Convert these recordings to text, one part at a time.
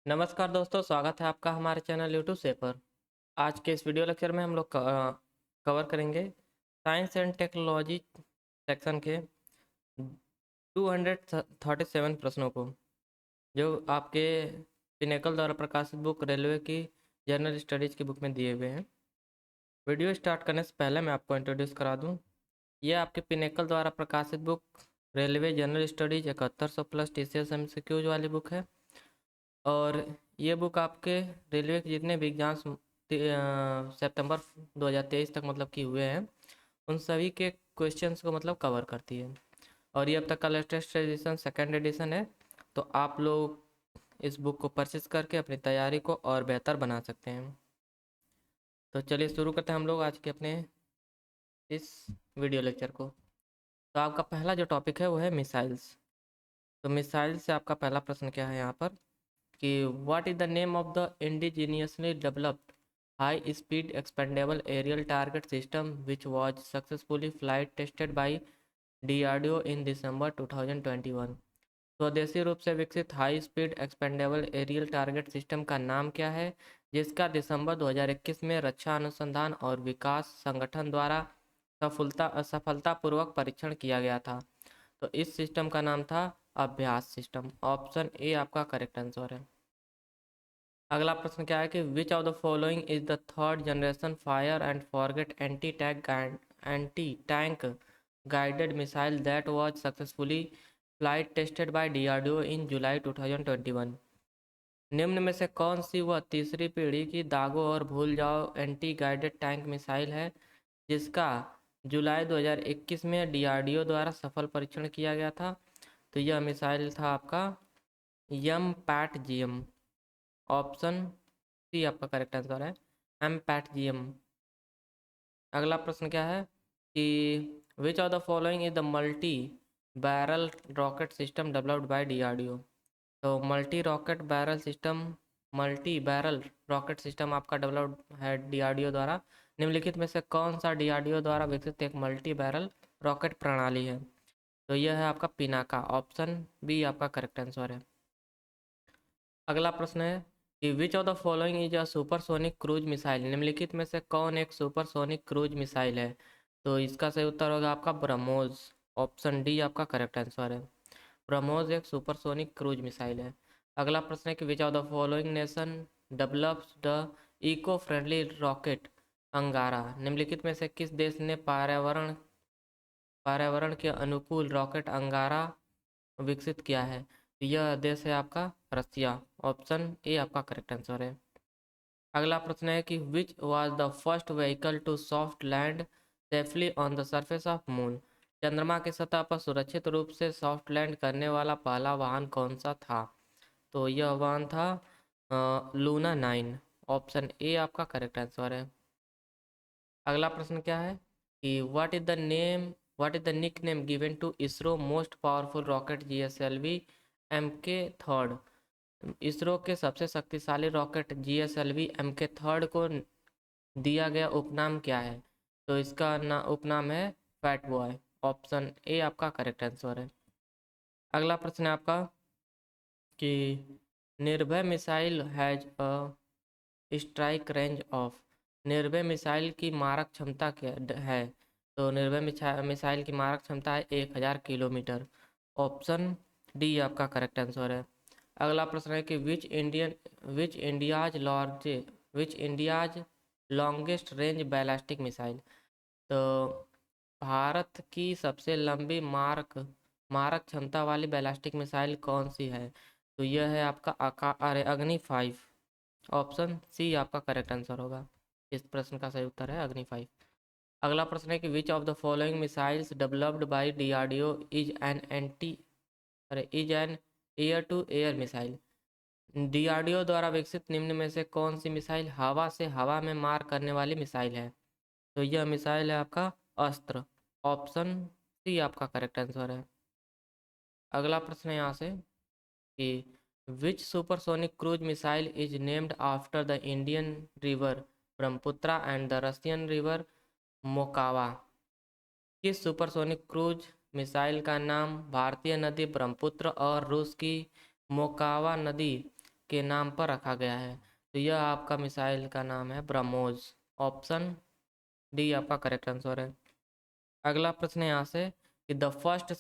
नमस्कार दोस्तों, स्वागत है आपका हमारे चैनल यूट्यूब से पर। आज के इस वीडियो लेक्चर में हम लोग कवर करेंगे साइंस एंड टेक्नोलॉजी सेक्शन के 237 प्रश्नों को, जो आपके पिनेकल द्वारा प्रकाशित बुक रेलवे की जनरल स्टडीज़ की बुक में दिए हुए हैं। वीडियो स्टार्ट करने से पहले मैं आपको इंट्रोड्यूस करा दूं। यह आपके पिनेकल द्वारा प्रकाशित book railway general studies 7100+ TCS MCQs वाली बुक है। और ये बुक आपके रेलवे के जितने भी एग्जाम्स सितंबर 2023 तक मतलब कि हुए हैं, उन सभी के क्वेश्चंस को मतलब कवर करती है। और ये अब तक का लेटेस्ट एडिशन, सेकेंड एडिशन है। तो आप लोग इस बुक को परचेज करके अपनी तैयारी को और बेहतर बना सकते हैं। तो चलिए शुरू करते हैं हम लोग आज के अपने इस वीडियो लेक्चर को। तो आपका पहला जो टॉपिक है वो है मिसाइल्स। तो मिसाइल से आपका पहला प्रश्न क्या है यहाँ पर कि what is the name of the indigenously developed high speed expendable aerial target system which was successfully flight tested by DRDO in December 2021। स्वदेशी रूप से विकसित high speed expendable aerial target system का नाम क्या है, जिसका दिसंबर 2021 में रक्षा अनुसंधान और विकास संगठन द्वारा सफलतापूर्वक परीक्षण किया गया था। तो इस सिस्टम का नाम था अभ्यास सिस्टम। ऑप्शन ए आपका करेक्ट आंसर है। अगला प्रश्न क्या है कि which of the following is the third generation fire and forget anti tank guided missile that was successfully flight tested by DRDO in July 2021। निम्न में से कौन सी वह तीसरी पीढ़ी की दागो और भूल जाओ एंटी गाइडेड टैंक मिसाइल है, जिसका जुलाई 2021 में डीआरडीओ द्वारा सफल परीक्षण किया गया था? तो यह मिसाइल था आपका यम पैट जीएम। ऑप्शन सी आपका करेक्ट आंसर है, एम पैट जीएम। अगला प्रश्न क्या है कि which of the following is the multi barrel rocket system developed by DRDO. तो मल्टी बैरल रॉकेट सिस्टम आपका डेवलप्ड है डीआरडीओ द्वारा। निम्नलिखित में से कौन सा डीआरडीओ द्वारा विकसित एक मल्टी बैरल रॉकेट प्रणाली है? तो यह है आपका पिनाका। ऑप्शन बी आपका करेक्ट आंसर है। अगला प्रश्न है कि which of the following is a supersonic cruise missile. निम्नलिखित में से कौन एक सुपरसोनिक क्रूज मिसाइल है? तो इसका सही उत्तर होगा आपका ब्रह्मोस। ऑप्शन डी आपका करेक्ट आंसर है। ब्रह्मोस एक सुपरसोनिक क्रूज मिसाइल है। अगला प्रश्न है कि which of the following nation develops the eco friendly rocket Angara. निम्नलिखित में से किस देश ने पर्यावरण के अनुकूल रॉकेट अंगारा विकसित किया है? यह देश है आपका रसिया। ऑप्शन ए आपका करेक्ट आंसर है। अगला प्रश्न है कि which was the first vehicle to soft land safely on the surface of moon. चंद्रमा की सतह पर सुरक्षित रूप से सॉफ्ट लैंड करने वाला पहला वाहन कौन सा था? तो यह वाहन था लूना 9। ऑप्शन ए आपका करेक्ट आंसर है। अगला प्रश्न क्या है कि what is the nick name given to ISRO most powerful rocket GSLV MK3। ISRO के सबसे शक्तिशाली रॉकेट जीएसएलवी MK3 को दिया गया उपनाम क्या है? तो इसका उपनाम है फैट बॉय। ऑप्शन ए आपका करेक्ट आंसर है। अगला प्रश्न है आपका कि निर्भय missile has a strike range of. निर्भय मिसाइल की मारक क्षमता क्या है? तो निर्भय मिसाइल की मारक क्षमता है 1000 किलोमीटर। ऑप्शन डी आपका करेक्ट आंसर है। अगला प्रश्न है कि which India's longest range ballistic missile. तो भारत की सबसे लंबी मारक क्षमता वाली बैलिस्टिक मिसाइल कौन सी है? तो यह है आपका अग्नि 5। ऑप्शन सी आपका करेक्ट आंसर होगा। इस प्रश्न का सही उत्तर है अग्नि 5। अगला प्रश्न है कि which of the following missiles developed by DRDO is an air to air missile. DRDO द्वारा विकसित निम्न में से कौन सी मिसाइल हवा से हवा में मार करने वाली मिसाइल है? तो यह मिसाइल है आपका अस्त्र। ऑप्शन सी आपका करेक्ट आंसर है। अगला प्रश्न है यहाँ से कि which supersonic cruise missile is named after the Indian river Brahmaputra and the Russian river Moskva. किस सुपरसोनिक क्रूज मिसाइल का नाम भारतीय नदी ब्रह्मपुत्र और रूस की मोकावा नदी के नाम पर रखा गया है? तो यह आपका मिसाइल का नाम है ब्रह्मोस। ऑप्शन डी आपका करेक्ट आंसर है। अगला प्रश्न है यहाँ से कि the first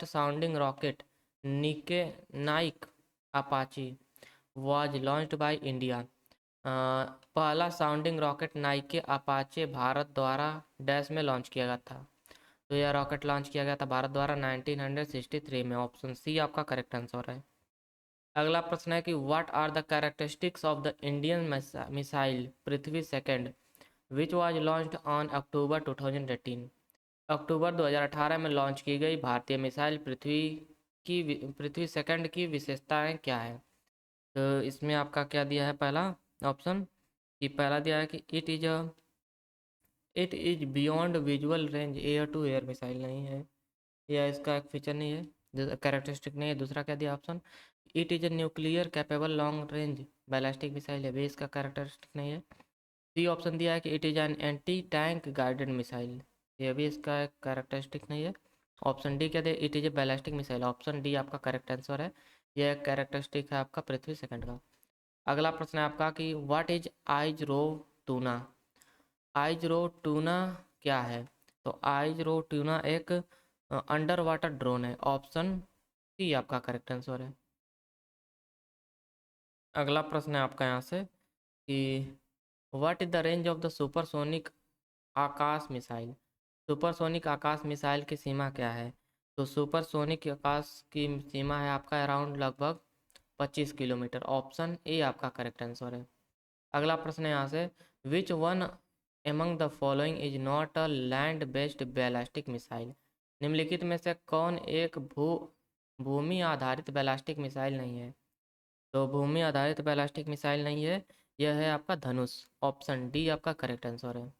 sounding rocket Nike Nike Apache was launched by India. पहला sounding rocket Nike Apache Bharat द्वारा डैश में लॉन्च किया गया था। तो यह रॉकेट लॉन्च किया गया था भारत द्वारा 1963 में। ऑप्शन सी आपका करेक्ट आंसर है। अगला प्रश्न है कि what are the characteristics of the Indian missile Prithvi second which was launched on October 2018। अक्टूबर 2018 में लॉन्च की गई भारतीय मिसाइल पृथ्वी सेकंड की विशेषताएं क्या है? तो इसमें आपका क्या दिया है? पहला ऑप्शन कि पहला दिया है कि it is beyond visual range air to air missile नहीं है, या इसका एक फीचर नहीं है, कैरेक्टरिस्टिक नहीं है। दूसरा क्या दिया option, it is a nuclear capable long range ballistic missile है, भी इसका कैरेक्टरिस्टिक नहीं है। सी ऑप्शन दिया है कि it is an anti tank guided missile, ये भी इसका एक कैरेक्टरिस्टिक नहीं है। ऑप्शन डी क्या दिया, it is a ballistic missile. Option D आपका करेक्ट आंसर है। यह एक कैरेक्टरिस्टिक है आपका पृथ्वी सेकंड का। अगला प्रश्न है आपका कि what is eyes row tuna. Eyes row tuna क्या है? तो आइज रो टूना एक अंडर वाटर ड्रोन है। ऑप्शन सी आपका करेक्ट आंसर है। अगला प्रश्न है आपका यहाँ से कि what is the range of the supersonic Akash missile. Supersonic Akash missile की सीमा क्या है? तो सुपरसोनिक आकाश की सीमा है आपका अराउंड लगभग 25 किलोमीटर। ऑप्शन ए आपका करेक्ट आंसर है। अगला प्रश्न है यहाँ से which one among the following is not a land based ballistic missile. निम्नलिखित में से कौन एक भूमि आधारित बैलिस्टिक मिसाइल नहीं है? तो भूमि आधारित बैलिस्टिक मिसाइल नहीं है, यह है आपका धनुष। ऑप्शन डी आपका करेक्ट आंसर है।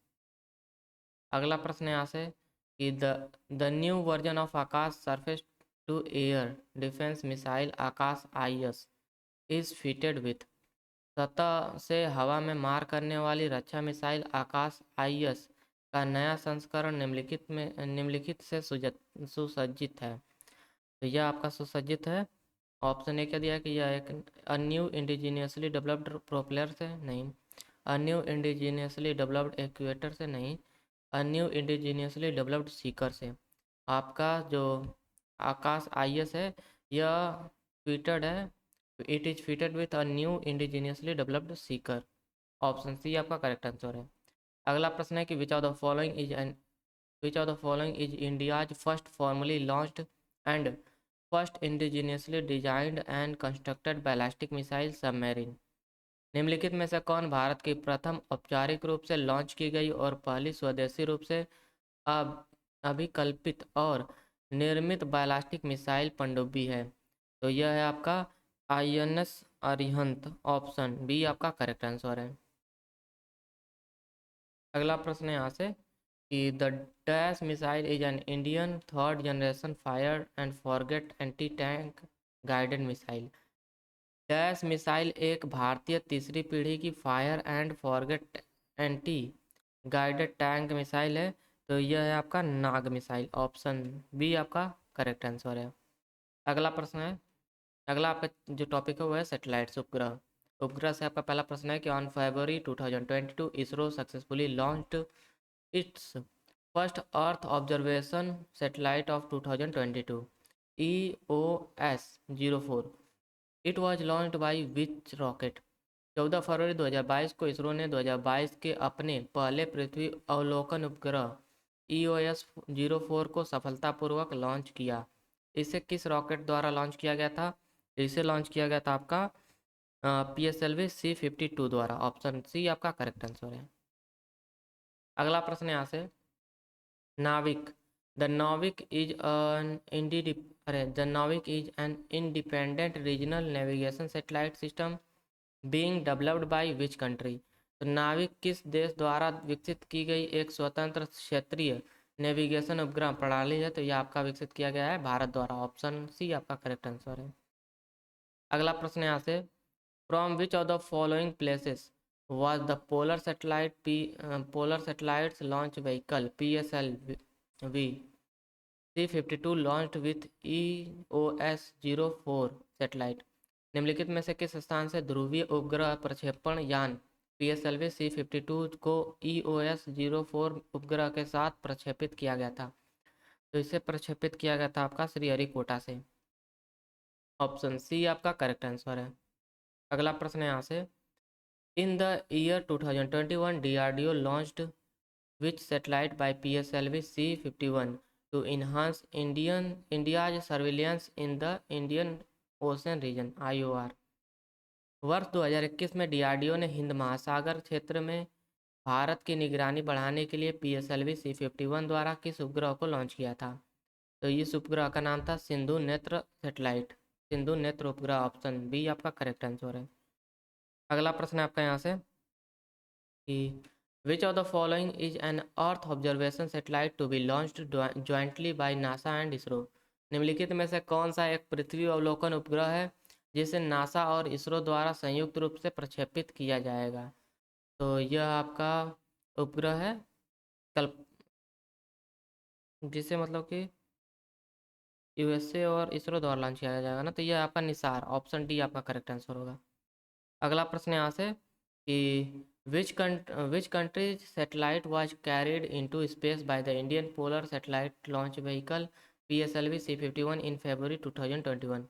अगला प्रश्न है यहाँ से कि the new version of Akash surface to air defence missile Akash IS is fitted with. सतह से हवा में मार करने वाली रक्षा मिसाइल आकाश IS का नया संस्करण निम्नलिखित से सुसज्जित है। तो यह आपका सुसज्जित है। ऑप्शन ए क्या दिया है कि यह एक न्यू इंडिजीनियसली डेवलप्ड प्रोपेलर से नहीं, न्यू इंडिजीनियसली डेवलप्ड एक्यूएटर से नहीं, न्यू इंडिजीनियसली डेवलप्ड सीकर से। आपका जो आकाश IS है यह फिटेड है, it is fitted with a new indigenously developed seeker. Option C आपका करेक्ट आंसर है। अगला प्रश्न है कि which of the following is India's first formally launched and first indigenously designed and constructed ballistic missile submarine. निम्नलिखित में से कौन भारत की प्रथम औपचारिक रूप से लॉन्च की गई और पहली स्वदेशी रूप से अब अभिकल्पित और निर्मित बैलिस्टिक मिसाइल पनडुब्बी है? तो यह है आपका INS अरिहंत। ऑप्शन बी आपका करेक्ट आंसर है। अगला प्रश्न है यहाँ से कि the dash missile is an Indian third generation fire and forget anti tank guided missile. Dash missile एक भारतीय तीसरी पीढ़ी की fire and forget anti guided tank missile है। तो यह है आपका नाग मिसाइल। ऑप्शन बी आपका करेक्ट आंसर है। अगला प्रश्न है, अगला आपका जो टॉपिक है वो है सैटेलाइट्स उपग्रह। उपग्रह से आपका पहला प्रश्न है कि on February 2022 ISRO successfully launched it's first earth observation satellite of 2022 EOS-04। It was launched by which rocket. 14 फरवरी 2022 को इसरो ने 2022 के अपने पहले पृथ्वी अवलोकन उपग्रह EOS-04 को सफलतापूर्वक लॉन्च किया। इसे किस रॉकेट द्वारा लॉन्च किया गया था? इसे लॉन्च किया गया था आपका PSLV C-52 द्वारा। ऑप्शन सी आपका करेक्ट आंसर है। अगला प्रश्न यहाँ से नाविक द नाविक is an independent regional navigation satellite system being developed by which country. तो नाविक किस देश द्वारा विकसित की गई एक स्वतंत्र क्षेत्रीय नेविगेशन उपग्रह प्रणाली है? तो यह आपका विकसित किया गया है भारत द्वारा। ऑप्शन सी आपका करेक्ट आंसर है। अगला प्रश्न यहाँ से from which of the following places was the polar satellites launch vehicle PSLV C-52 launched with EOS-04 satellite। निम्नलिखित में से किस स्थान से ध्रुवीय उपग्रह प्रक्षेपण यान PSLV C-52 को EOS 04 उपग्रह के साथ प्रक्षेपित किया गया था? तो इसे प्रक्षेपित किया गया था आपका श्रीहरिकोटा से। ऑप्शन सी आपका करेक्ट आंसर है। अगला प्रश्न है यहाँ से, in the year 2021 DRDO launched which satellite by PSLV C-51 to enhance India's surveillance in the Indian Ocean region IOR। वर्ष 2021 में DRDO ने हिंद महासागर क्षेत्र में भारत की निगरानी बढ़ाने के लिए PSLV C-51 द्वारा किस उपग्रह को लॉन्च किया था? तो इस उपग्रह का नाम था सिंधु नेत्र सैटेलाइट, सिंधु नेत्र उपग्रह। ऑप्शन बी आपका करेक्ट आंसर है। अगला प्रश्न है आपका यहाँ से कि which of the following is an earth observation satellite to be launched jointly by NASA and ISRO? निम्नलिखित में से कौन सा एक पृथ्वी अवलोकन उपग्रह है जिसे नासा और इसरो द्वारा संयुक्त रूप से प्रक्षेपित किया जाएगा? तो यह आपका उपग्रह है कल्प, जिसे मतलब कि USA और इसरो द्वारा लॉन्च किया जाएगा ना, तो यह आपका निसार। ऑप्शन डी आपका करेक्ट आंसर होगा। अगला प्रश्न यहाँ से कि which country satellite was carried into space bye the Indian polar satellite launch vehicle PSLV C-51 इन फरवरी 2021?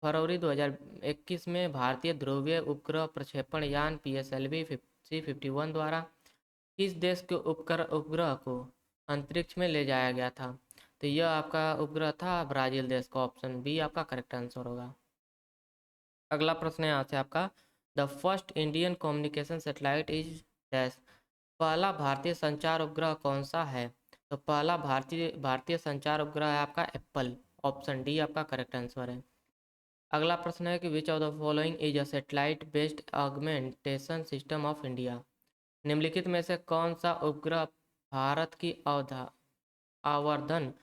फरवरी 2021 में भारतीय ध्रुवीय उपग्रह प्रक्षेपण यान PSLV C-51 द्वारा किस देश के उपग्रह को अंतरिक्ष में ले जाया गया था? तो यह आपका उपग्रह था ब्राज़ील देश का। ऑप्शन बी आपका करेक्ट आंसर होगा। अगला प्रश्न है यहाँ से आपका, the first Indian communication satellite is dash? पहला भारतीय संचार उपग्रह कौन सा है? तो पहला भारतीय संचार उपग्रह है आपका एप्पल। ऑप्शन डी आपका करेक्ट आंसर है। अगला प्रश्न है कि which of the following is a satellite based augmentation system of India? निम्नलिखित में से कौन सा उपग्रह भारत की आवर्धन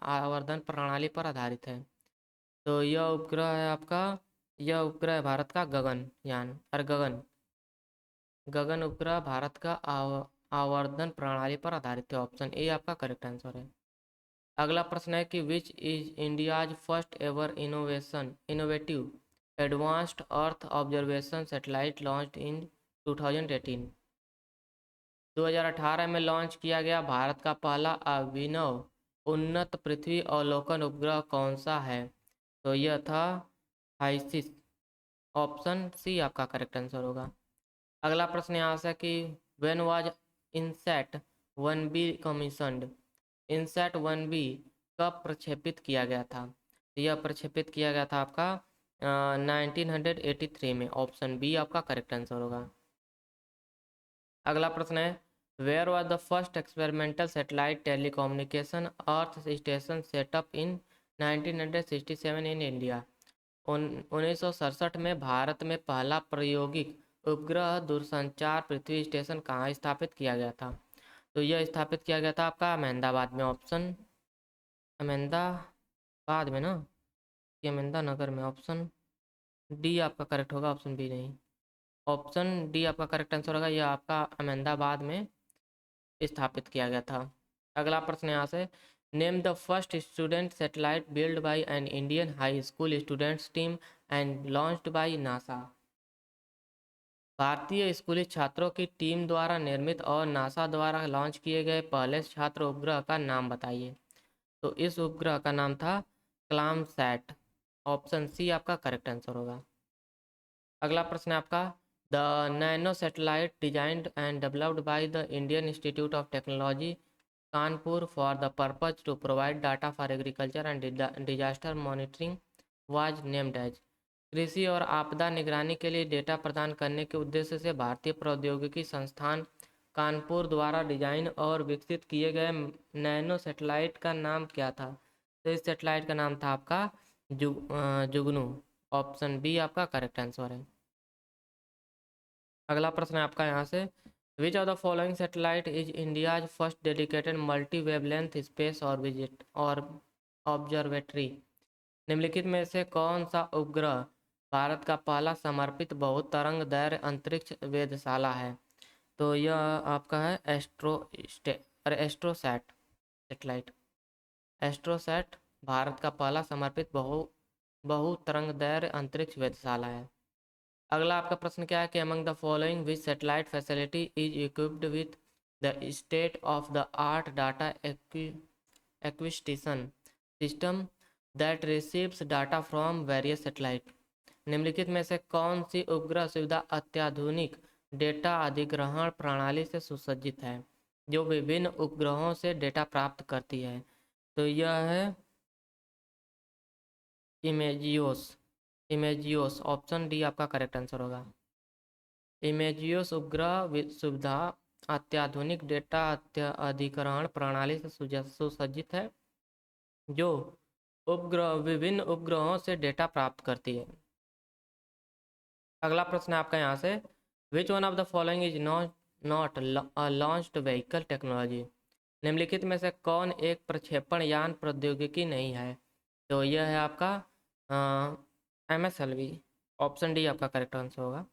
आवर्धन प्रणाली पर आधारित है? तो यह उपग्रह है आपका, यह उपग्रह है भारत का गगनयान और गगन उपग्रह भारत का आवर्धन प्रणाली पर आधारित है। ऑप्शन ए आपका करेक्ट आंसर है। अगला प्रश्न है कि which is India's first ever innovative advanced earth observation satellite launched in 2018? 2018 में लॉन्च किया गया भारत का पहला अभिनव उन्नत पृथ्वी अवलोकन उपग्रह कौन सा है? तो यह था हाइसिस। ऑप्शन सी आपका करेक्ट आंसर होगा। अगला प्रश्न यहाँ से कि when was INSAT 1B commissioned? INSAT 1B कब प्रक्षेपित किया गया था? तो यह प्रक्षेपित किया गया था आपका 1983 में। ऑप्शन बी आपका करेक्ट आंसर होगा। अगला प्रश्न है, where was the first experimental satellite telecommunication earth station set up in 1967 in India? 1967 में भारत में पहला प्रायोगिक उपग्रह दूरसंचार पृथ्वी स्टेशन कहाँ स्थापित किया गया था? तो यह स्थापित किया गया था आपका अहमदाबाद में। ऑप्शन अहमदाबाद में ना, कि अहमदानगर में? ऑप्शन डी आपका करेक्ट होगा, ऑप्शन बी नहीं। ऑप्शन डी आपका करेक्ट आंसर होगा, यह आपका अहमदाबाद में स्थापित किया गया था। अगला प्रश्न यहाँ से, name the first student satellite build by an Indian high school students team and launched by NASA? भारतीय स्कूली छात्रों की टीम द्वारा निर्मित और नासा द्वारा लॉन्च किए गए पहले छात्र उपग्रह का नाम बताइए। तो इस उपग्रह का नाम था क्लामसैट। ऑप्शन सी आपका करेक्ट आंसर होगा। अगला प्रश्न है आपका, the nano satellite designed and developed by the Indian institute of technology Kanpur for the purpose to provide data for agriculture and disaster monitoring was named as? कृषि और आपदा निगरानी के लिए डेटा प्रदान करने के उद्देश्य से भारतीय प्रौद्योगिकी संस्थान कानपुर द्वारा डिजाइन और विकसित किए गए नैनो सैटेलाइट का नाम क्या था? तो इस सैटेलाइट का नाम था आपका जुगनू। ऑप्शन बी आपका करेक्ट आंसर है। अगला प्रश्न है आपका यहाँ से, which of the following satellite is India's first dedicated multi wavelength space और ऑब्जर्वेटरी? निम्नलिखित में से कौन सा उपग्रह भारत का पहला समर्पित बहुत तरंग दैर्घ्य अंतरिक्ष वेधशाला है? तो यह आपका है एस्ट्रोसैट सैटेलाइट। एस्ट्रोसैट भारत का पहला समर्पित बहु बहुतरंगदैर्घ्य अंतरिक्ष वेधशाला है। अगला आपका प्रश्न क्या है कि among the following which satellite facility is equipped with the state of the art data acquisition system that receives data from various satellite. निम्नलिखित में से कौन सी उपग्रह सुविधा अत्याधुनिक डेटा अधिग्रहण प्रणाली से सुसज्जित है जो विभिन्न उपग्रहों से डेटा प्राप्त करती है? तो यह है इमेजियोस। इमेजियोस ऑप्शन डी आपका करेक्ट आंसर होगा। इमेजियोस उपग्रह सुविधा अत्याधुनिक डेटा अधिग्रहण प्रणाली से सुसज्जित है जो विभिन्न उपग्रहों से डेटा प्राप्त करती है। अगला प्रश्न है आपका यहाँ से, विच one of the following is not launched vehicle technology. निम्नलिखित में से कौन एक प्रक्षेपण यान प्रौद्योगिकी नहीं है? तो यह है आपका MSLV। ऑप्शन डी आपका करेक्ट आंसर होगा,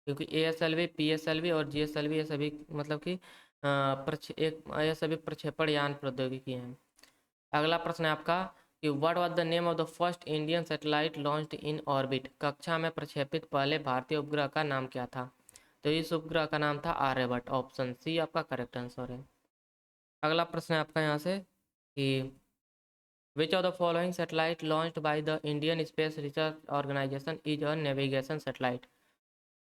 क्योंकि ASLV, PSLV और GSLV ये सभी मतलब कि ये सभी प्रक्षेपण यान प्रौद्योगिकी हैं। अगला प्रश्न है आपका कि what was the name of the first Indian satellite launched in orbit. कक्षा में प्रक्षेपित पहले भारतीय उपग्रह का नाम क्या था? तो इस उपग्रह का नाम था आर्यभट्ट। ऑप्शन सी आपका करेक्ट आंसर है। अगला प्रश्न है आपका यहाँ से कि which of the following satellite launched by the Indian space research organisation is a navigation satellite.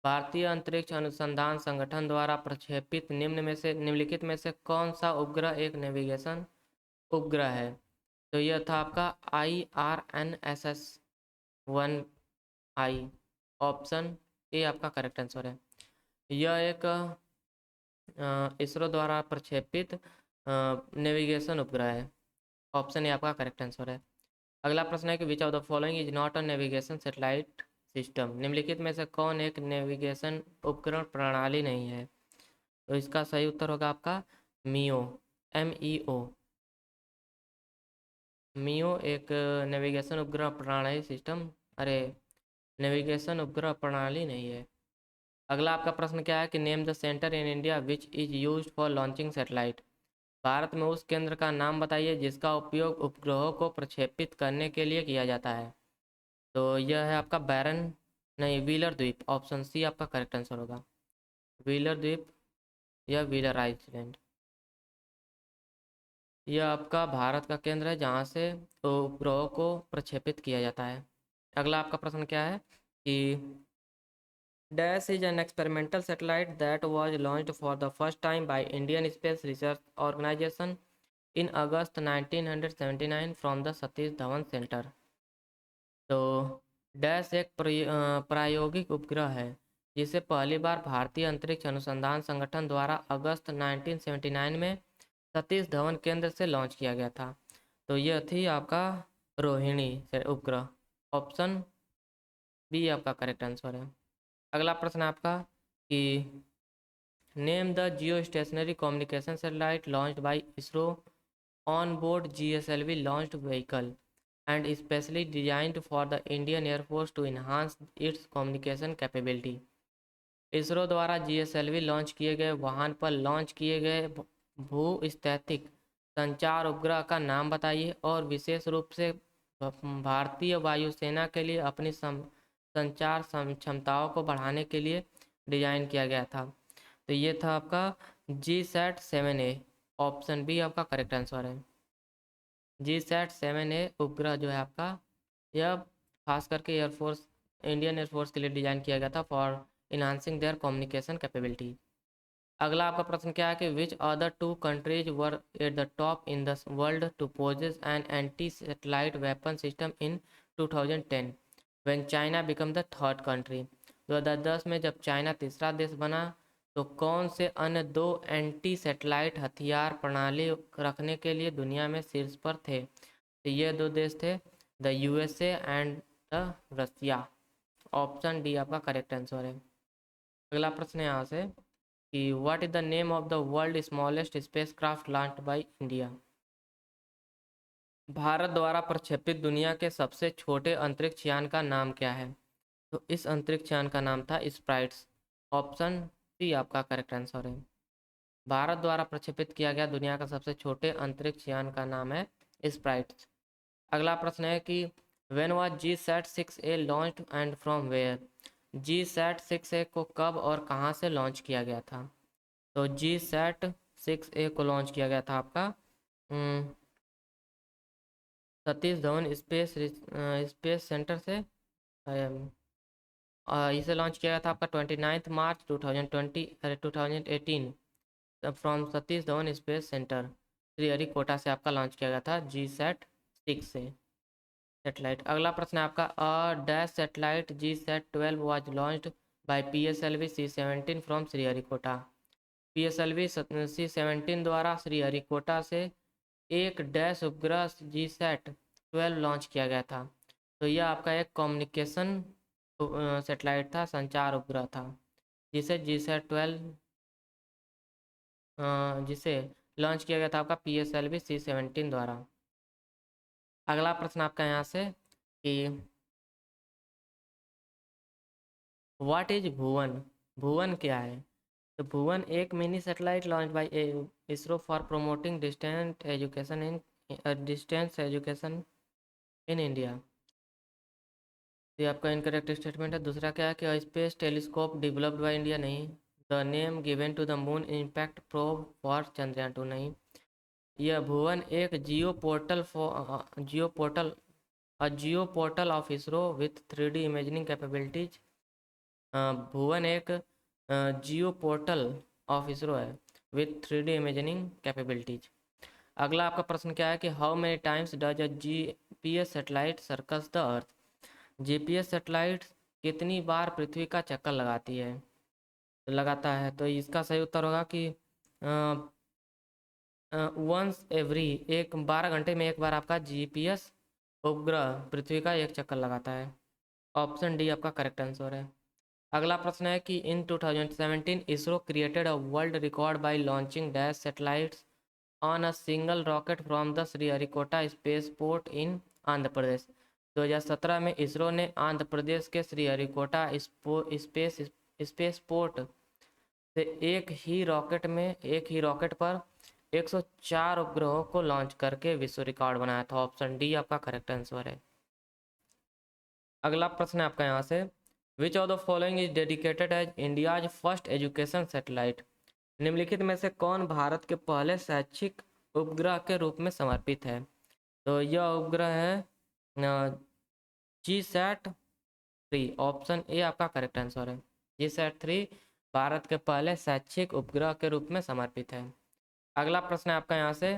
भारतीय अंतरिक्ष अनुसंधान संगठन द्वारा प्रक्षेपित निम्नलिखित में से कौन सा उपग्रह एक नेविगेशन उपग्रह है? तो यह था आपका IRNSS-1I। ऑप्शन ए आपका करेक्ट आंसर है। यह एक इसरो द्वारा प्रक्षेपित नेविगेशन उपग्रह है। ऑप्शन ए आपका करेक्ट आंसर है। अगला प्रश्न है कि which of the following is not a navigation satellite system. निम्नलिखित में से कौन एक नेविगेशन उपकरण प्रणाली नहीं है? तो इसका सही उत्तर होगा आपका मियो, MEO। मियो एक नेविगेशन उपग्रह प्रणाली सिस्टम, अरे नेविगेशन उपग्रह प्रणाली नहीं है। अगला आपका प्रश्न क्या है कि name the centre in India which is used for launching satellite. Bharat में उस केंद्र का नाम बताइए जिसका उपयोग उपग्रहों को प्रक्षेपित करने के लिए किया जाता है। तो यह है आपका व्हीलर द्वीप। ऑप्शन सी आपका करेक्ट आंसर होगा, व्हीलर द्वीप या व्हीलर आइलैंड। यह आपका भारत का केंद्र है जहाँ से उपग्रहों को प्रक्षेपित किया जाता है। अगला आपका प्रश्न क्या है कि dash is an experimental satellite that was launched for the first time by Indian space research organisation in August 1979 from the Satish Dhawan centre. तो डैश एक प्रायोगिक उपग्रह है जिसे पहली बार भारतीय अंतरिक्ष अनुसंधान संगठन द्वारा अगस्त 1979 में सतीश धवन केंद्र से लॉन्च किया गया था। तो यह थी आपका रोहिणी से उपग्रह। ऑप्शन बी आपका करेक्ट आंसर है। अगला प्रश्न आपका कि name the Jio stationery communication satellite launched bye ISRO on board GSLV launched vehicle and specially designed for the Indian Air Force to enhance its communication capability। ISRO द्वारा GSLV लॉन्च किए गए वाहन पर लॉन्च किए गए भूस्थैतिक संचार उपग्रह का नाम बताइए और विशेष रूप से भारतीय वायुसेना के लिए अपनी संचार क्षमताओं को बढ़ाने के लिए डिजाइन किया गया था। तो ये था आपका GSAT-7A। ऑप्शन बी आपका करेक्ट आंसर है। GSAT-7A उपग्रह जो है आपका यह खास करके इंडियन एयरफोर्स के लिए डिजाइन किया गया था for enhancing their communication capability. अगला आपका प्रश्न क्या है कि which other two countries were at the top in the world to possess an anti satellite weapon system in 2010 when China become the third country. 2010 में जब चाइना तीसरा देश बना तो कौन से अन्य दो एंटी सैटेलाइट हथियार प्रणाली रखने के लिए दुनिया में शीर्ष पर थे? तो ये दो देश थे the USA and the Russia. Option D आपका करेक्ट आंसर है। अगला प्रश्न है यहाँ से कि what is the name of the world smallest space craft launched by India. Bharat द्वारा प्रक्षेपित दुनिया के सबसे छोटे अंतरिक्ष यान का नाम क्या है? तो इस अंतरिक्ष यान का नाम था स्प्राइट्स। ऑप्शन सी आपका करेक्ट आंसर है। भारत द्वारा प्रक्षेपित किया गया दुनिया का सबसे छोटे अंतरिक्ष यान का नाम है स्प्राइट्स। अगला प्रश्न है कि when was GSAT-6A launched and from where? GSAT-6A को कब और कहाँ से लॉन्च किया गया था? तो GSAT-6A को लॉन्च किया गया था आपका सतीश धवन स्पेस सेंटर से। इसे लॉन्च किया गया था आपका 29 मार्च 2018 from Satish Dhawan space centre Sriharikota से आपका लॉन्च किया गया था GSAT-6 से सेटेलाइट। अगला प्रश्न है आपका dash satellite GSAT-12 was launched bye PSLV C-17 from Sriharikota. PSLV C-17 द्वारा श्रीहरिकोटा से एक डैश उपग्रह GSAT-12 लॉन्च किया गया था। तो यह आपका एक कम्युनिकेशन सेटेलाइट था, संचार उपग्रह था, जिसे जिसे लॉन्च किया गया था आपका PSLV C-17 द्वारा। अगला प्रश्न आपका यहाँ से कि व्हाट इज भुवन? भुवन क्या है? तो भुवन एक mini satellite launch by ISRO for promoting distance education in India. ये आपका इनकरेक्ट स्टेटमेंट है। दूसरा क्या है कि space telescope developed by India, नहीं। The name given to the moon impact probe for Chandrayaan 2, नहीं। यह भुवन एक geo portal of ISRO with 3D imaging capabilities. Bhuvan एक जियो पोर्टल ऑफ इसरो है विथ 3D इमेजिंग कैपेबिलिटीज। अगला आपका प्रश्न क्या है कि how many times does a GPS satellite circus the earth? GPS satellite कितनी बार पृथ्वी का चक्कर लगाता है? तो इसका सही उत्तर होगा कि वंस एवरी 12 घंटे में एक बार आपका GPS उपग्रह पृथ्वी का एक चक्कर लगाता है। ऑप्शन डी आपका करेक्ट आंसर है। अगला प्रश्न है कि in 2017 ISRO created a world record by launching dash satellites on a single rocket from the Sriharikota space port in Andhra Pradesh. 2017 में इसरो ने आंध्र प्रदेश के श्रीहरिकोटा स्पेस पोर्ट से एक ही रॉकेट पर 104 उपग्रहों को लॉन्च करके विश्व रिकॉर्ड बनाया था। ऑप्शन डी आपका करेक्ट आंसर है। अगला प्रश्न है आपका यहाँ से which of the following is dedicated as India's first education satellite? निम्नलिखित में से कौन भारत के पहले शैक्षिक उपग्रह के रूप में समर्पित है? तो यह उपग्रह है GSAT-3। ऑप्शन ए आपका करेक्ट आंसर है। GSAT-3 भारत के पहले शैक्षिक उपग्रह के रूप में समर्पित है। अगला प्रश्न है आपका यहाँ से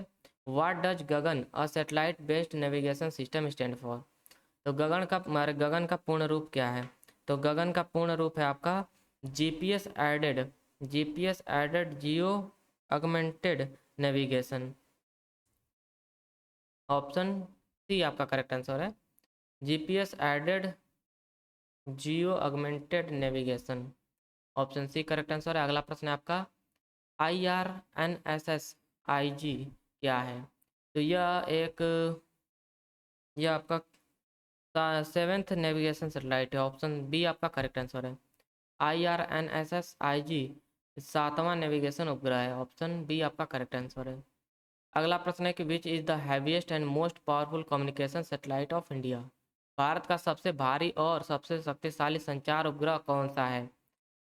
what does Gagan a satellite based navigation system stand for? तो गगन का पूर्ण रूप क्या है? तो गगन का पूर्ण रूप है आपका GPS aided geo augmented navigation. Option C आपका करेक्ट आंसर है। GPS aided geo augmented navigation, option C correct answer है। अगला प्रश्न है आपका IRNSS-IG क्या है? तो यह आपका 7th नेविगेशन सैटेलाइट है। ऑप्शन बी आपका करेक्ट आंसर है। IRNSS-IG 7वां नेविगेशन उपग्रह है। ऑप्शन बी आपका करेक्ट आंसर है। अगला प्रश्न है कि which is the heaviest and most powerful communication satellite of India? Bharat का सबसे भारी और सबसे शक्तिशाली संचार उपग्रह कौन सा है?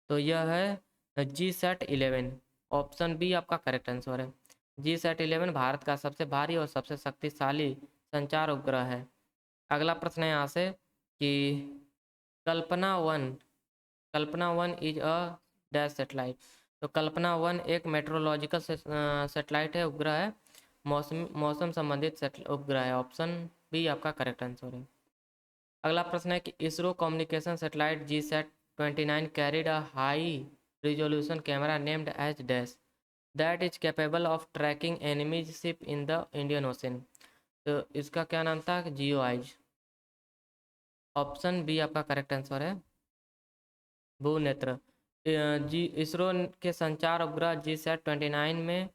तो यह है GSAT-11। ऑप्शन बी आपका करेक्ट आंसर है। GSAT-11 भारत का सबसे भारी और सबसे शक्तिशाली संचार उपग्रह है। अगला प्रश्न है यहाँ से कि Kalpana one is a dash satellite. तो कल्पना वन एक मेट्रोलॉजिकल सेटेलाइट है, उपग्रह है, मौसम संबंधित उपग्रह है। ऑप्शन बी आपका करेक्ट आंसर है। अगला प्रश्न है कि ISRO communication satellite GSAT-29 carried a high resolution camera named as dash that is capable of tracking enemies ship in the Indian Ocean. तो इसका क्या नाम था? Geo eyes. ऑप्शन बी आपका करेक्ट आंसर है। भूनेत्र। इसरो के संचार उपग्रह GSAT-29 में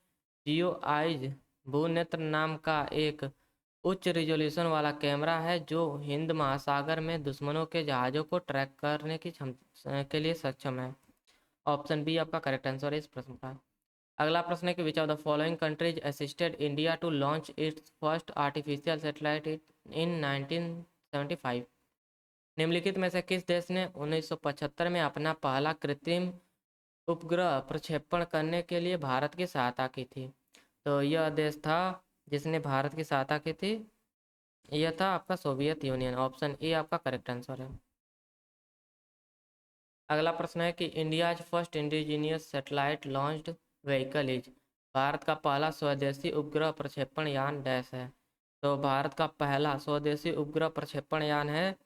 जियो आइज भूनेत्र नाम का एक उच्च रिजोल्यूशन वाला कैमरा है जो हिंद महासागर में दुश्मनों के जहाज़ों को ट्रैक करने की के लिए सक्षम है। ऑप्शन बी आपका करेक्ट आंसर है इस प्रश्न का। अगला प्रश्न है कि which of the following countries assisted India to launch its first artificial satellite in 75। निम्नलिखित में से किस देश ने 1975 में अपना पहला कृत्रिम उपग्रह प्रक्षेपण करने के लिए भारत की सहायता की थी? तो यह देश था जिसने भारत की सहायता की थी, यह था आपका सोवियत यूनियन। ऑप्शन ए आपका करेक्ट आंसर है। अगला प्रश्न है कि India's first indigenous satellite launched vehicle is. Bharat का पहला स्वदेशी उपग्रह प्रक्षेपण यान डैश है। तो भारत का पहला स्वदेशी उपग्रह प्रक्षेपण यान है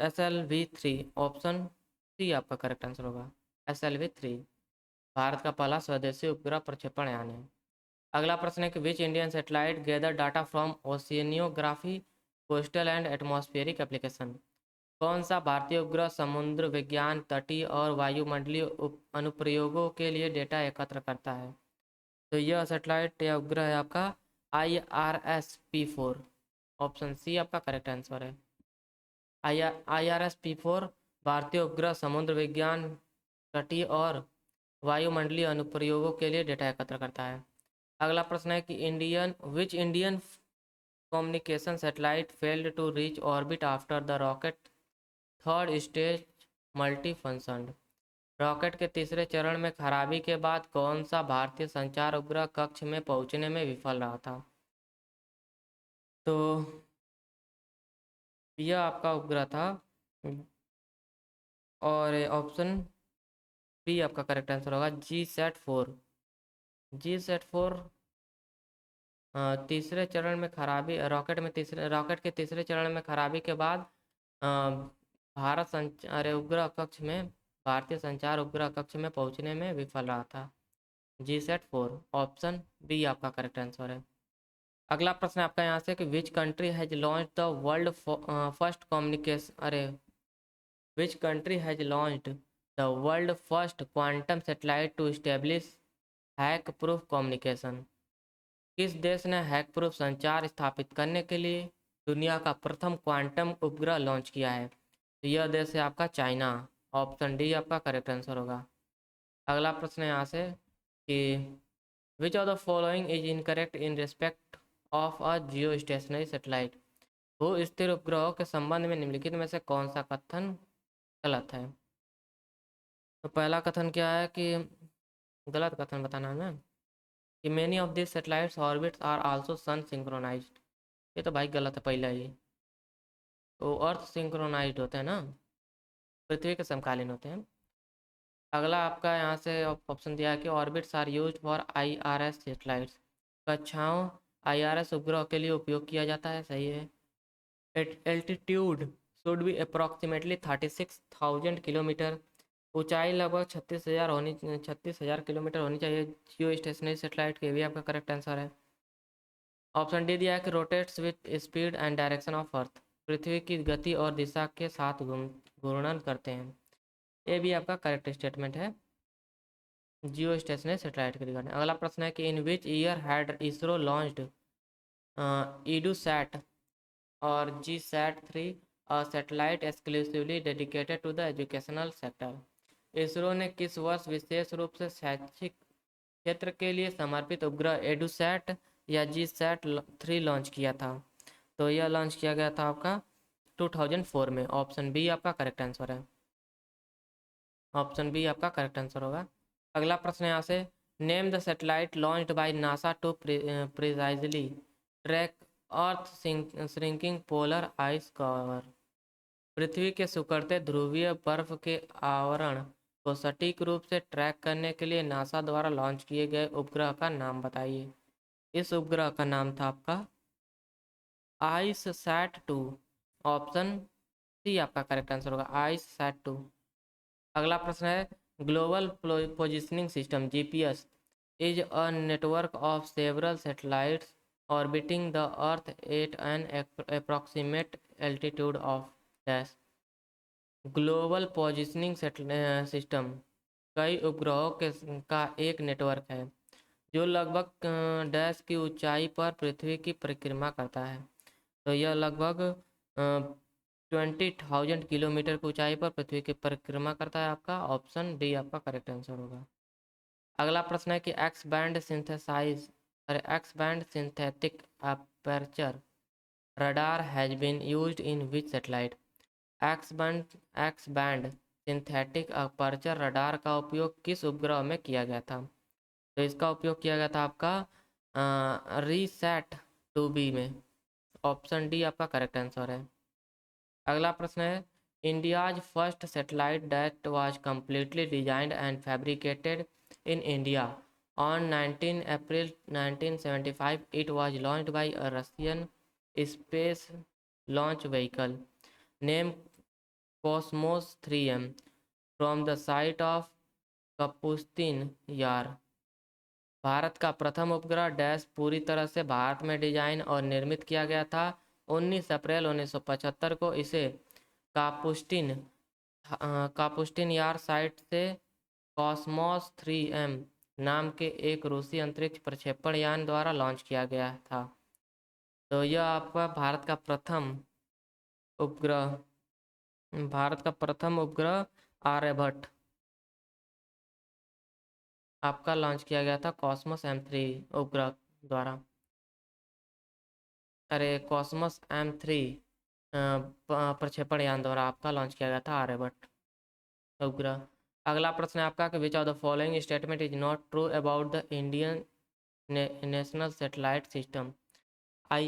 SLV-3। ऑप्शन सी आपका करेक्ट आंसर होगा, SLV-3 भारत का पहला स्वदेशी उपग्रह प्रक्षेपण यान है। अगला प्रश्न है कि which Indian satellite gather data from oceanography, coastal and atmospheric application. कौन सा भारतीय उपग्रह समुद्र विज्ञान, तटीय और वायुमंडलीय अनुप्रयोगों के लिए डेटा एकत्र करता है? तो यह सैटेलाइट या उपग्रह है आपका IRS-P4। ऑप्शन सी आपका करेक्ट आंसर है। IRS-P4 भारतीय उपग्रह समुद्र विज्ञान, तटीय और वायुमंडलीय अनुप्रयोगों के लिए डेटा एकत्र करता है। अगला प्रश्न है कि which Indian communication satellite failed to reach orbit after the rocket third stage malfunctioned. Rocket के तीसरे चरण में खराबी के बाद कौन सा भारतीय संचार उपग्रह कक्ष में पहुंचने में विफल रहा था? तो यह आपका उपग्रह था, और ऑप्शन बी आपका करेक्ट आंसर होगा, GSAT-4। GSAT-4 तीसरे चरण में खराबी, रॉकेट के तीसरे चरण में खराबी के बाद अ, भारत संचार उपग्रह कक्ष में भारतीय संचार उपग्रह कक्ष में पहुंचने में विफल रहा था। GSAT-4 ऑप्शन बी आपका करेक्ट आंसर है। अगला प्रश्न आपका यहाँ से कि which country has launch the world first communication which country has launched the world first quantum satellite to establish hack proof communication. किस देश ने हैक प्रूफ संचार स्थापित करने के लिए दुनिया का प्रथम क्वांटम उपग्रह लॉन्च किया है? तो यह देश है आपका चाइना। ऑप्शन डी आपका करेक्ट आंसर होगा। अगला प्रश्न है यहाँ से कि which of the following is incorrect in respect of a Jio stationery satellite. भू स्थिर उपग्रहों के संबंध में निम्नलिखित में से कौन सा कथन गलत है? तो पहला कथन क्या है कि गलत कथन बताना है ना, कि many of this satellites orbits are also sun synchronised. ये तो भाई गलत है पहला ही। तो अर्थ सिंक्रोनाइज्ड होते हैं ना, पृथ्वी के समकालीन होते हैं। अगला आपका यहाँ से ऑप्शन दिया है कि orbits are used for IRS satellites. कक्षाओं IRS उपग्रह के लिए उपयोग किया जाता है, सही है। Altitude should be approximately 36,000 kilometre. ऊंचाई लगभग 36,000 किलोमीटर होनी चाहिए जियो स्टेशनरी सेटेलाइट के, भी आपका करेक्ट आंसर है। ऑप्शन डी दिया है कि rotates with speed and direction of earth. पृथ्वी की गति और दिशा के साथ घूर्णन करते हैं, ये भी आपका करेक्ट स्टेटमेंट है जियो स्टेशनरी सेटेलाइट के रिगार्डिंग। अगला प्रश्न है कि in which year had ISRO launched EDUSAT और GSAT-3 satellite exclusively dedicated to the educational sector. ISRO ने किस वर्ष विशेष रूप से शैक्षिक क्षेत्र के लिए समर्पित उपग्रह EDUSAT या GSAT-3 लॉन्च किया था? तो यह लॉन्च किया गया था आपका 2004 में। ऑप्शन बी आपका करेक्ट आंसर है। ऑप्शन बी आपका करेक्ट आंसर होगा। अगला प्रश्न यहाँ से name the satellite launched by NASA to precisely track earth shrinking polar ice cover. पृथ्वी के सिकुड़ते ध्रुवीय बर्फ के आवरण को सटीक रूप से ट्रैक करने के लिए नासा द्वारा लॉन्च किए गए उपग्रह का नाम बताइए। इस उपग्रह का नाम था आपका IceSat-2। ऑप्शन सी आपका करेक्ट आंसर होगा, IceSat-2। अगला प्रश्न है global positioning system GPS is a network of several satellites orbiting the earth at an approximate altitude of dash. Global positioning system कई उपग्रहों का एक नेटवर्क है जो लगभग डैश की ऊंचाई पर पृथ्वी की परिक्रमा करता है। तो यह लगभग 20,000 किलोमीटर की ऊंचाई पर पृथ्वी की परिक्रमा करता है। आपका ऑप्शन डी आपका करेक्ट आंसर होगा। अगला प्रश्न है कि x band synthetic aperture radar has been used in which satellite? X band synthetic aperture radar का उपयोग किस उपग्रह में किया गया था? तो इसका उपयोग किया गया था आपका रीसैट 2B में। ऑप्शन डी आपका करेक्ट आंसर है। अगला प्रश्न है, India's first satellite that was completely designed and fabricated in India on 19 April 1975 it was launched by a Russian space launch vehicle name Cosmos 3M from the site of Kapustin Yar. Bharat का प्रथम उपग्रह dash पूरी तरह से भारत में design और निर्मित किया गया था। 19 अप्रैल 1975 को इसे कापुस्टिन कापुस्टिन यार साइट से कॉस्मोस 3M नाम के एक रूसी अंतरिक्ष प्रक्षेपण यान द्वारा लॉन्च किया गया था। तो यह आपका भारत का प्रथम उपग्रह आर्यभट्ट आपका लॉन्च किया गया था कॉस्मोस M3 उपग्रह द्वारा। अरे कॉस्मोस M3 प्रक्षेपण यान द्वारा आपका लॉन्च किया गया था आर्यभट्ट उपग्रह। अगला प्रश्न है आपका कि which of the following statement is not true about the Indian national satellite system? I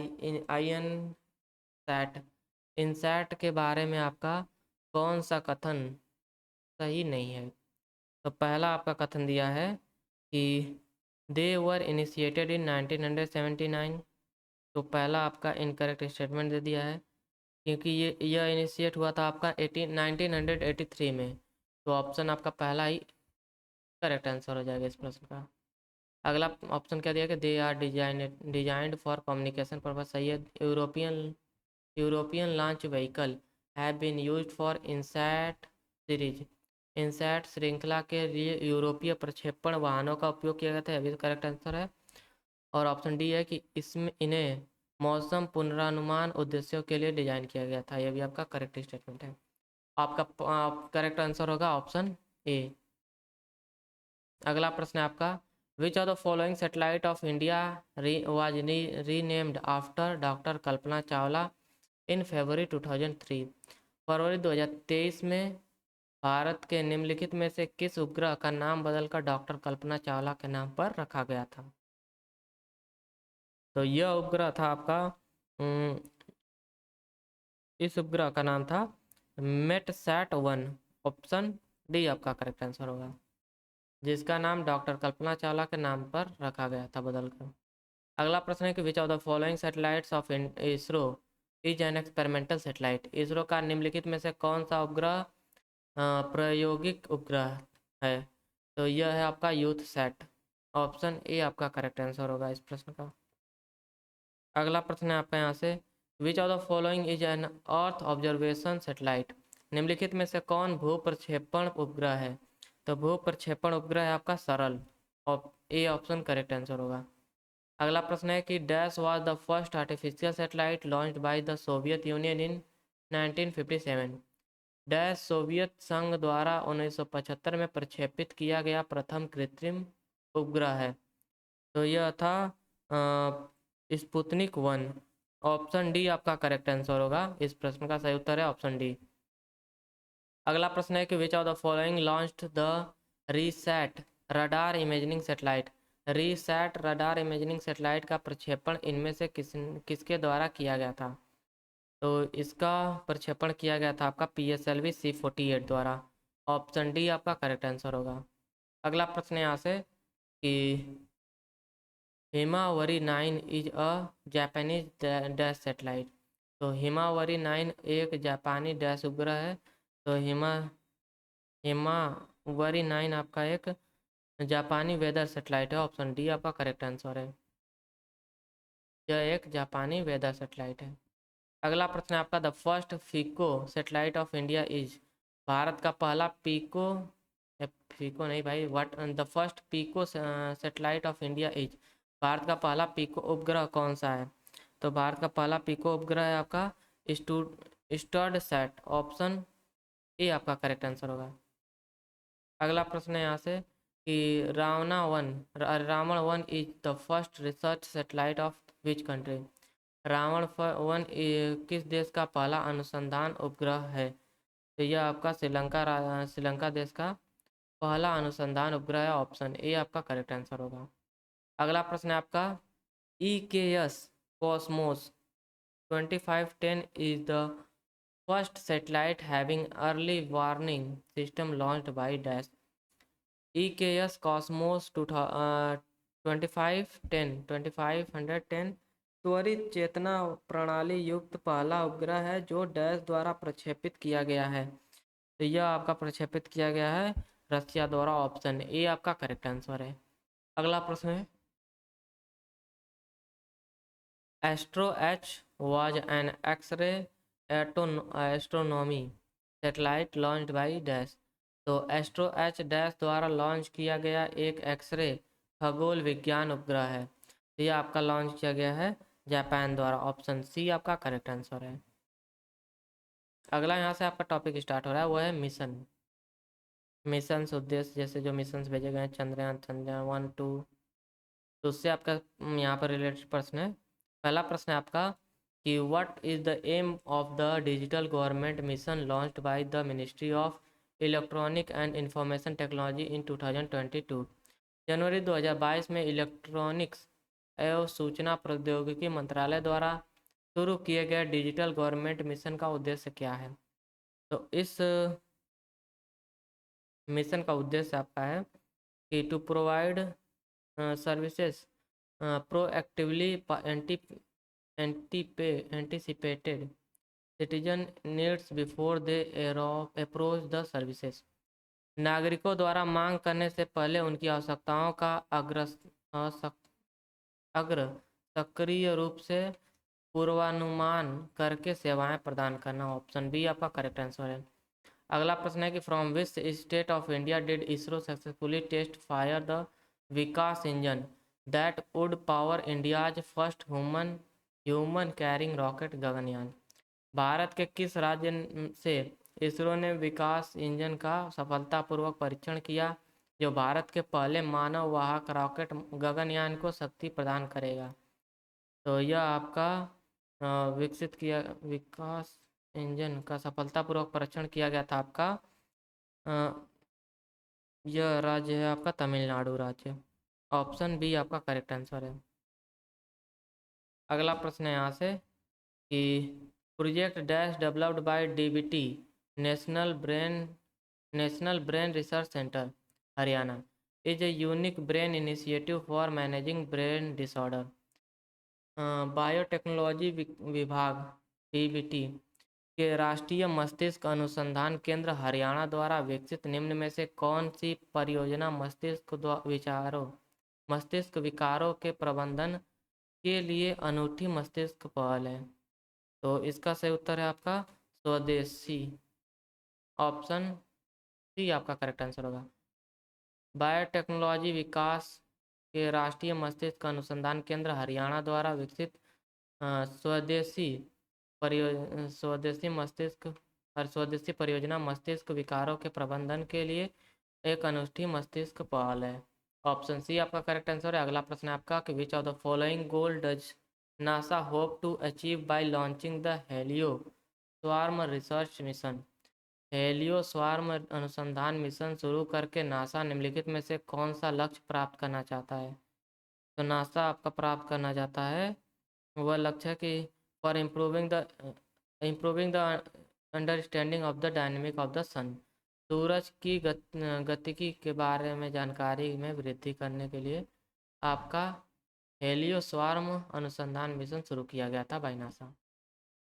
N SAT INSAT के बारे में आपका कौन सा कथन सही नहीं है? तो पहला आपका कथन दिया है कि दे वर इनिशिएटेड इन 1979। तो पहला आपका इनकरेक्ट स्टेटमेंट दे दिया है क्योंकि यह इनिशिएट हुआ था आपका 1983 में। तो ऑप्शन आपका पहला ही करेक्ट आंसर हो जाएगा इस प्रश्न का। अगला ऑप्शन क्या दिया कि they are designed for communication purpose. सही है। European launch vehicle have been used for INSAT series. INSAT श्रृंखला के लिए यूरोपीय प्रक्षेपण वाहनों का उपयोग किया गया था, अभी करेक्ट आंसर है। और ऑप्शन डी है कि इसमें इन्हें मौसम पुनरानुमान उद्देश्यों के लिए डिजाइन किया गया था, यह भी आपका करेक्ट स्टेटमेंट है। आपका करेक्ट आंसर होगा ऑप्शन ए। अगला प्रश्न है आपका which of the following satellite of India was renamed after doctor Kalpana Chawla in February 2003। फरवरी 2023 में भारत के निम्नलिखित में से किस उपग्रह का नाम बदलकर डॉक्टर कल्पना चावला के नाम पर रखा गया था? तो यह उपग्रह था आपका इस उपग्रह का नाम था मेटसैट 1। ऑप्शन डी आपका करेक्ट आंसर होगा, जिसका नाम डॉक्टर कल्पना चावला के नाम पर रखा गया था बदलकर। अगला प्रश्न है कि which of the following satellites of ISRO is an experimental satellite. ISRO का निम्नलिखित में से कौन सा उपग्रह प्रायोगिक उपग्रह है? तो यह है आपका यूथ सैट। ऑप्शन ए आपका करेक्ट आंसर होगा इस प्रश्न का। अगला प्रश्न है आपका यहाँ से which of the following is an earth observation satellite. निम्नलिखित में से कौन भू प्रक्षेपण उपग्रह है? तो भू प्रक्षेपण उपग्रह है आपका सरल। ए ऑप्शन करेक्ट आंसर होगा। अगला प्रश्न है कि dash was the first artificial satellite launched by the Soviet union in 1957। Dash Soviet संघ द्वारा 1975 में प्रक्षेपित किया गया प्रथम कृत्रिम उपग्रह है। तो यह था स्पुतनिक 1। ऑप्शन डी आपका करेक्ट आंसर होगा, इस प्रश्न का सही उत्तर है ऑप्शन डी। अगला प्रश्न है कि which of the following launched the RISAT radar imaging satellite. RISAT radar imaging satellite का प्रक्षेपण इनमें से किसके द्वारा किया गया था? तो इसका प्रक्षेपण किया गया था आपका PSLV C48 द्वारा। ऑप्शन डी आपका करेक्ट आंसर होगा। अगला प्रश्न यहाँ से कि Himawari 9 is a Japanese dash satellite. तो हिमावरी 9 एक जापानी डैश उपग्रह है। तो हिमावरी 9 आपका एक जापानी वेदर सैटेलाइट है। ऑप्शन डी आपका करेक्ट आंसर है, यह एक जापानी वेदर सैटेलाइट है। अगला प्रश्न है आपका the first fico satellite of India is. Bharat का पहला फीको नहीं भाई, what the first pico satellite of India is. Bharat का पहला पीको उपग्रह कौन सा है? तो भारत का पहला पीको उपग्रह है आपका स्टड सैट। ऑप्शन ए आपका करेक्ट आंसर होगा। अगला प्रश्न है यहाँ से कि Ravan 1 is the first research satellite of which country. Ravan one किस देश का पहला अनुसंधान उपग्रह है? तो यह आपका श्रीलंका देश का पहला अनुसंधान उपग्रह है। ऑप्शन ए आपका करेक्ट आंसर होगा। अगला प्रश्न है आपका EKS Cosmos 2510 is the first satellite having early warning system launched by dash. EKS Cosmos 2510 त्वरित चेतना प्रणाली युक्त पहला उपग्रह है जो डैश द्वारा प्रक्षेपित किया गया है। तो यह आपका प्रक्षेपित किया गया है रशिया द्वारा। ऑप्शन ए आपका करेक्ट आंसर है। अगला प्रश्न है astro H was an X ray astronomy satellite launched by dash. तो एस्ट्रो एच डैश द्वारा लॉन्च किया गया एक एक्सरे खगोल विज्ञान उपग्रह है। तो यह आपका लॉन्च किया गया है जापान द्वारा। ऑप्शन सी आपका करेक्ट आंसर है। अगला यहाँ से आपका टॉपिक स्टार्ट हो रहा है वो है मिशन उद्देश्य, जैसे जो मिशन भेजे गए हैं चंद्रयान 1 2, तो उससे आपका यहाँ पर रिलेटेड प्रश्न है। पहला प्रश्न है आपका कि what is the aim of the digital government mission launched by the ministry of electronic and information technology in 2022। जनवरी 2022 में इलेक्ट्रॉनिक्स एवं सूचना प्रौद्योगिकी मंत्रालय द्वारा शुरू किए गए डिजिटल गवर्नमेंट मिशन का उद्देश्य क्या है? तो इस मिशन का उद्देश्य आपका है कि to provide services proactively anticipated citizen needs before they approach the services. नागरिकों द्वारा मांग करने से पहले उनकी आवश्यकताओं का अग्र सक्रिय रूप से पूर्वानुमान करके सेवाएं प्रदान करना। ऑप्शन बी आपका करेक्ट आंसर है। अगला प्रश्न है कि from which state of India did ISRO successfully test fire the Vikas engine that would power India's first human carrying rocket Gaganyaan. Bharat के किस राज्य से इसरो ने विकास इंजन का सफलतापूर्वक परीक्षण किया जो भारत के पहले मानव वाहक रॉकेट गगनयान को शक्ति प्रदान करेगा? तो यह आपका विकास इंजन का सफलतापूर्वक परीक्षण किया गया था आपका यह राज्य है आपका तमिलनाडु राज्य। ऑप्शन बी आपका करेक्ट आंसर है। अगला प्रश्न है यहाँ से कि project dash developed by DBT national brain research centre Haryana is a unique brain initiative for managing brain disorder. Biotechnology विभाग DBT के राष्ट्रीय मस्तिष्क अनुसंधान केंद्र हरियाणा द्वारा विकसित निम्न में से कौन सी परियोजना मस्तिष्क विकारों के प्रबंधन के लिए अनूठी मस्तिष्क पहल है? तो इसका सही उत्तर है आपका स्वदेशी। ऑप्शन सी आपका करेक्ट आंसर होगा। बायोटेक्नोलॉजी विकास के राष्ट्रीय मस्तिष्क अनुसंधान केंद्र हरियाणा द्वारा विकसित स्वदेशी परियोजना मस्तिष्क विकारों के प्रबंधन के लिए एक अनूठी मस्तिष्क पहल है। ऑप्शन सी आपका करेक्ट आंसर है। अगला प्रश्न है आपका कि which of the following goal does NASA hope to achieve by launching the helio swarm research mission. Helio swarm अनुसंधान मिशन शुरू करके नासा निम्नलिखित में से कौन सा लक्ष्य प्राप्त करना चाहता है? तो नासा आपका प्राप्त करना चाहता है वह लक्ष्य है कि for improving the understanding of the dynamic of the sun. सूरज की गतिकी के बारे में जानकारी में वृद्धि करने के लिए आपका हेलियो स्वार्म अनुसंधान मिशन शुरू किया गया था बाय नासा।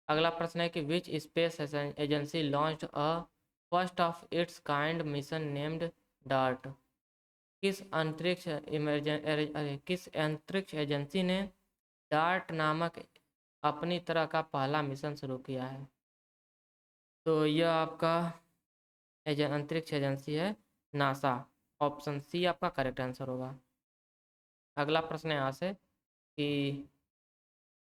अगला प्रश्न है कि which space agency launched a first of its kind mission named dart. किस अंतरिक्ष एजेंसी ने डार्ट नामक अपनी तरह का पहला मिशन शुरू किया है? तो यह आपका अंतरिक्ष एजेंसी है नासा। ऑप्शन सी आपका करेक्ट आंसर होगा। अगला प्रश्न है यहाँ से कि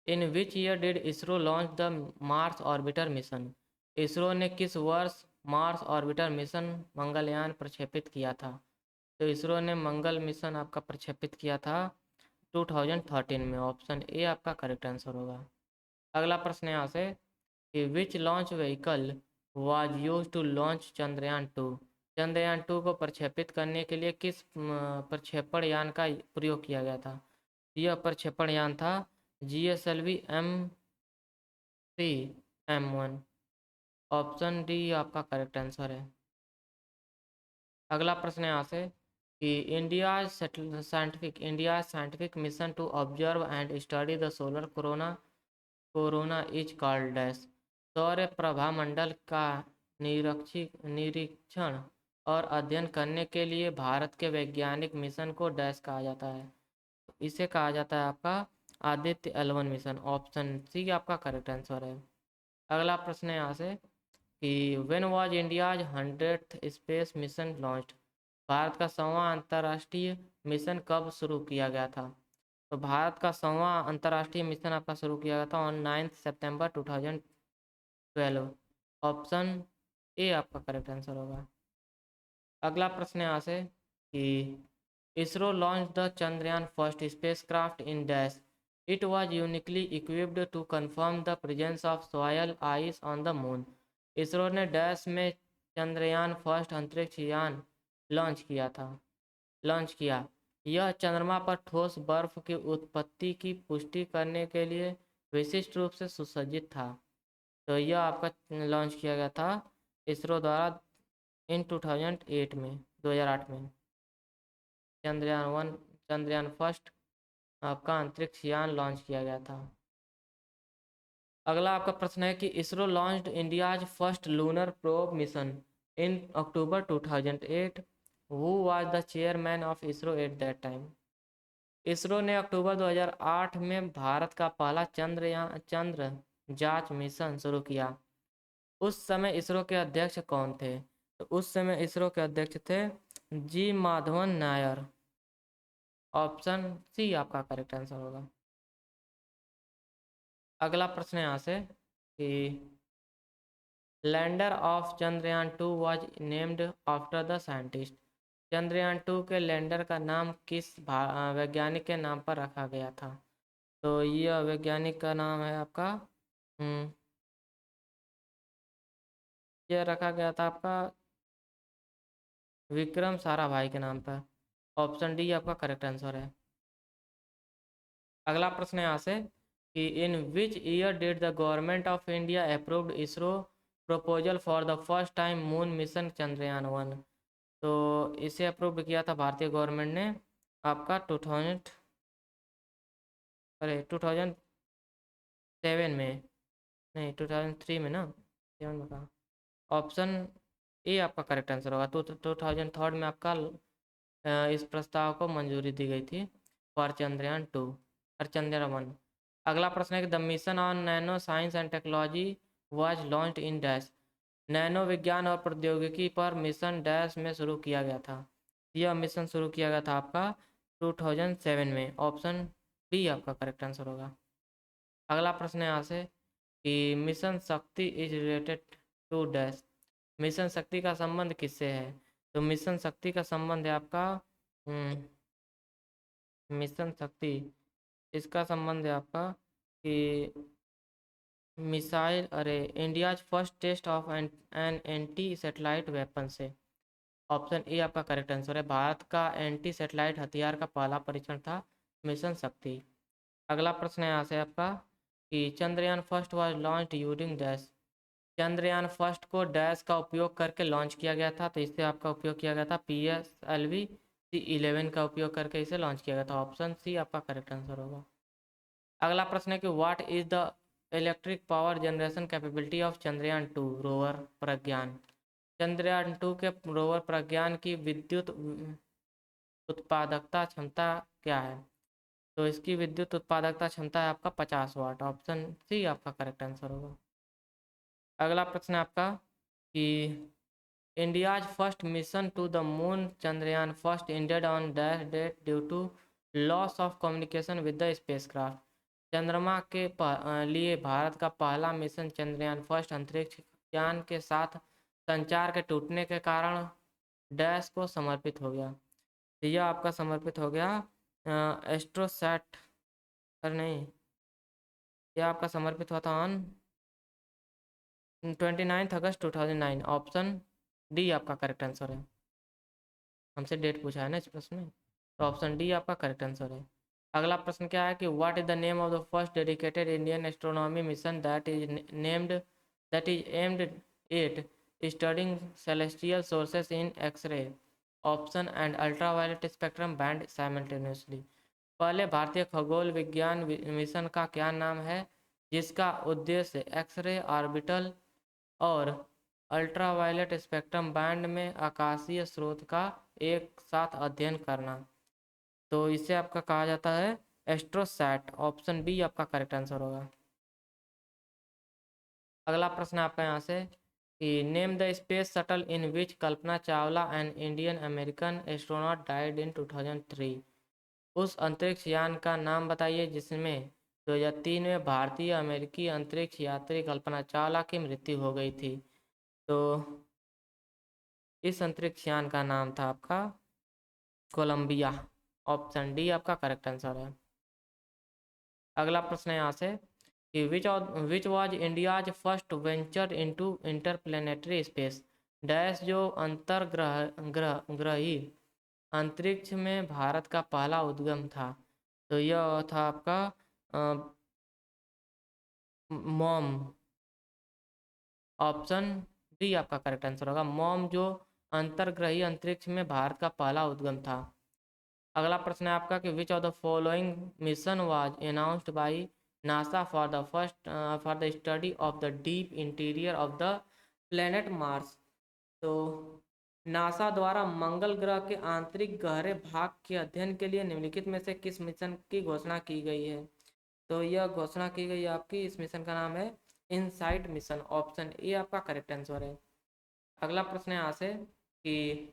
in which year did ISRO launch the Mars orbiter mission. ISRO ने किस वर्ष मार्स ऑर्बिटर मिशन मंगलयान प्रक्षेपित किया था? तो इसरो ने मंगल मिशन आपका प्रक्षेपित किया था 2013 में। ऑप्शन ए आपका करेक्ट आंसर होगा। अगला प्रश्न है यहाँ से कि which launch vehicle was use to launch Chandrayaan 2। Chandrayaan 2 को प्रक्षेपित करने के लिए किस प्रक्षेपण यान का प्रयोग किया गया था। यह प्रक्षेपण यान था GSLV M3M1। ऑप्शन डी आपका करेक्ट आंसर है। अगला प्रश्न है यहाँ से कि India scientific mission to observe and study the solar corona is called dash. सौर प्रभामंडल का निरीक्षण और अध्ययन करने के लिए भारत के वैज्ञानिक मिशन को डैश कहा जाता है। इसे कहा जाता है आपका Aditya L1 mission. Option C आपका करेक्ट आंसर है। अगला प्रश्न है यहाँ से कि when was India's 100th space mission launched. Bharat का 100वां अंतर्राष्ट्रीय मिशन कब शुरू किया गया था। तो भारत का 100वां अंतर्राष्ट्रीय मिशन आपका शुरू किया गया था ऑन 9 सितंबर 2012। ऑप्शन ए आपका करेक्ट आंसर होगा। अगला प्रश्न है यहाँ से कि ISRO launch the Chandrayaan first space craft in dash. It was uniquely equipped to confirm the presence of soil ice on the moon. ISRO ने डैश में चंद्रयान फर्स्ट अंतरिक्ष यान लॉन्च किया। यह चंद्रमा पर ठोस बर्फ की उत्पत्ति की पुष्टि करने के लिए विशिष्ट रूप से सुसज्जित था। तो यह आपका लॉन्च किया गया था इसरो द्वारा इन 2008 में। चंद्रयान फर्स्ट आपका अंतरिक्ष यान लॉन्च किया गया था। अगला आपका प्रश्न है कि ISRO launched India's first lunar probe mission in October 2008। Who was the chairman of ISRO at that time. ISRO ने अक्टूबर 2008 में भारत का पहला चंद्र जांच मिशन शुरू किया। उस समय इसरो के अध्यक्ष कौन थे। तो उस समय इसरो के अध्यक्ष थे G Madhavan Nair. Option C आपका करेक्ट आंसर होगा। अगला प्रश्न है यहाँ से कि lender of Chandrayaan 2 was named after the scientist. Chandrayaan 2 के लैंडर का नाम किस वैज्ञानिक के नाम पर रखा गया था। तो यह वैज्ञानिक का नाम है आपका यह रखा गया था आपका विक्रम साराभाई के नाम पर। ऑप्शन डी आपका करेक्ट आंसर है। अगला प्रश्न है यहाँ से कि in which year did the government of India approved ISRO proposal for the first time moon mission Chandrayaan 1। तो इसे अप्रूव किया था भारतीय गवर्नमेंट ने आपका 2007 में, नहीं 2003 में ना, 7 में कहा। ऑप्शन ए आपका करेक्ट आंसर होगा। 2003 में आपका इस प्रस्ताव को मंजूरी दी गई थी फॉर चंद्रयान 2 और चंद्रयान 1। अगला प्रश्न है कि the mission on nano science and technology was launched in dash. Nano विज्ञान और प्रौद्योगिकी पर मिशन डैश में शुरू किया गया था। यह मिशन शुरू किया गया था आपका 2007 में। ऑप्शन बी आपका करेक्ट आंसर होगा। अगला प्रश्न है यहाँ से कि mission Shakti is related to dash. Mission Shakti का संबंध किससे है। तो मिशन शक्ति का संबंध है आपका मिशन शक्ति, इसका संबंध है आपका कि missile India's first test of an anti satellite weapon से। ऑप्शन ए आपका करेक्ट आंसर है। भारत का एंटी सैटेलाइट हथियार का पहला परीक्षण था मिशन शक्ति। अगला प्रश्न है यहाँ से आपका कि Chandrayaan first was launched using dash. Chandrayaan first को डैश का उपयोग करके लॉन्च किया गया था। तो इससे आपका उपयोग किया गया था PSLV C11 का उपयोग करके इसे लॉन्च किया गया था। ऑप्शन सी आपका करेक्ट आंसर होगा। अगला प्रश्न है कि what is the electric power generation capability of Chandrayaan 2 rover Pragyan. Chandrayaan 2 के रोवर प्रज्ञान की विद्युत उत्पादकता क्षमता क्या है। तो इसकी विद्युत उत्पादकता क्षमता है आपका 50 वाट। ऑप्शन सी आपका करेक्ट आंसर होगा। अगला प्रश्न है आपका कि India's first mission to the moon Chandrayaan first ended on dash date due to loss of communication with the spacecraft. चंद्रमा के लिए भारत का पहला मिशन चंद्रयान फर्स्ट अंतरिक्ष यान के साथ संचार के टूटने के कारण डैश को समर्पित हो गया। यह आपका समर्पित हो गया एस्ट्रोसैट, नहीं यह आपका समर्पित हुआ था ऑन 29 अगस्त 2009। ऑप्शन डी आपका करेक्ट आंसर है। हमसे डेट पूछा है ना इस प्रश्न में, तो ऑप्शन डी आपका करेक्ट आंसर है। अगला प्रश्न क्या है कि what is the name of the first dedicated Indian astronomy mission that is aimed at studying celestial sources in X ray option and ultraviolet spectrum band simultaneously. पहले भारतीय खगोल विज्ञान मिशन का क्या नाम है जिसका उद्देश्य एक्सरे ऑर्बिटल और अल्ट्रावायलेट स्पेक्ट्रम बैंड में आकाशीय स्रोत का एक साथ अध्ययन करना। तो इसे आपका कहा जाता है एस्ट्रोसैट। ऑप्शन बी आपका करेक्ट आंसर होगा। अगला प्रश्न आपका यहाँ से कि name the space shuttle in which Kalpana Chawla and Indian American astronaut died in 2003। उस अंतरिक्ष यान का नाम बताइए जिसमें 2003 में भारतीय अमेरिकी अंतरिक्ष यात्री कल्पना चावला की मृत्यु हो गई थी। तो इस अंतरिक्ष यान का नाम था आपका कोलंबिया। ऑप्शन डी आपका करेक्ट आंसर है। अगला प्रश्न है यहाँ से कि which was India's first venture into interplanetary space dash जो ग्रही अंतरिक्ष में भारत का पहला उद्गम था। तो यह था आपका मॉम। ऑप्शन डी आपका करेक्ट आंसर होगा। मॉम जो अंतर्ग्रही अंतरिक्ष में भारत का पहला उद्गम था। अगला प्रश्न है आपका कि which of the following mission was announced by NASA for the study of the deep interior of the planet Mars. तो नासा द्वारा मंगल ग्रह के आंतरिक गहरे भाग के अध्ययन के लिए निम्नलिखित में से किस मिशन की घोषणा की गई है। तो यह घोषणा की गई आपकी, इस मिशन का नाम है इनसाइट मिशन। ऑप्शन ए आपका करेक्ट आंसर है। अगला प्रश्न है यहाँ से कि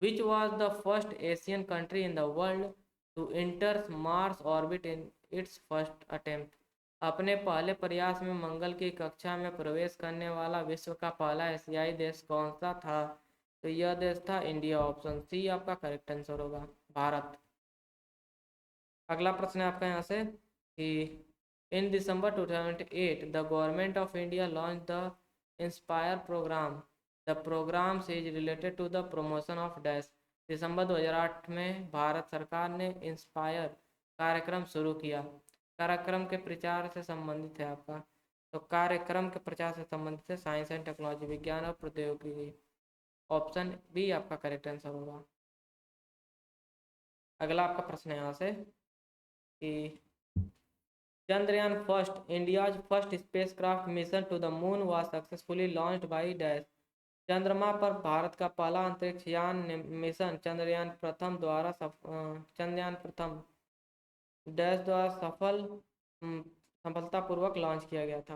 Which was the first Asian country in the world to enter Mars orbit in its first attempt? अपने पहले प्रयास में मंगल की कक्षा में प्रवेश करने वाला विश्व का पहला एशियाई देश कौन सा था। तो यह देश था इंडिया। ऑप्शन सी आपका करेक्ट आंसर होगा, भारत। अगला प्रश्न है आपका यहाँ से कि in December 2008 the government of India launch the inspire programme. The programme is related to the promotion of dash. दिसंबर 2008 में भारत सरकार ने इंस्पायर कार्यक्रम शुरू किया। कार्यक्रम के प्रचार से संबंधित है आपका, तो कार्यक्रम के प्रचार से संबंधित है साइंस एंड टेक्नोलॉजी, विज्ञान और प्रौद्योगिकी। ऑप्शन बी आपका करेक्ट आंसर होगा। अगला आपका प्रश्न है यहाँ से कि Chandrayaan first India's first spacecraft mission to the moon was successfully launched by dash. चंद्रमा पर भारत का पहला अंतरिक्ष यान मिशन चंद्रयान प्रथम डैश द्वारा सफलतापूर्वक लॉन्च किया गया था।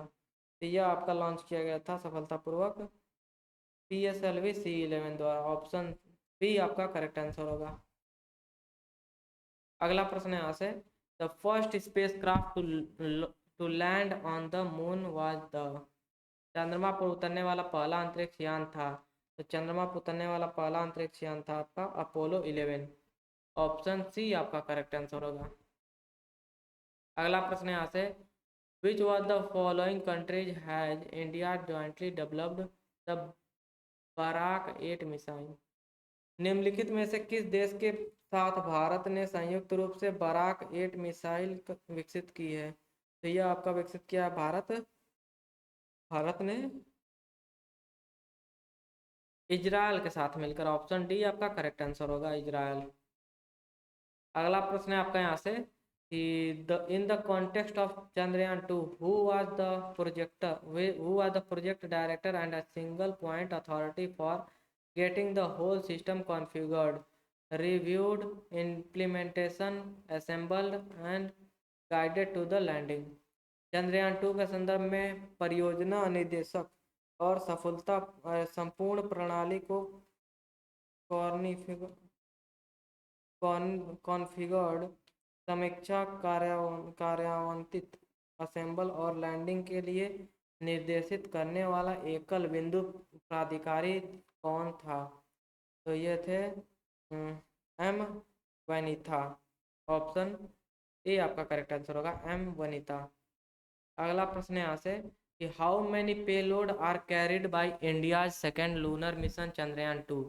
तो यह आपका लॉन्च किया गया था सफलतापूर्वक PSLV C11 द्वारा। ऑप्शन बी आपका करेक्ट आंसर होगा। अगला प्रश्न है यहाँ से the first spacecraft to land on the moon was the. चंद्रमा पर उतरने वाला पहला अंतरिक्ष यान था। तो चंद्रमा पर उतरने वाला पहला अंतरिक्ष यान था आपका अपोलो 11। ऑप्शन सी आपका करेक्ट आंसर होगा। अगला प्रश्न यहाँ से which was the following countries has India jointly developed the Barak 8 missile. निम्नलिखित में से किस देश के साथ भारत ने संयुक्त रूप से बराक 8 मिसाइल विकसित की है। तो यह आपका विकसित किया है भारत ने इजराइल के साथ मिलकर। ऑप्शन डी आपका करेक्ट आंसर होगा, इजराइल। अगला प्रश्न है आपका यहाँ से कि in the context of Chandrayaan 2 who was the project director and a single point authority for getting the whole system configured, reviewed, implementation, assembled and guided to the landing। Chandrayaan 2 के संदर्भ में परियोजना निदेशक और संपूर्ण प्रणाली को कॉन्फ़िगर्ड, समीक्षा, कार्यान्वित, असेंबल और लैंडिंग के लिए निर्देशित करने वाला एकल बिंदु प्राधिकारी कौन था। तो ये थे एम वनीथा। ऑप्शन ए आपका करेक्ट आंसर होगा, एम वनीता। अगला प्रश्न है यहाँ से कि how many payload are carried by India's second lunar mission Chandrayaan 2।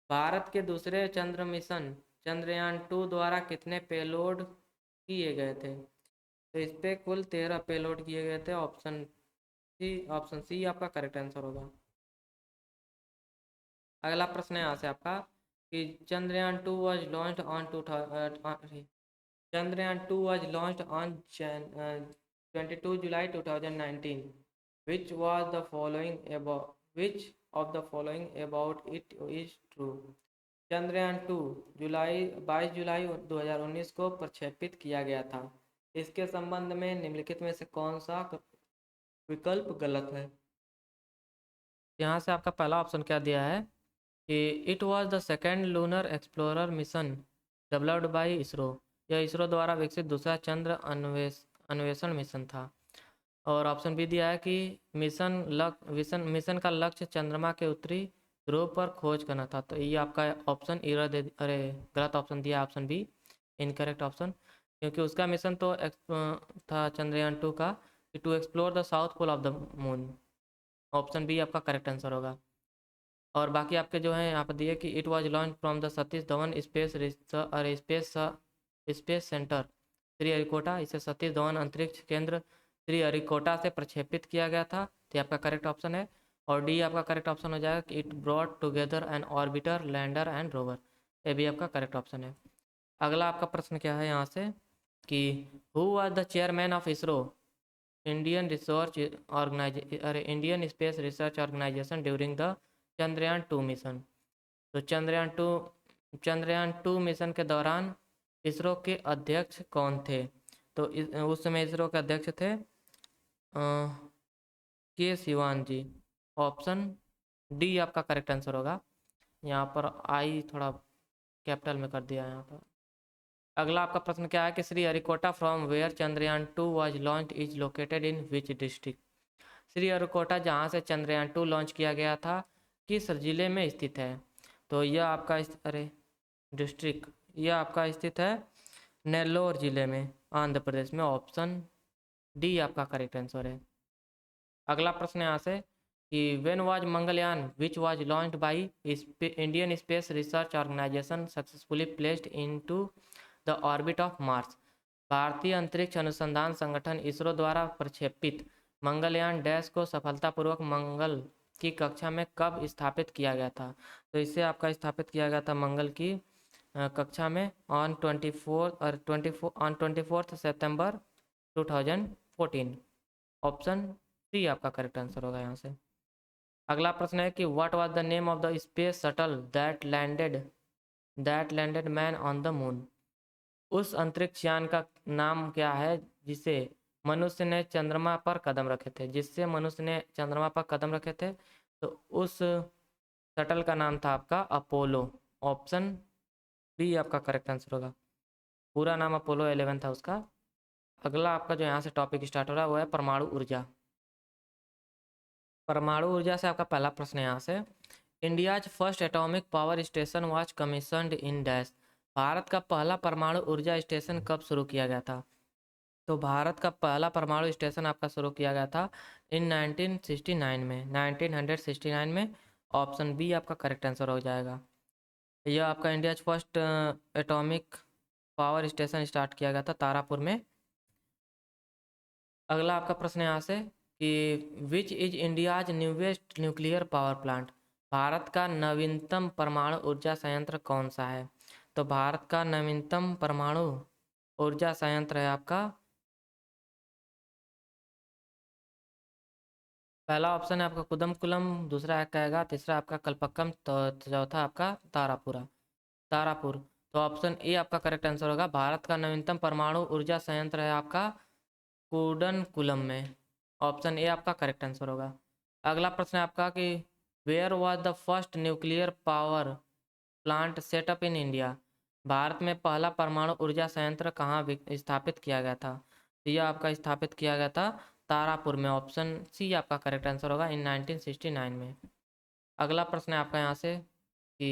भारत के दूसरे चंद्र मिशन चंद्रयान 2 द्वारा कितने पेलोड किए गए थे? तो इस पे कुल 13 पेलोड किए गए थे। ऑप्शन सी आपका करेक्ट आंसर होगा। अगला प्रश्न है यहाँ से आपका कि Chandrayaan 2 was launched on Chandrayaan 2 was launched on 22 July 2019. Which of the following about it is true? Chandrayaan 2 22 जुलाई 2019 को प्रक्षेपित किया गया था। इसके संबंध में निम्नलिखित में से कौन सा विकल्प गलत है? यहाँ से आपका पहला ऑप्शन क्या दिया है कि it was the second lunar explorer mission developed by ISRO. यह इसरो द्वारा विकसित दूसरा चंद्र अन्वेषण मिशन था। और ऑप्शन बी दिया है कि मिशन का लक्ष्य चंद्रमा के उत्तरी ध्रुव पर खोज करना था। तो ये आपका ऑप्शन अरे गलत ऑप्शन दिया, ऑप्शन बी इनकरेक्ट ऑप्शन, क्योंकि उसका मिशन तो था चंद्रयान 2 का to explore the south pole of the moon. Option B आपका करेक्ट आंसर होगा। और बाकी आपके जो है यहाँ पर दिए कि it was launch from the Satish Dhawan space centre Sriharikota. इसे सतीश धवन अंतरिक्ष केंद्र श्रीहरिकोटा से प्रक्षेपित किया गया था। तो आपका करेक्ट ऑप्शन है। और डी आपका करेक्ट ऑप्शन हो जाएगा कि it brought together an orbiter lander and rover. ये भी आपका करेक्ट ऑप्शन है। अगला आपका प्रश्न क्या है यहाँ से कि who was the chairman of ISRO Indian space research organisation during the Chandrayaan 2 mission. तो चंद्रयान 2 मिशन के दौरान इसरो के अध्यक्ष कौन थे? तो उस समय इसरो के अध्यक्ष थे के सिवान जी। ऑप्शन डी आपका करेक्ट आंसर होगा। यहाँ पर आई थोड़ा कैपिटल में कर दिया यहाँ पर। अगला आपका प्रश्न क्या है कि Sriharikota from where Chandrayaan 2 was launch is located in which district. Sriharikota जहाँ से चंद्रयान 2 लॉन्च किया गया था किस जिले में स्थित है? तो यह आपका डिस्ट्रिक्ट यह आपका स्थित है नेल्लोर जिले में, आंध्र प्रदेश में। ऑप्शन डी आपका करेक्ट आंसर है। अगला प्रश्न यहाँ से कि when was Mangalyaan which was launched by Indian space research organisation successfully placed into the orbit of Mars. भारतीय अंतरिक्ष अनुसंधान संगठन इसरो द्वारा प्रक्षेपित मंगलयान डैश को सफलतापूर्वक मंगल की कक्षा में कब स्थापित किया गया था? तो इसे आपका स्थापित किया गया था मंगल की कक्षा में ऑन 24 सितंबर 2014। ऑप्शन सी आपका करेक्ट आंसर होगा यहाँ से। अगला प्रश्न है कि what was the name of the space shuttle that landed man on the moon. उस अंतरिक्ष यान का नाम क्या है जिससे मनुष्य ने चंद्रमा पर कदम रखे थे? तो उस शटल का नाम था आपका अपोलो। ऑप्शन बी आपका करेक्ट आंसर होगा। पूरा नाम अपोलो 11 था उसका। अगला आपका जो यहाँ से टॉपिक स्टार्ट हो रहा है वो है परमाणु ऊर्जा। परमाणु ऊर्जा से आपका पहला प्रश्न है यहाँ से India's first atomic power station was commissioned in dash. Bharat का पहला परमाणु ऊर्जा स्टेशन कब शुरू किया गया था? तो भारत का पहला परमाणु स्टेशन आपका शुरू किया गया था इन 1969 में। ऑप्शन बी आपका करेक्ट आंसर हो जाएगा। यह आपका India first atomic power station start किया गया था तारापुर में। अगला आपका प्रश्न यहाँ से कि which is India's newest nuclear power plant. Bharat का नवीनतम परमाणु ऊर्जा संयंत्र कौन सा है? तो भारत का नवीनतम परमाणु ऊर्जा संयंत्र है आपका पहला ऑप्शन है आपका कुदमकुलम, दूसरा आपका आएगा, तीसरा आपका कलपक्कम, तो चौथा आपका तारापुर। तो ऑप्शन ए आपका करेक्ट आंसर होगा। भारत का नवीनतम परमाणु ऊर्जा संयंत्र है आपका कुडनकुलम में। ऑप्शन ए आपका करेक्ट आंसर होगा। अगला प्रश्न है आपका कि where was the first nuclear power plant set up in India. Bharat में पहला परमाणु ऊर्जा संयंत्र कहाँ स्थापित किया गया था? तो यह आपका स्थापित किया गया था तारापुर में। ऑप्शन सी आपका करेक्ट आंसर होगा इन 1969 में। अगला प्रश्न है आपका यहाँ से कि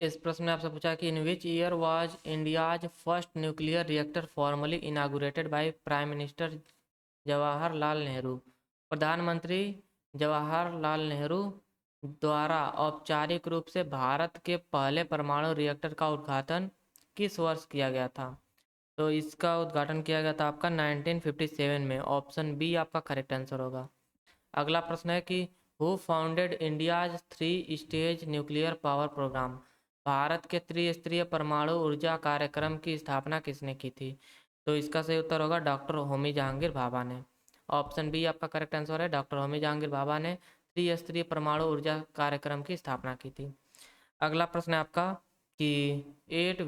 इस प्रश्न में आपसे पूछा कि in which year was India's first nuclear reactor formally inaugurated by prime minister Jawaharlal Nehru. प्रधानमंत्री जवाहरलाल नेहरू द्वारा औपचारिक रूप से भारत के पहले परमाणु रिएक्टर का उद्घाटन किस वर्ष किया गया था? तो इसका उद्घाटन किया गया था आपका 1957 में। ऑप्शन बी आपका करेक्ट आंसर होगा। अगला प्रश्न है कि who founded India's 3 stage nuclear power programme. Bharat के त्रिस्तरीय परमाणु ऊर्जा कार्यक्रम की स्थापना किसने की थी? तो इसका सही उत्तर होगा डॉक्टर होमी जहांगीर भाभा ने। ऑप्शन बी आपका करेक्ट आंसर है। डॉक्टर होमी जहांगीर भाभा ने त्रिस्तरीय परमाणु ऊर्जा कार्यक्रम की स्थापना की थी। अगला प्रश्न है आपका कि eight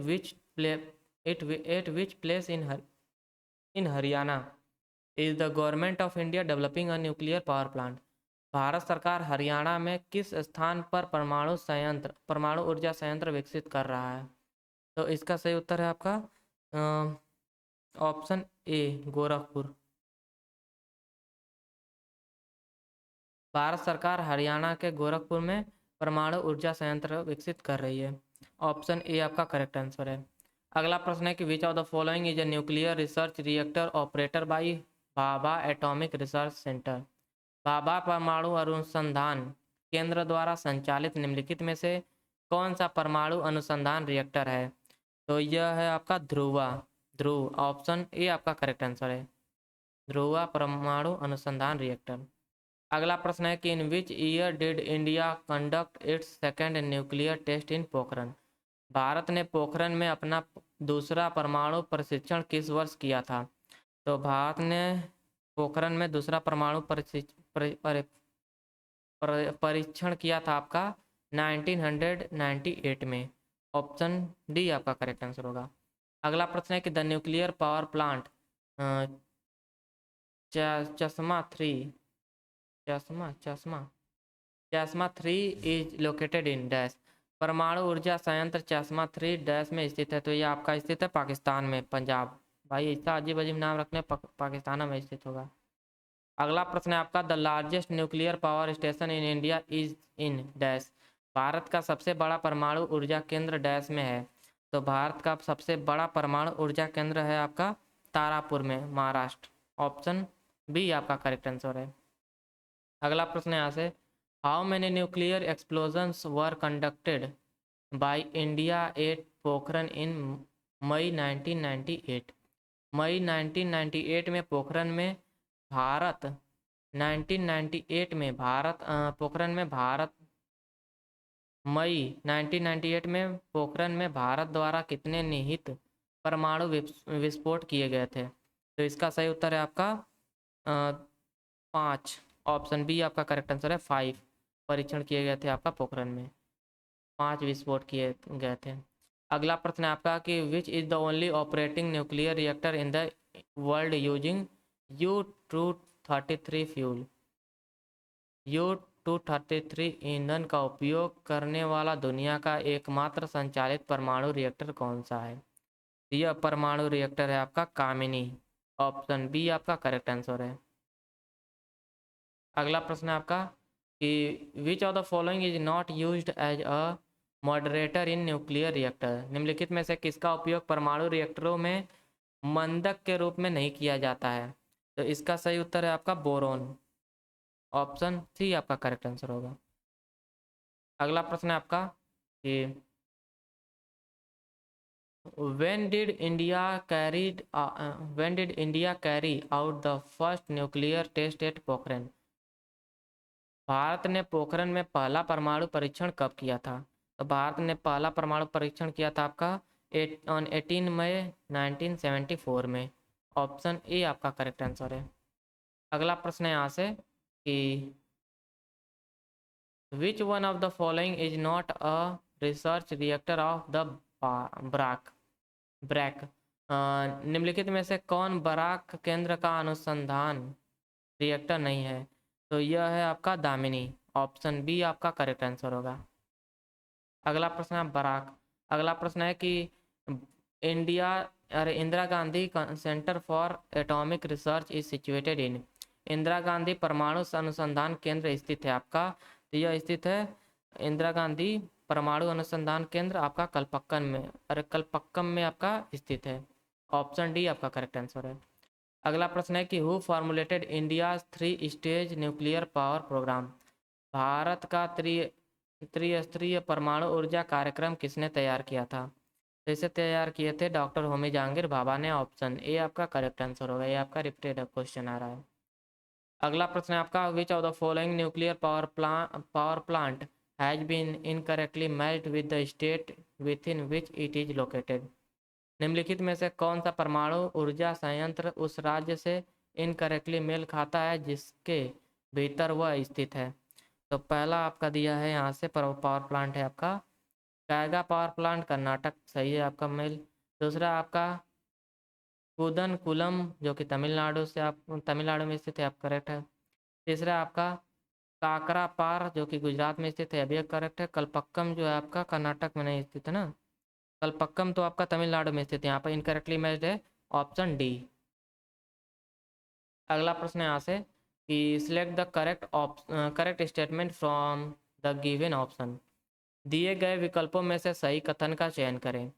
which place in Haryana is the government of India developing a nuclear power plant. Bharat सरकार हरियाणा में किस स्थान पर परमाणु ऊर्जा संयंत्र विकसित कर रहा है? तो इसका सही उत्तर है आपका ऑप्शन ए गोरखपुर। भारत सरकार हरियाणा के गोरखपुर में परमाणु ऊर्जा संयंत्र विकसित कर रही है। ऑप्शन ए आपका करेक्ट आंसर है। अगला प्रश्न है कि which of the following is a nuclear research reactor operator by Bhabha atomic research centre. Bhabha परमाणु अनुसंधान केंद्र द्वारा संचालित निम्नलिखित में से कौन सा परमाणु अनुसंधान रिएक्टर है? तो यह है आपका ध्रुव। ऑप्शन ए आपका करेक्ट आंसर है। ध्रुवा परमाणु अनुसंधान रिएक्टर। अगला प्रश्न है कि in which year did India conduct its second nuclear test in Pokhran. Bharat ने पोखरण में अपना दूसरा परमाणु परीक्षण किस वर्ष किया था? तो भारत ने पोखरण में दूसरा परमाणु परीक्षण किया था आपका 1998 में। ऑप्शन डी आपका करेक्ट आंसर होगा। अगला प्रश्न है कि द न्यूक्लियर पावर प्लांट चश्मा three is located in dash. परमाणु ऊर्जा संयंत्र चश्मा 3 डैश में स्थित है। तो ये आपका स्थित है पाकिस्तान में, पंजाब। भाई ऐसा अजीब अजीब नाम रखने पाकिस्तान में स्थित होगा। अगला प्रश्न है आपका the largest nuclear power station in India is in dash. Bharat का सबसे बड़ा परमाणु ऊर्जा केंद्र डैश में है। तो भारत का सबसे बड़ा परमाणु ऊर्जा केंद्र है आपका तारापुर में, महाराष्ट्र। ऑप्शन बी आपका करेक्ट आंसर है। अगला प्रश्न है यहाँ से how many nuclear explosions were conducted by India at Pokhran in May 1998। मई 1998 में पोखरण में भारत 1998 में भारत पोखरण में भारत मई 1998 में पोखरण में भारत द्वारा कितने निहित परमाणु विस्फोट किए गए थे? तो इसका सही उत्तर है आपका 5। ऑप्शन बी आपका करेक्ट आंसर है 5 परीक्षण किए गए थे आपका पोखरण में, 5 विस्फोट किए गए थे। अगला प्रश्न है आपका कि which is the only operating nuclear reactor in the world using U-233 fuel. U-233 ईंधन का उपयोग करने वाला दुनिया का एकमात्र संचालित परमाणु रिएक्टर कौन सा है? यह परमाणु रिएक्टर है आपका कामिनी। ऑप्शन बी आपका करेक्ट आंसर है। अगला प्रश्न है आपका कि which of the following is not used as a moderator in nuclear reactor. निम्नलिखित में से किसका उपयोग परमाणु रिएक्टरों में मंदक के रूप में नहीं किया जाता है? तो इसका सही उत्तर है आपका बोरोन। ऑप्शन सी आपका करेक्ट आंसर होगा। अगला प्रश्न है आपका कि when did India carry out the first nuclear test at Pokhran. Bharat ने पोखरण में पहला परमाणु परीक्षण कब किया था? तो भारत ने पहला परमाणु परीक्षण किया था आपका 18 मई 1974 में। ऑप्शन ए आपका करेक्ट आंसर है। अगला प्रश्न है यहाँ से कि which one of the following is not a research reactor of the BARC. निम्नलिखित में से कौन बराक केंद्र का अनुसंधान रिएक्टर नहीं है? तो यह है आपका दामिनी। ऑप्शन बी आपका करेक्ट आंसर होगा। अगला प्रश्न है बराक। अगला प्रश्न है कि Indira Gandhi centre for atomic research is situated इन। इंदिरा गांधी परमाणु अनुसंधान केंद्र स्थित है आपका। तो यह स्थित है इंदिरा गांधी परमाणु अनुसंधान केंद्र आपका कलपक्कम में, अरे कलपक्कम में आपका स्थित है। ऑप्शन डी आपका करेक्ट आंसर है। अगला प्रश्न है कि who formulated India 3 stage nuclear power programme. Bharat का त्रिस्तरीय परमाणु ऊर्जा कार्यक्रम किसने तैयार किया था? तो इसे तैयार किए थे डॉक्टर होमी जहांगीर भाभा ने। ऑप्शन ए आपका करेक्ट आंसर होगा, ये आपका रिपीटेड क्वेश्चन आ रहा है। अगला प्रश्न है आपका which of the following nuclear power plant has been incorrectly matched with the state within which it is located. निम्नलिखित में से कौन सा परमाणु ऊर्जा संयंत्र उस राज्य से इनकरेक्टली मेल खाता है जिसके भीतर वह स्थित है? तो पहला आपका दिया है यहाँ से पावर प्लांट है आपका कायगा पावर प्लांट कर्नाटक, सही है आपका मेल। दूसरा आपका कूदनकुलम जो कि तमिलनाडु में स्थित है, आप करेक्ट है। तीसरा आपका काकरापार जो कि गुजरात में स्थित है, अभी करेक्ट है। कलपक्कम जो है आपका कर्नाटक में नहीं स्थित है ना, कलपक्कम तो आपका तमिलनाडु में स्थित है, यहाँ पर इनकरेक्टली मैच्ड है, ऑप्शन डी। अगला प्रश्न है यहाँ से कि select the correct statement from the given option. दिए गए विकल्पों में से सही कथन का चयन करें।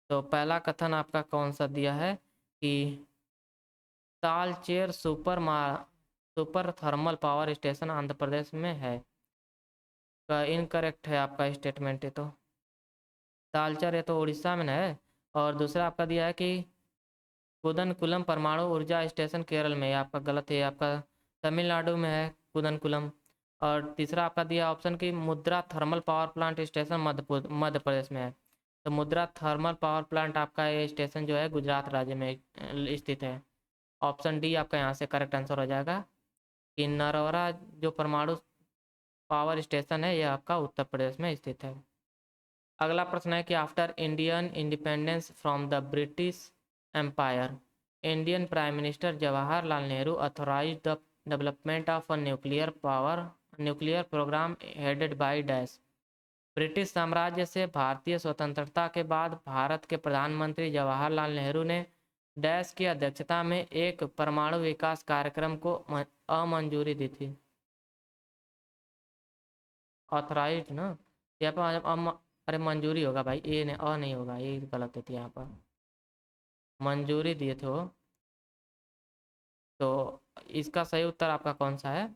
तो पहला कथन आपका कौन सा दिया है कि Talcher super thermal power station Andhra Pradesh में है। का इनकरेक्ट है आपका स्टेटमेंट, ये तो तालचेर ये तो उड़ीसा में है। और दूसरा आपका दिया है कि कुदनकुलम परमाणु ऊर्जा स्टेशन केरल में, ये आपका गलत है, आपका तमिलनाडु में है कुदनकुलम। और तीसरा आपका दिया ऑप्शन कि मुद्रा thermal power plant station Madhya Pradesh में है। तो मुद्रा थर्मल पावर प्लांट आपका ये स्टेशन जो है गुजरात राज्य में स्थित है। ऑप्शन डी आपका यहाँ से करेक्ट आंसर हो जाएगा कि नरौरा जो परमाणु पावर स्टेशन है यह आपका उत्तर प्रदेश में स्थित है। अगला प्रश्न है कि after Indian independence from the British empire Indian prime minister Jawaharlal Nehru authorize the development of a nuclear programme headed by dash. British साम्राज्य से भारतीय स्वतंत्रता के बाद भारत के प्रधानमंत्री जवाहरलाल नेहरू ने डैश की अध्यक्षता में एक परमाणु विकास कार्यक्रम को अमंजूरी दी थी। ऑथराइज ना, यहाँ पर अरे मंजूरी होगा भाई, ए ने अ नहीं होगा, ये गलत थी, यहाँ पर मंजूरी दिए थे वो। तो इसका सही उत्तर आपका कौन सा है?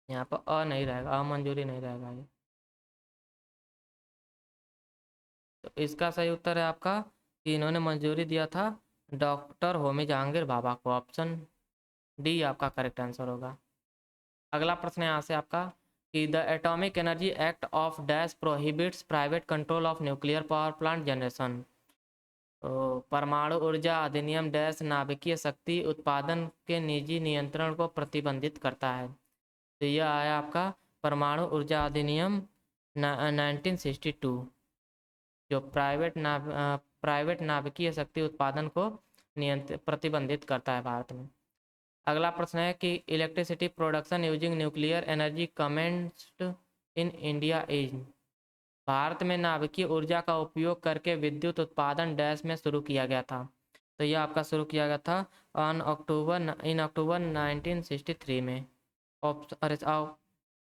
यहाँ पर अ नहीं रहेगा, अमंजूरी नहीं रहेगा ये। तो इसका सही उत्तर है आपका कि इन्होंने मंजूरी दिया था डॉक्टर होमी जहांगीर भाभा को। ऑप्शन डी आपका करेक्ट आंसर होगा। अगला प्रश्न है यहाँ से आपका कि the atomic energy act of dash prohibits private control of nuclear power plant generation. तो परमाणु ऊर्जा अधिनियम डैश नाभिकीय शक्ति उत्पादन के निजी नियंत्रण को प्रतिबंधित करता है। तो यह आया आपका परमाणु ऊर्जा अधिनियम 1962 जो प्राइवेट नाभिकीय शक्ति उत्पादन को प्रतिबंधित करता है भारत में। अगला प्रश्न है कि electricity production using nuclear energy commenced in India is. Bharat में नाभिकीय ऊर्जा का उपयोग करके विद्युत उत्पादन डैश में शुरू किया गया था। तो यह आपका शुरू किया गया था इन अक्टूबर 1963 में। अरे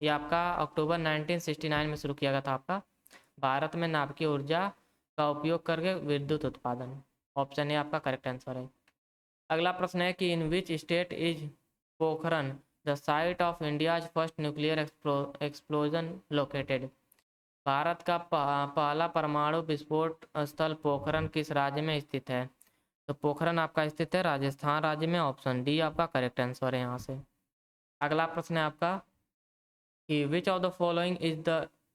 ये आपका अक्टूबर 1969 में शुरू किया गया था आपका भारत में नाभिकीय ऊर्जा का उपयोग करके विद्युत उत्पादन। ऑप्शन ए आपका करेक्ट आंसर है। अगला प्रश्न है कि in which state is Pokhran the site of India's first nuclear explosion located. Bharat का पहला परमाणु विस्फोट स्थल पोखरन किस राज्य में स्थित है? तो पोखरन आपका स्थित है राजस्थान राज्य में। ऑप्शन डी आपका करेक्ट आंसर है यहाँ से। अगला प्रश्न है आपका कि which of the following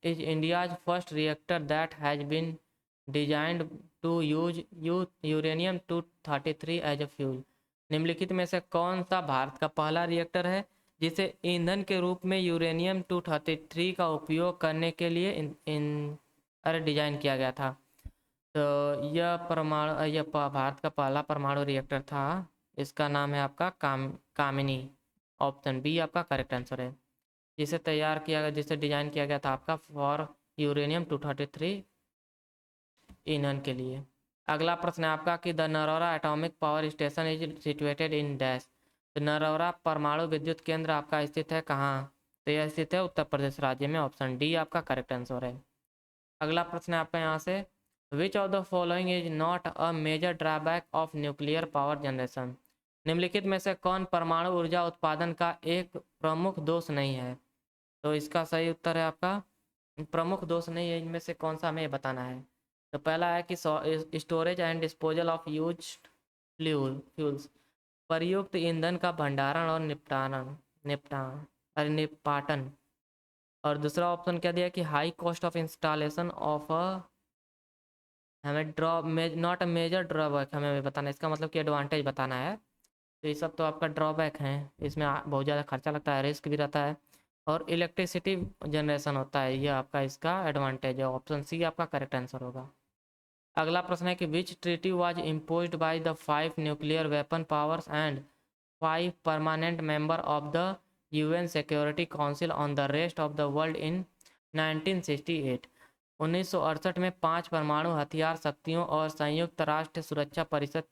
is India's first reactor that has been designed to use uranium 233 as a fuel. निम्नलिखित में से कौन सा भारत का पहला रिएक्टर है जिसे ईंधन के रूप में यूरेनियम 233 का उपयोग करने के लिए डिजाइन किया गया था? तो यह भारत का पहला परमाणु रिएक्टर था, इसका नाम है आपका कामिनी। ऑप्शन बी आपका करेक्ट आंसर है। जिसे डिजाइन किया गया था आपका फॉर यूरेनियम 233 ईंधन के लिए। अगला प्रश्न है आपका कि the Narora atomic power station is situated in dash. तो नरौरा परमाणु विद्युत केंद्र आपका स्थित है कहाँ? तो यह स्थित है उत्तर प्रदेश राज्य में। ऑप्शन डी आपका करेक्ट आंसर है। अगला प्रश्न है आपका यहाँ से, which of the following is not a major drawback of nuclear power generation. निम्नलिखित में से कौन परमाणु ऊर्जा उत्पादन का एक प्रमुख दोष नहीं है। तो इसका सही उत्तर है आपका, प्रमुख दोष नहीं है इनमें से कौन सा हमें बताना है। तो पहला है कि storage and disposal of used fuels, प्रयुक्त ईंधन का भंडारण और निपाटन। और दूसरा ऑप्शन क्या दिया कि high cost of installation of a, हमें नॉट अ मेजर ड्रॉबैक हमें बताना है, इसका मतलब कि एडवांटेज बताना है। तो ये सब तो आपका ड्रॉबैक है, इसमें बहुत ज़्यादा खर्चा लगता है, रिस्क भी रहता है, और इलेक्ट्रिसिटी जनरेशन होता है, ये आपका इसका एडवांटेज है। ऑप्शन सी आपका करेक्ट आंसर होगा। अगला प्रश्न है कि which treaty was imposed by the 5 nuclear weapon powers and 5 permanent member of the UN security council on the rest of the world in 1968। 1968 में 5 परमाणु हथियार शक्तियों और संयुक्त राष्ट्र सुरक्षा परिषद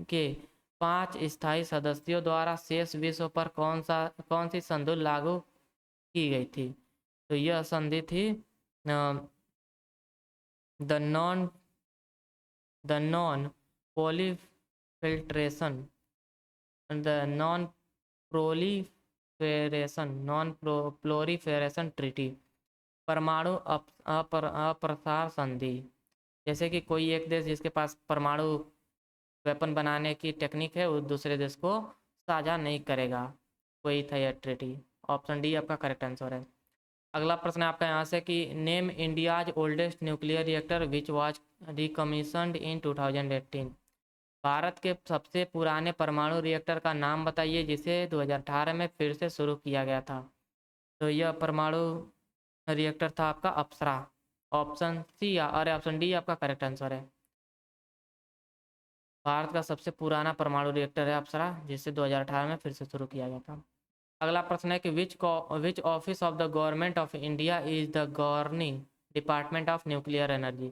के 5 स्थायी सदस्यों द्वारा शेष विश्व पर कौन सी संधि लागू की गई थी। तो यह संधि थी the non proliferation non proliferation treaty, परमाणु अप्रसार संधि। जैसे कि कोई एक देश जिसके पास परमाणु वेपन बनाने की टेक्निक है वो दूसरे देश को साझा नहीं करेगा, कोई था यह ट्रीटी। ऑप्शन डी आपका करेक्ट आंसर है। अगला प्रश्न है आपका यहाँ से कि name India's oldest nuclear reactor which was recommissioned in 2018। Bharat के सबसे पुराने परमाणु रिएक्टर का नाम बताइए जिसे 2018 में फिर से शुरू किया गया था। तो यह परमाणु रिएक्टर था आपका अप्सरा। ऑप्शन सी और ऑप्शन डी आपका करेक्ट आंसर है। भारत का सबसे पुराना परमाणु रिएक्टर है अप्सरा, जिसे 2018 में फिर से शुरू किया गया था। अगला प्रश्न है कि which office of the government of India is the governing department of nuclear energy.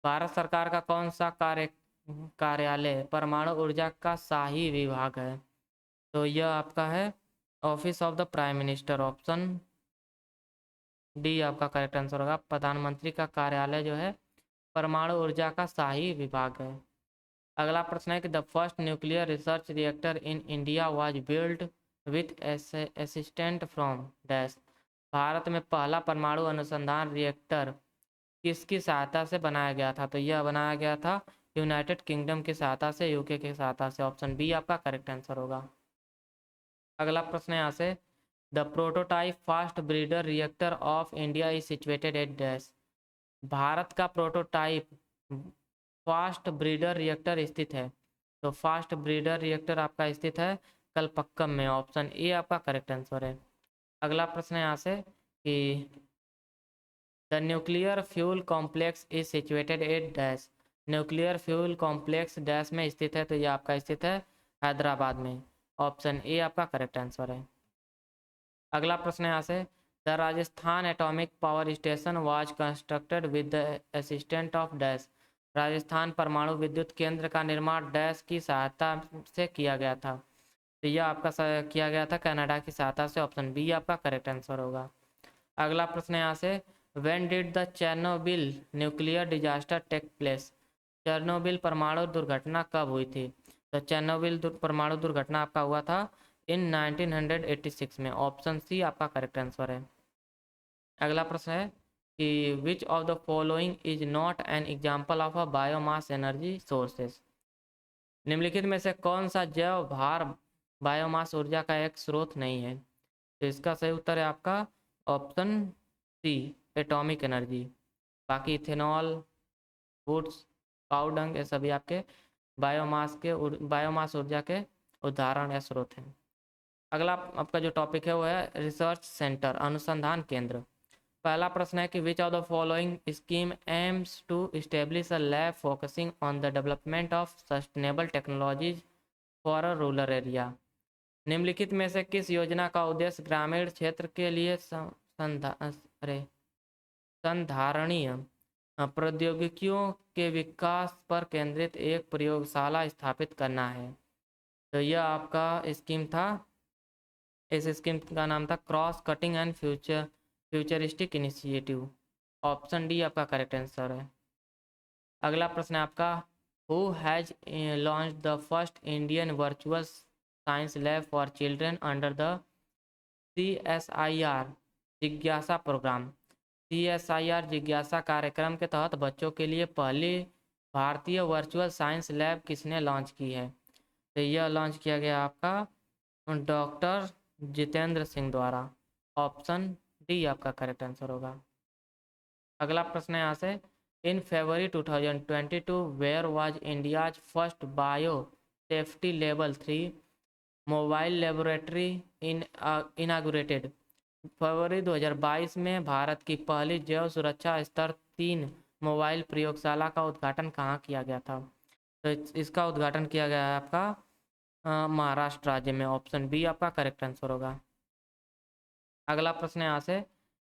Bharat सरकार का कौन सा कार्यालय परमाणु ऊर्जा का शाही विभाग है। तो यह आपका है office of the prime minister. Option D आपका करेक्ट आंसर होगा। प्रधानमंत्री का कार्यालय जो है परमाणु ऊर्जा का शाही विभाग है। अगला प्रश्न है कि the first nuclear research reactor in India was built with assistant from dash. Bharat में पहला परमाणु अनुसंधान रिएक्टर किसकी सहायता से बनाया गया था। तो यह बनाया गया था यूनाइटेड किंगडम की सहायता से, यूके की सहायता से। ऑप्शन बी आपका करेक्ट आंसर होगा। अगला प्रश्न है यहाँ से, the prototype fast breeder reactor of India is situated eight dash. Bharat का प्रोटोटाइप फास्ट ब्रीडर रिएक्टर स्थित है। तो फास्ट ब्रीडर रिएक्टर आपका स्थित है कलपक्कम में। ऑप्शन ए आपका करेक्ट आंसर है। अगला प्रश्न है यहाँ से कि the nuclear fuel complex is situated eight dash. Nuclear fuel complex dash में स्थित है। तो यह आपका स्थित है हैदराबाद में। ऑप्शन ए आपका करेक्ट आंसर है। अगला प्रश्न है यहाँ से, the Rajasthan atomic power station was constructed with the assistant of dash. Rajasthan परमाणु विद्युत केंद्र का निर्माण डैश की सहायता से किया गया था। तो यह आपका किया गया था कनाडा की सहायता से। ऑप्शन बी आपका करेक्ट आंसर होगा। अगला प्रश्न यहाँ से, when did the Chernobyl nuclear disaster take place. Chernobyl परमाणु दुर्घटना कब हुई थी। तो चेर्नोबिल परमाणु दुर्घटना आपका हुआ था इन 1986 में। ऑप्शन सी आपका करेक्ट आंसर है। अगला प्रश्न है कि which of the following is not an example of a biomass energy sources. निम्नलिखित में से कौन सा जैव भार बायोमास ऊर्जा का एक स्रोत नहीं है। तो इसका सही उत्तर है आपका ऑप्शन सी एटॉमिक एनर्जी। बाकी इथेनॉल, वुड्स, काउडंग, ये सभी आपके बायोमास ऊर्जा के उदाहरण या स्रोत हैं। अगला आपका जो टॉपिक है वो है रिसर्च सेंटर, अनुसंधान केंद्र। पहला प्रश्न है कि which of the following scheme aims to establish a lab focusing on the development of sustainable technologies for a rural area. निम्नलिखित में से किस योजना का उद्देश्य ग्रामीण क्षेत्र के लिए संधारणीय प्रौद्योगिकियों के विकास पर केंद्रित एक प्रयोगशाला स्थापित करना है। तो यह आपका स्कीम था इस स्कीम का नाम था cross cutting and futuristic initiative. Option D आपका करेक्ट आंसर है। अगला प्रश्न है आपका, who has launch the first Indian virtual science lab for children under the CSIR जिज्ञासा प्रोग्राम। CSIR जिज्ञासा कार्यक्रम के तहत बच्चों के लिए पहली भारतीय वर्चुअल साइंस लैब किसने लॉन्च की है? तो यह लॉन्च किया गया आपका डॉक्टर जितेंद्र सिंह द्वारा। ऑप्शन डी आपका करेक्ट आंसर होगा। अगला प्रश्न है यहाँ से, in February 2022 where was India's first bio safety level 3 mobile laboratory inaugurated. फरवरी 2022 में भारत की पहली जैव सुरक्षा स्तर 3 मोबाइल प्रयोगशाला का उद्घाटन कहाँ किया गया था? तो इसका उद्घाटन किया गया है आपका महाराष्ट्र राज्य में। ऑप्शन बी आपका करेक्ट आंसर होगा। अगला प्रश्न है यहाँ से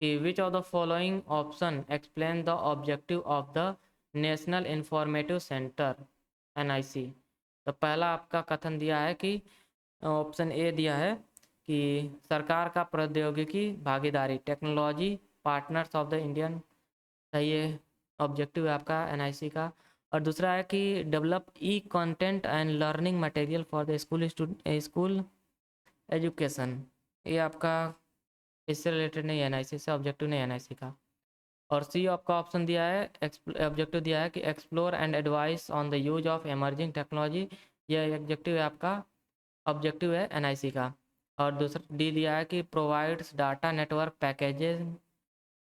कि which of the following option explain the objective of the national informative centre NIC। तो पहला आपका कथन दिया है कि ऑप्शन ए दिया है कि सरकार का प्रौद्योगिकी भागीदारी technology partners of the Indian, सही है, ऑब्जेक्टिव है आपका NIC का। और दूसरा है कि develop E content and learning material for the school education, ये आपका इससे रिलेटेड नहीं है, NIC से, ऑब्जेक्टिव नहीं है NIC का। और सी आपका ऑप्शन दिया है, ऑब्जेक्टिव दिया है कि explore and advice on the use of emerging technology, यह ऑब्जेक्टिव है आपका, ऑब्जेक्टिव है NIC का। और दूसरा डी दिया है कि provides data network packages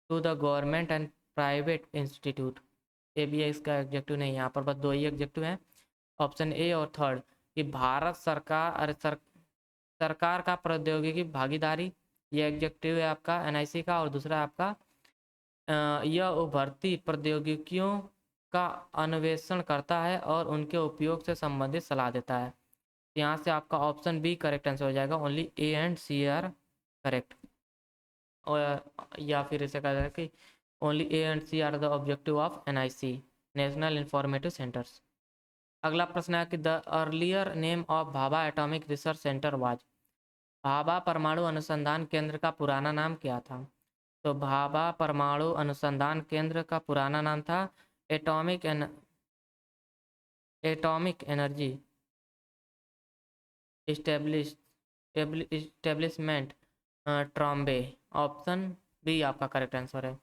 to the government and private institute, ये भी है, इसका ऑब्जेक्टिव नहीं है। यहाँ पर बस दो ही ऑब्जेक्टिव हैं, ऑप्शन ए और थर्ड, कि भारत सरकार सरकार का प्रौद्योगिकी भागीदारी, ये ऑब्जेक्टिव है आपका NIC का। और दूसरा आपका यह उभरती प्रौद्योगिकियों का अन्वेषण करता है और उनके उपयोग से संबंधित सलाह देता है। यहाँ से आपका ऑप्शन बी करेक्ट आंसर हो जाएगा, only A and C are correct. और या फिर इसे कहा जाए कि only A and C are the objective of NIC national informative centres. अगला प्रश्न है कि the earlier name of Bhabha atomic research centre was. Bhabha परमाणु अनुसंधान केंद्र का पुराना नाम क्या था? तो भाभा परमाणु अनुसंधान केंद्र का पुराना नाम था atomic energy establishment Trombay. Option B आपका करेक्ट आंसर है।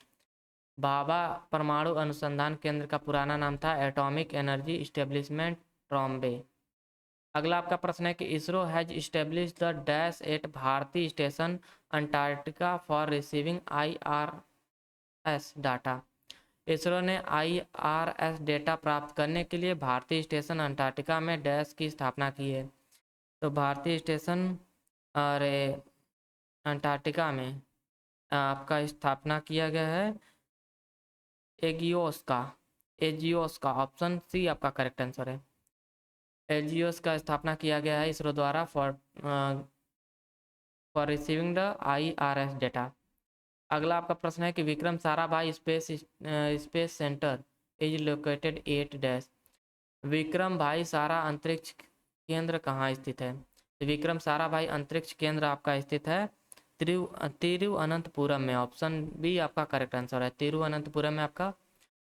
भाभा परमाणु अनुसंधान केंद्र का पुराना नाम था एटॉमिक एनर्जी इस्टेब्लिशमेंट ट्रॉम्बे। अगला आपका प्रश्न है कि ISRO has establish the dash at Bharati station Antarctica for receiving IRS data. ISRO ने IRS डेटा प्राप्त करने के लिए भारतीय स्टेशन अंटार्कटिका में डैश की स्थापना की है। तो भारतीय स्टेशन अरे अंटार्कटिका में आपका स्थापना किया गया है एजियोस का। ऑप्शन सी आपका करेक्ट आंसर है। एजियोस का स्थापना किया गया है इसरो द्वारा for receiving the IRS data. अगला आपका प्रश्न है कि Vikram Sarabhai space centre is located at dash. Vikram भाई सारा अंतरिक्ष केंद्र कहाँ स्थित है? विक्रम साराभाई अंतरिक्ष केंद्र आपका स्थित है तिरुवनंतपुरम में। ऑप्शन बी आपका करेक्ट आंसर है। तिरुवनंतपुरम में आपका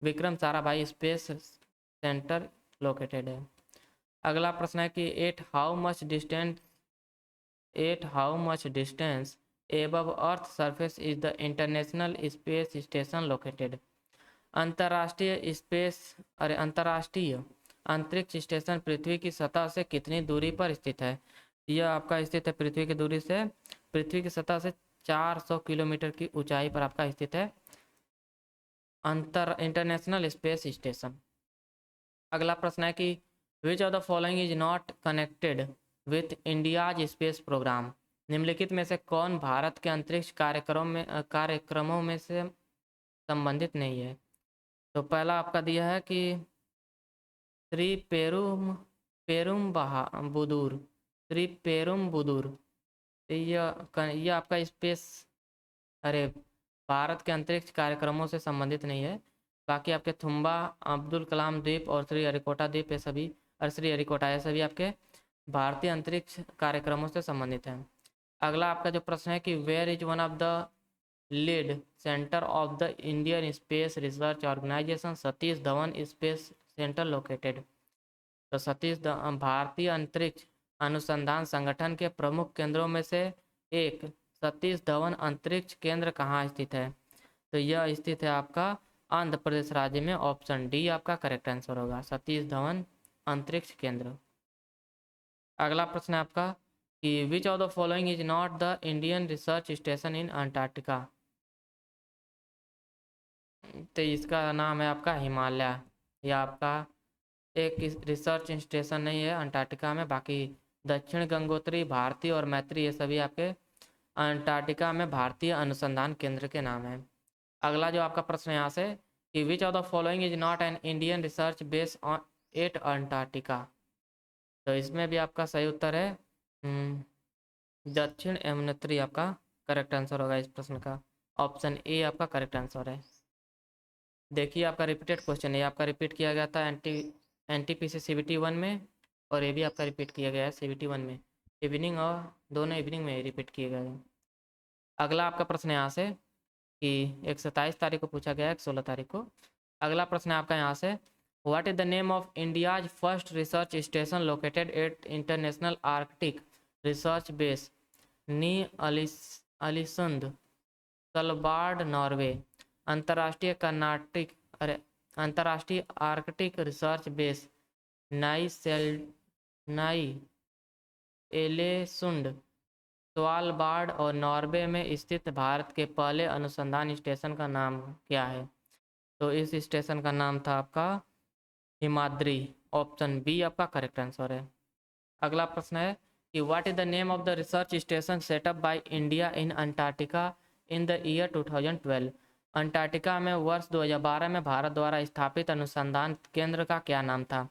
Vikram Sarabhai space centre located है। अगला प्रश्न है कि at how much distance above earth surface is the international space station located. अंतर्राष्ट्रीय अंतरिक्ष स्टेशन पृथ्वी की सतह से कितनी दूरी पर स्थित है? यह आपका स्थित है पृथ्वी की सतह से 400 किलोमीटर की ऊंचाई पर आपका स्थित है इंटरनेशनल स्पेस स्टेशन। अगला प्रश्न है कि which of the following is not connected with India's space programme. निम्नलिखित में से कौन भारत के अंतरिक्ष कार्यक्रमों में से संबंधित नहीं है? तो पहला आपका दिया है कि श्री पेरुम्बुदूर, ये आपका स्पेस भारत के अंतरिक्ष कार्यक्रमों से संबंधित नहीं है। बाकी आपके थुम्बा, अब्दुल कलाम द्वीप और श्री हरिकोटा द्वीप, ये सभी और श्री हरिकोटा, ये सभी आपके भारतीय अंतरिक्ष कार्यक्रमों से संबंधित हैं। अगला आपका जो प्रश्न है कि where is one of the lead centre of the Indian space research organisation Satish Dhawan space centre located. तो भारतीय अंतरिक्ष अनुसंधान संगठन के प्रमुख केंद्रों में से एक सतीश धवन अंतरिक्ष केंद्र कहाँ स्थित है? तो यह स्थित है आपका आंध्र प्रदेश राज्य में। ऑप्शन डी आपका करेक्ट आंसर होगा, सतीश धवन अंतरिक्ष केंद्र। अगला प्रश्न है आपका कि which of the following is not the Indian research station in Antarctica. तो इसका नाम है आपका हिमालय। यह आपका एक रिसर्च स्टेशन नहीं है अंटार्कटिका में, बाकी दक्षिण गंगोत्री, भारतीय और मैत्री ये सभी आपके अंटार्कटिका में भारतीय अनुसंधान केंद्र के नाम है। अगला जो आपका प्रश्न है यहाँ से कि which of the following is not an Indian research base on at Antarctica. तो इसमें भी आपका सही उत्तर है दक्षिण यमुनोत्री आपका करेक्ट आंसर होगा इस प्रश्न का। ऑप्शन ए आपका करेक्ट आंसर है। देखिए आपका रिपीटेड क्वेश्चन है, आपका रिपीट किया गया था एनटीपीसी CBT 1 में, और ये भी आपका रिपीट किया गया है CBT 1 में। इवनिंग और दोनों इवनिंग में रिपीट किए गए हैं। अगला आपका प्रश्न है यहाँ से कि एक 27 तारीख को पूछा गया है, एक 16 तारीख को। अगला प्रश्न है आपका यहाँ से what is the name of India's first research station located at international Arctic research base Ny Alesund Svalbard Norway. अंतर्राष्ट्रीय Arctic research base Ny Alesund Svalbard और नॉर्वे में स्थित भारत के पहले अनुसंधान स्टेशन का नाम क्या है? तो इस स्टेशन का नाम था आपका हिमाद्री। ऑप्शन बी आपका करेक्ट आंसर है। अगला प्रश्न है कि what is the name of the research station setup by India in Antarctica in the year 2012। Antarctica में वर्ष 2012 में भारत द्वारा स्थापित अनुसंधान केंद्र का क्या नाम था?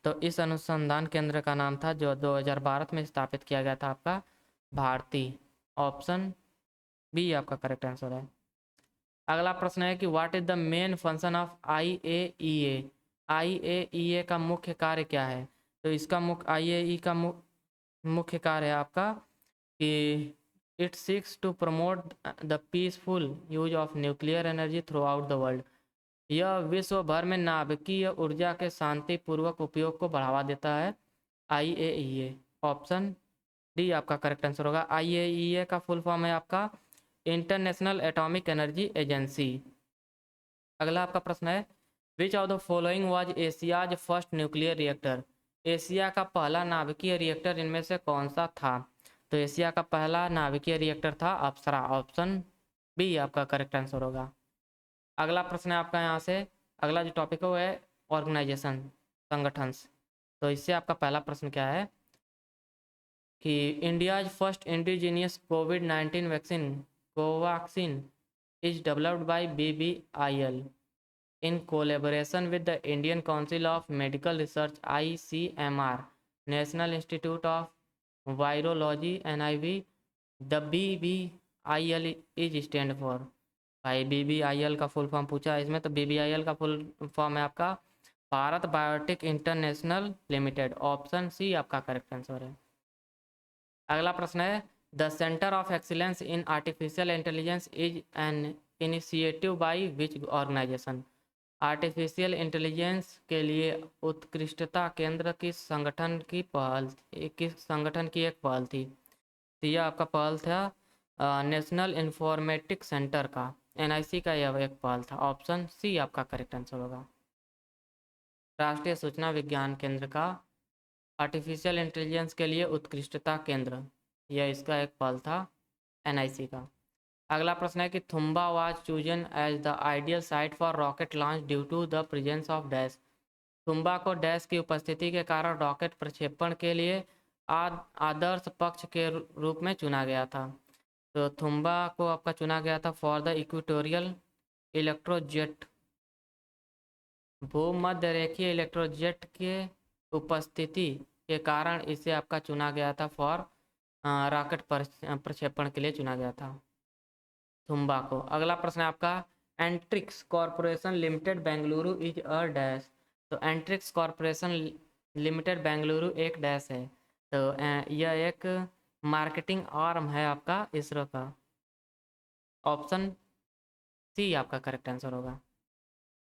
तो इस अनुसंधान केंद्र का नाम था जो 2012 में स्थापित किया गया था आपका भारती। ऑप्शन बी आपका करेक्ट आंसर है। अगला प्रश्न है कि what is the main function of IAEA। IAEA का मुख्य कार्य क्या है? तो इसका IAEA का मुख्य कार्य है आपका कि it seeks to promote the peaceful use of nuclear energy throughout the world. यह विश्व भर में नाभिकीय ऊर्जा के शांतिपूर्वक उपयोग को बढ़ावा देता है। IAEA। ऑप्शन डी आपका करेक्ट आंसर होगा। IAEA का फुल फॉर्म है आपका इंटरनेशनल एटॉमिक एनर्जी एजेंसी। अगला आपका प्रश्न है which of the following was Asia's first nuclear reactor. Asia का पहला नाभिकीय रिएक्टर इनमें से कौन सा था? तो एशिया का पहला नाभिकीय रिएक्टर था अप्सरा। ऑप्शन बी आपका करेक्ट आंसर होगा। अगला प्रश्न है आपका यहाँ से, अगला जो टॉपिक है वो है ऑर्गेनाइजेशन, संगठन। तो इससे आपका पहला प्रश्न क्या है कि India's first indigenous COVID-19 vaccine Covaxin is developed bye BBIL in collaboration with the Indian Council of Medical Research ICMR, National Institute of Virology NIV। The BBIL is stand for। भाई BBIL का full form पूछा है इसमें, तो BBIL का full form है आपका Bharat biotech international limited. Option C आपका करेक्ट आंसर है। अगला प्रश्न है the centre of excellence in artificial intelligence is an initiative by which organisation. Artificial intelligence के लिए उत्कृष्टता केंद्र किस संगठन की एक पहल थी? तो यह आपका पहल था नेशनल इंफॉर्मेटिक्स सेंटर का, NIC का यह एक पहल था। ऑप्शन सी आपका करेक्ट आंसर होगा। राष्ट्रीय सूचना विज्ञान केंद्र का आर्टिफिशियल इंटेलिजेंस के लिए उत्कृष्टता केंद्र, यह इसका एक पहल था NIC का। अगला प्रश्न है कि Thumba was chosen as the ideal site for rocket launch due to the presence of dash. Thumba को डैश की उपस्थिति के कारण रॉकेट प्रक्षेपण के लिए आदर्श पक्ष के रूप में चुना गया था। तो थुम्बा को आपका चुना गया था फॉर द इक्वेटोरियल इलेक्ट्रोजेट, भूमध्य रेखीय इलेक्ट्रोजेट के उपस्थिति के कारण इसे आपका चुना गया था फॉर रॉकेट प्रक्षेपण के लिए चुना गया था थुम्बा को। अगला प्रश्न है आपका Antrix corporation limited Bengaluru is a dash. तो एंट्रिक्स कॉरपोरेशन लिमिटेड बेंगलुरु एक डैश है। तो यह एक मार्केटिंग आर्म है आपका इसरो का। ऑप्शन सी आपका करेक्ट आंसर होगा।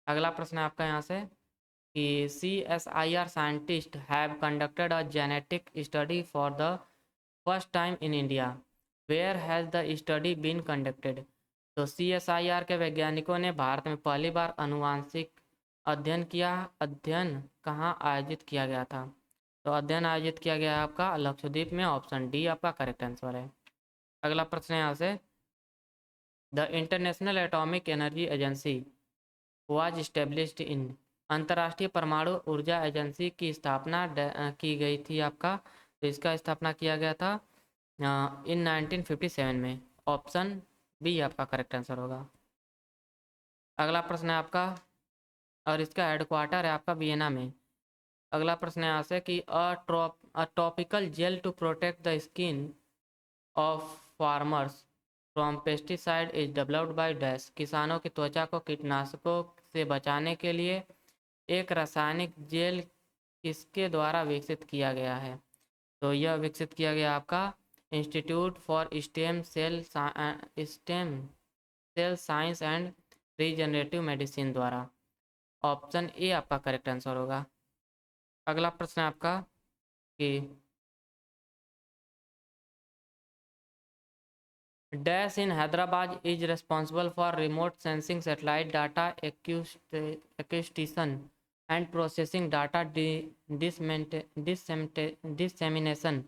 अगला प्रश्न है आपका यहाँ से कि CSIR scientist have conducted a genetic study for the first time in India, where has the study been conducted. तो CSIR के वैज्ञानिकों ने भारत में पहली बार अनुवांशिक अध्ययन किया। अध्ययन कहाँ आयोजित किया गया था? तो अध्ययन आयोजित किया गया है आपका लक्षद्वीप में। ऑप्शन डी आपका करेक्ट आंसर है। अगला प्रश्न है यहाँ से the international atomic energy agency was established in. अंतर्राष्ट्रीय परमाणु ऊर्जा एजेंसी की स्थापना की गई थी आपका। तो इसका स्थापना किया गया था इन 1957 में। ऑप्शन बी आपका करेक्ट आंसर होगा। अगला प्रश्न है आपका और इसका हेडक्वार्टर है आपका वियना में। अगला प्रश्न है यहाँ से कि a topical gel to protect the skin of farmers from pesticide is developed by dash. किसानों की त्वचा को कीटनाशकों से बचाने के लिए एक रासायनिक जेल किसके द्वारा विकसित किया गया है? तो यह विकसित किया गया आपका institute for stem cell science and regenerative medicine द्वारा। ऑप्शन ए आपका करेक्ट आंसर होगा। अगला प्रश्न है आपका कि dash in Hyderabad is responsible for remote sensing satellite data acquisition and processing data dissemination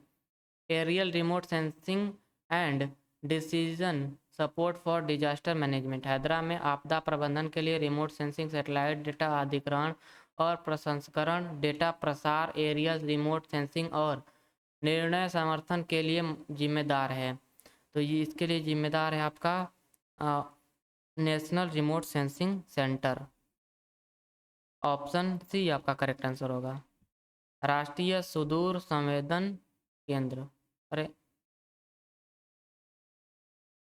aerial remote sensing and decision support for disaster management. Hyderabad में आपदा प्रबंधन के लिए रिमोट सेंसिंग सैटेलाइट डेटा अधिग्रहण और प्रसंस्करण, डेटा प्रसार, एरियल रिमोट सेंसिंग और निर्णय समर्थन के लिए जिम्मेदार है। तो ये इसके लिए जिम्मेदार है आपका national remote sensing centre. Option C आपका करेक्ट आंसर होगा। राष्ट्रीय सुदूर संवेदन केंद्र, अरे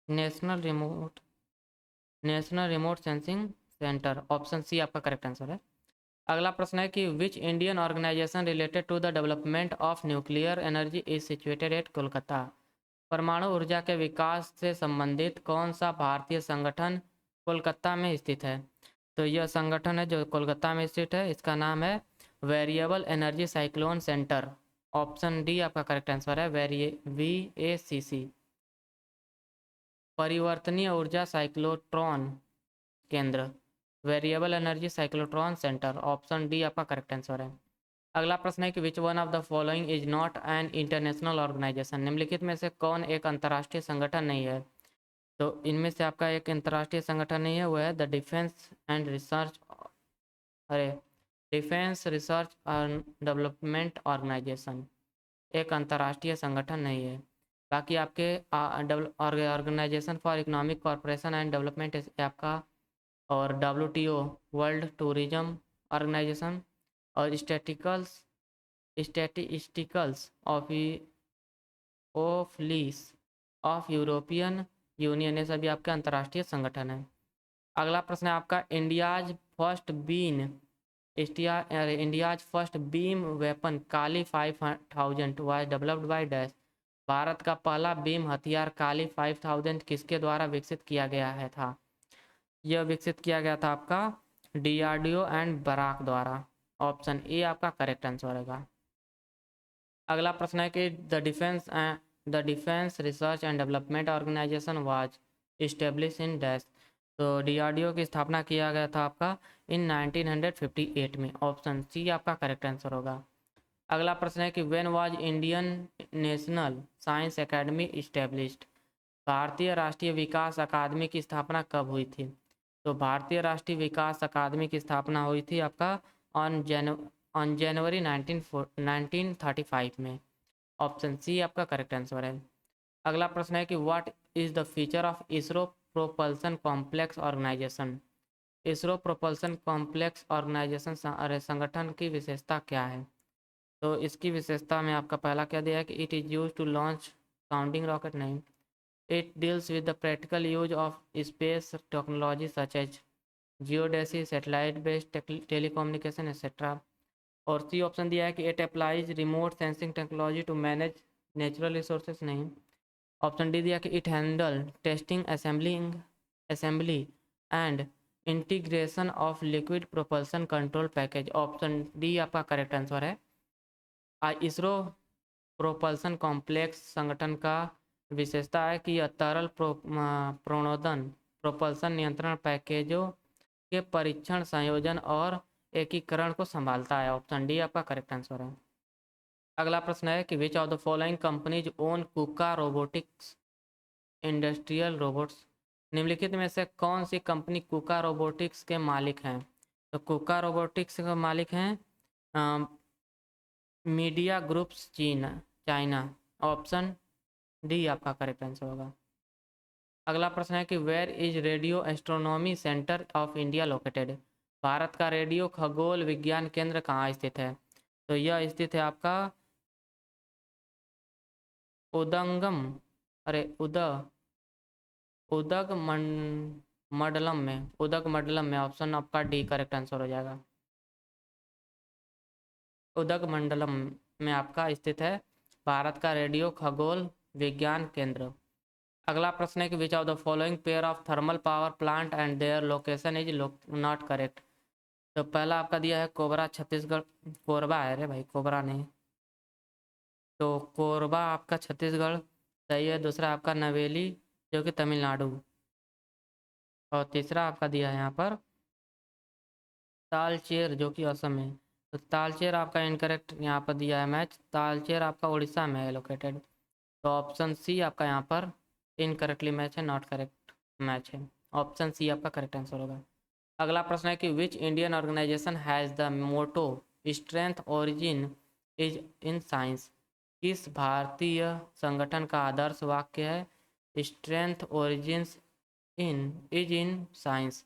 national remote sensing centre. Option C आपका करेक्ट आंसर है। अगला प्रश्न है कि which Indian organisation related to the development of nuclear energy is situated at Kolkata. परमाणु ऊर्जा के विकास से संबंधित कौन सा भारतीय संगठन कोलकाता में स्थित है? तो यह संगठन है जो कोलकाता में स्थित है, इसका नाम है variable energy cyclone centre. Option D आपका करेक्ट आंसर है, VACC। परिवर्तनीय ऊर्जा साइक्लोट्रॉन केंद्र, variable energy cyclotron centre. Option D आपका करेक्ट आंसर है। अगला प्रश्न है कि which one of the following is not an international organisation. निम्नलिखित में से कौन एक अंतर्राष्ट्रीय संगठन नहीं है? तो इनमें से आपका एक अंतर्राष्ट्रीय संगठन नहीं है, वो है the defence research and development organisation. एक अंतर्राष्ट्रीय संगठन नहीं है। बाकी आपके organisation for economic corporation and development आपका, और WTO वर्ल्ड टूरिज्म ऑर्गेनाइजेशन, और statisticals office of European union, ये सभी आपके अंतर्राष्ट्रीय संगठन हैं। अगला प्रश्न है आपका India's first beam weapon Kali 5000 was developed by dash. Bharat का पहला बीम हथियार काली 5000 किसके द्वारा विकसित किया गया है था? यह विकसित किया गया था आपका DRDO एंड बराक द्वारा। ऑप्शन ए आपका करेक्ट आंसर होगा। अगला प्रश्न है कि the defence research and development organisation was establish in dash. तो DRDO की स्थापना किया गया था आपका इन 1958 में। ऑप्शन सी आपका करेक्ट आंसर होगा। अगला प्रश्न है कि when was Indian national science academy established. भारतीय राष्ट्रीय विकास अकादमी की स्थापना कब हुई थी? तो भारतीय राष्ट्रीय विकास अकादमी की स्थापना हुई थी आपका ऑन जनवरी 1935 में। ऑप्शन सी आपका करेक्ट आंसर है। अगला प्रश्न है कि what is the feature of ISRO propulsion complex organisation. ISRO propulsion complex organisation संगठन की विशेषता क्या है? तो इसकी विशेषता में आपका पहला क्या दिया है कि it is use to launch sounding rocket, नहीं, it deals with the practical use of space technology such as geodesy, satellite based telecommunication etcetera. और सी ऑप्शन दिया है कि it applies remote sensing technology to manage natural resources नहीं। Option D दिया कि it handle testing assembly and integration of liquid propulsion control package. Option D आपका correct answer है। ISRO propulsion complex संगठन का विशेषता है कि यह तरल प्रणोदन प्रोपल्सन नियंत्रण पैकेजों के परीक्षण, संयोजन और एकीकरण को संभालता है। ऑप्शन डी आपका करेक्ट आंसर है। अगला प्रश्न है कि which of the following companies own Kuka robotics industrial robots. निम्नलिखित में से कौन सी कंपनी कुका रोबोटिक्स के मालिक हैं? तो कुका रोबोटिक्स के मालिक हैं media groups China. Option D आपका करेक्ट आंसर होगा। अगला प्रश्न है कि where is radio astronomy centre of India located. Bharat का रेडियो खगोल विज्ञान केंद्र कहाँ स्थित है? तो यह स्थित है आपका उदंगम अरे उद उदग मंडलम में। ऑप्शन आपका डी करेक्ट आंसर हो जाएगा। उदग मंडलम में आपका स्थित है भारत का रेडियो खगोल विज्ञान केंद्र। अगला प्रश्न है कि which of the following pair of thermal power plant and their location is not correct. तो पहला आपका दिया है कोबरा छत्तीसगढ़, कोरबा है रे भाई, कोबरा नहीं। तो कोरबा आपका छत्तीसगढ़ सही है। दूसरा आपका नवेली जो कि तमिलनाडु, और तीसरा आपका दिया है यहाँ पर तालचेर जो कि असम है। तो तालचेर आपका इनकरेक्ट यहाँ पर दिया है मैच। तालचेर आपका उड़ीसा में है लोकेटेड। तो ऑप्शन सी आपका यहाँ पर इनकरेक्टली मैच है, नॉट करेक्ट मैच है। ऑप्शन सी आपका करेक्ट आंसर होगा। अगला प्रश्न है कि which Indian organisation has the motto strength origin is in science. किस भारतीय संगठन का आदर्श वाक्य है स्ट्रेंथ ओरिजिन्स इन साइंस?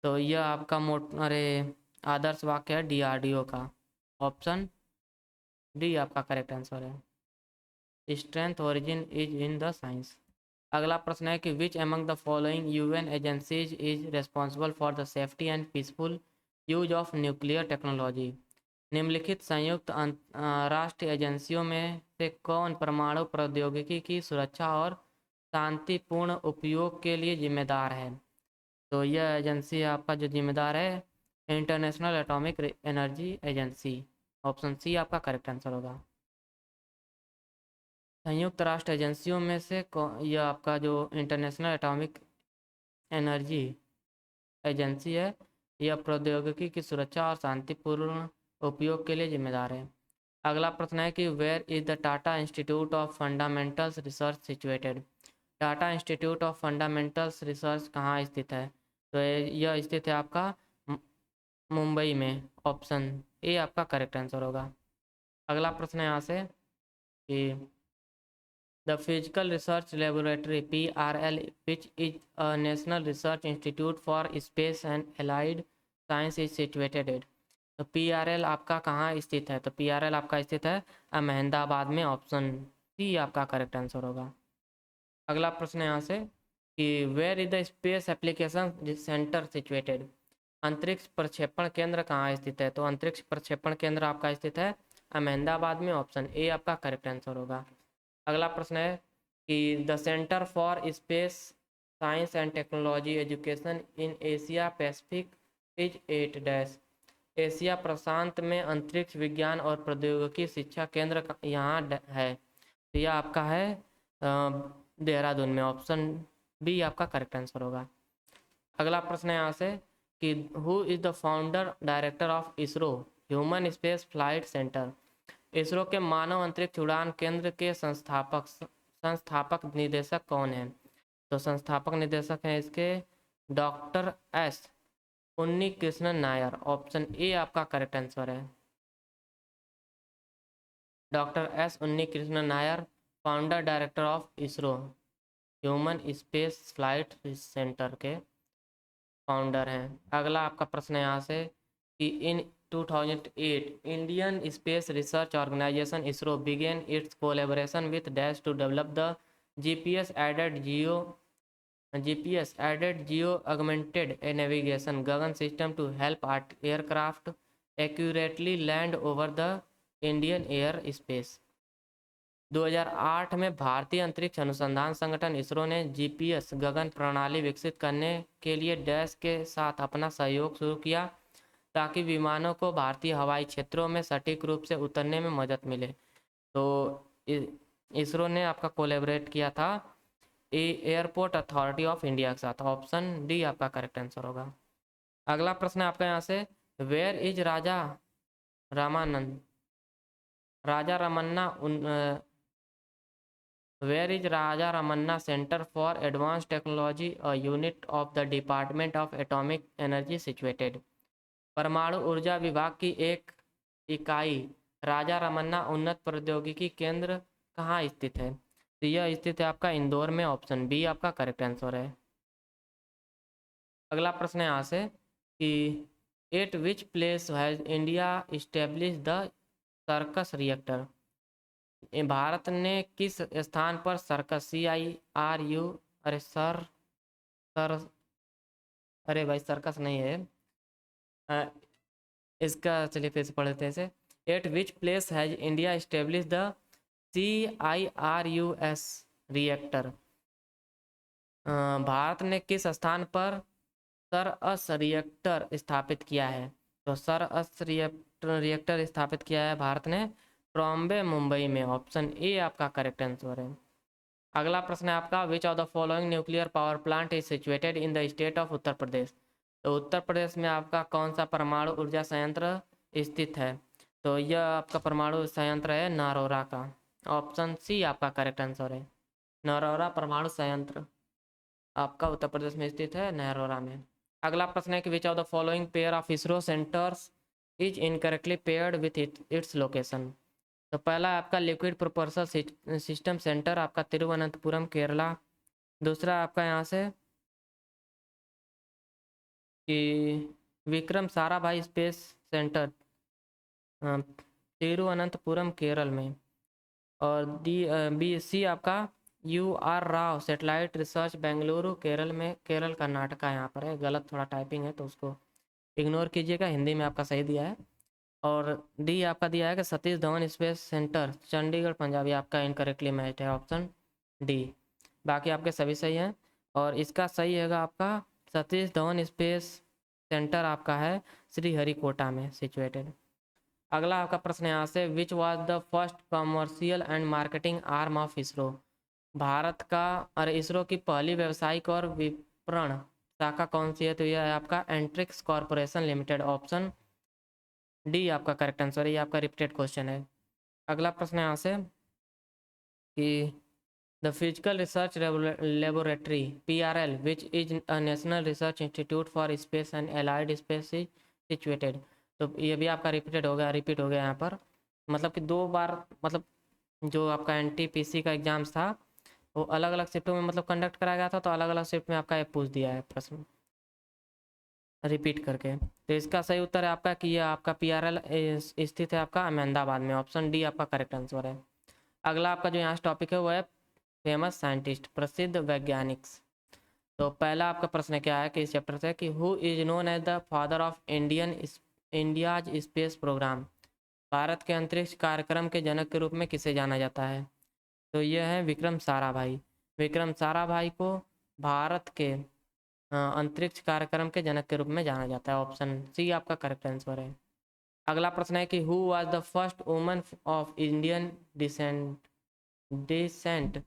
तो यह आपका आदर्श वाक्य है डीआरडीओ का। ऑप्शन डी आपका करेक्ट आंसर है, strength origin is in the science. अगला प्रश्न है कि which among the following UN agencies is responsible for the safety and peaceful use of nuclear technology. निम्नलिखित संयुक्त राष्ट्र एजेंसियों में से कौन परमाणु प्रौद्योगिकी की सुरक्षा और शांतिपूर्ण उपयोग के लिए जिम्मेदार है? तो यह एजेंसी आपका जो जिम्मेदार है international atomic energy agency. Option C आपका करेक्ट आंसर होगा। संयुक्त राष्ट्र एजेंसियों में से यह आपका जो इंटरनेशनल एटॉमिक एनर्जी एजेंसी है, यह प्रौद्योगिकी की सुरक्षा और शांतिपूर्ण उपयोग के लिए जिम्मेदार है। अगला प्रश्न है कि where is the Tata institute of fundamentals research situated. Tata institute of fundamentals research कहाँ स्थित है? तो यह स्थित है आपका मुंबई में। ऑप्शन ए आपका करेक्ट आंसर होगा। अगला प्रश्न है यहाँ से कि the physical research laboratory PRL which is a national research institute for space and allied science is situated eight. तो PRL आपका कहाँ स्थित है? तो PRL आपका स्थित है अहमदाबाद में। ऑप्शन सी आपका करेक्ट आंसर होगा। अगला प्रश्न यहाँ से कि where is the space application centre situated. अंतरिक्ष प्रक्षेपण केंद्र कहाँ स्थित है? तो अंतरिक्ष प्रक्षेपण केंद्र आपका स्थित है अहमदाबाद में। ऑप्शन ए आपका करेक्ट आंसर होगा। अगला प्रश्न है कि the centre for space science and technology education in Asia Pacific is at dash. Asia प्रशांत में अंतरिक्ष विज्ञान और प्रौद्योगिकी शिक्षा केंद्र यहाँ है। तो यह आपका है देहरादून में। ऑप्शन बी आपका करेक्ट आंसर होगा। अगला प्रश्न है यहाँ से कि who is the founder director of ISRO human space flight centre. ISRO के मानव अंतरिक्ष उड़ान केंद्र के संस्थापक निदेशक कौन है? तो संस्थापक निदेशक हैं इसके doctor S Unni Krishnan Nair. Option A आपका करेक्ट आंसर है। Doctor S Unni Krishnan Nair founder director of ISRO human space flight centre के फाउंडर हैं। अगला आपका प्रश्न है यहाँ से कि in 2008 Indian space research organisation ISRO began its collaboration with dash to develop the GPS aided geo augmented navigation GAGAN system to help aircraft accurately land over the Indian air space. 2008 में भारतीय अंतरिक्ष अनुसंधान संगठन इसरो ने जीपीएस गगन प्रणाली विकसित करने के लिए डैश के साथ अपना सहयोग शुरू किया ताकि विमानों को भारतीय हवाई क्षेत्रों में सटीक रूप से उतरने में मदद मिले। तो इसरो ने आपका कोलैबोरेट किया था एयरपोर्ट अथॉरिटी ऑफ इंडिया के साथ। ऑप्शन डी आपका करेक्ट आंसर होगा। अगला प्रश्न है आपका यहाँ से, where is Raja Ramanna Where is Raja Ramanna Center for Advanced Technology, a unit of the Department of Atomic Energy situated? परमाणु ऊर्जा विभाग की एक इकाई राजा रमन्ना उन्नत प्रौद्योगिकी केंद्र कहाँ स्थित है? तो यह स्थित है आपका इंदौर में। ऑप्शन बी आपका करेक्ट आंसर है। अगला प्रश्न है यहाँ से कि eight which place has India establish the circus reactor? Bharat ने किस स्थान पर सर्कस CIRU, अरे सर अरे भाई सर्कस नहीं है, इसका चलिए फिर से पढ़ लेते हैं इसे। Eight which place has India establish the CIRUS reactor? Bharat ने किस स्थान पर सरअस रिएक्टर स्थापित किया है? तो सरअस रिएक्टर स्थापित किया है भारत ने ट्रॉम्बे मुंबई में। ऑप्शन ए आपका करेक्ट आंसर है। अगला प्रश्न है आपका, which of the following nuclear power plant is situated in the state of Uttar Pradesh? तो उत्तर प्रदेश में आपका कौन सा परमाणु ऊर्जा संयंत्र स्थित है? तो यह आपका परमाणु संयंत्र है नरौरा का। ऑप्शन सी आपका करेक्ट आंसर है। नरौरा परमाणु संयंत्र आपका उत्तर प्रदेश में स्थित है, नरौरा में। अगला प्रश्न है कि which of the following pair of ISRO centres is incorrectly paired with its location? तो पहला आपका लिक्विड प्रोपल्सन सिस्टम सेंटर आपका तिरुवनंतपुरम केरला। दूसरा आपका यहाँ से कि विक्रम साराभाई स्पेस सेंटर तिरुवनंतपुरम केरल में। और सी आपका UR Rao satellite research Bengaluru Kerala में, केरल कर्नाटका यहाँ पर है। गलत थोड़ा टाइपिंग है तो उसको इग्नोर कीजिएगा, हिंदी में आपका सही दिया है। और डी आपका दिया है कि सतीश धवन स्पेस सेंटर चंडीगढ़ पंजाब, ये आपका इनकरेक्टली मैच है। Option D. बाकी आपके सभी सही हैं और इसका सही हैगा आपका सतीश धवन स्पेस सेंटर आपका है श्रीहरिकोटा में सिचुएटेड। अगला आपका प्रश्न यहाँ से, विच was the first commercial and marketing arm of ISRO? Bharat का और इसरो की पहली व्यावसायिक और विपणन शाखा कौन सी है? तो यह है आपका Antrix corporation limited. Option D आपका करेक्ट आंसर है। ये आपका रिपीटेड क्वेश्चन है। अगला प्रश्न है यहाँ से कि the physical research laboratory PRL which is a national research institute for space and allied space situated. तो ये भी आपका रिपीट हो गया यहाँ पर, मतलब कि 2 बार, मतलब जो आपका NTPC का एग्जाम्स था वो अलग अलग शिफ्टों में मतलब कंडक्ट कराया गया था, तो अलग अलग शिफ्ट में आपका ये पूछ दिया है प्रश्न रिपीट करके। तो इसका सही उत्तर है आपका कि यह आपका PRL स्थित है आपका अहमदाबाद में। ऑप्शन डी आपका करेक्ट आंसर है। अगला आपका जो यहाँ टॉपिक है वो है फेमस साइंटिस्ट, प्रसिद्ध वैज्ञानिक। तो पहला आपका प्रश्न क्या है कि इस चैप्टर से कि who is known as the father of India's space programme? Bharat के अंतरिक्ष कार्यक्रम के जनक के रूप में किसे जाना जाता है? तो यह है विक्रम साराभाई। विक्रम साराभाई को भारत के अंतरिक्ष कार्यक्रम के जनक के रूप में जाना जाता है। ऑप्शन सी आपका करेक्ट आंसर है। अगला प्रश्न है कि who was the first woman of Indian descent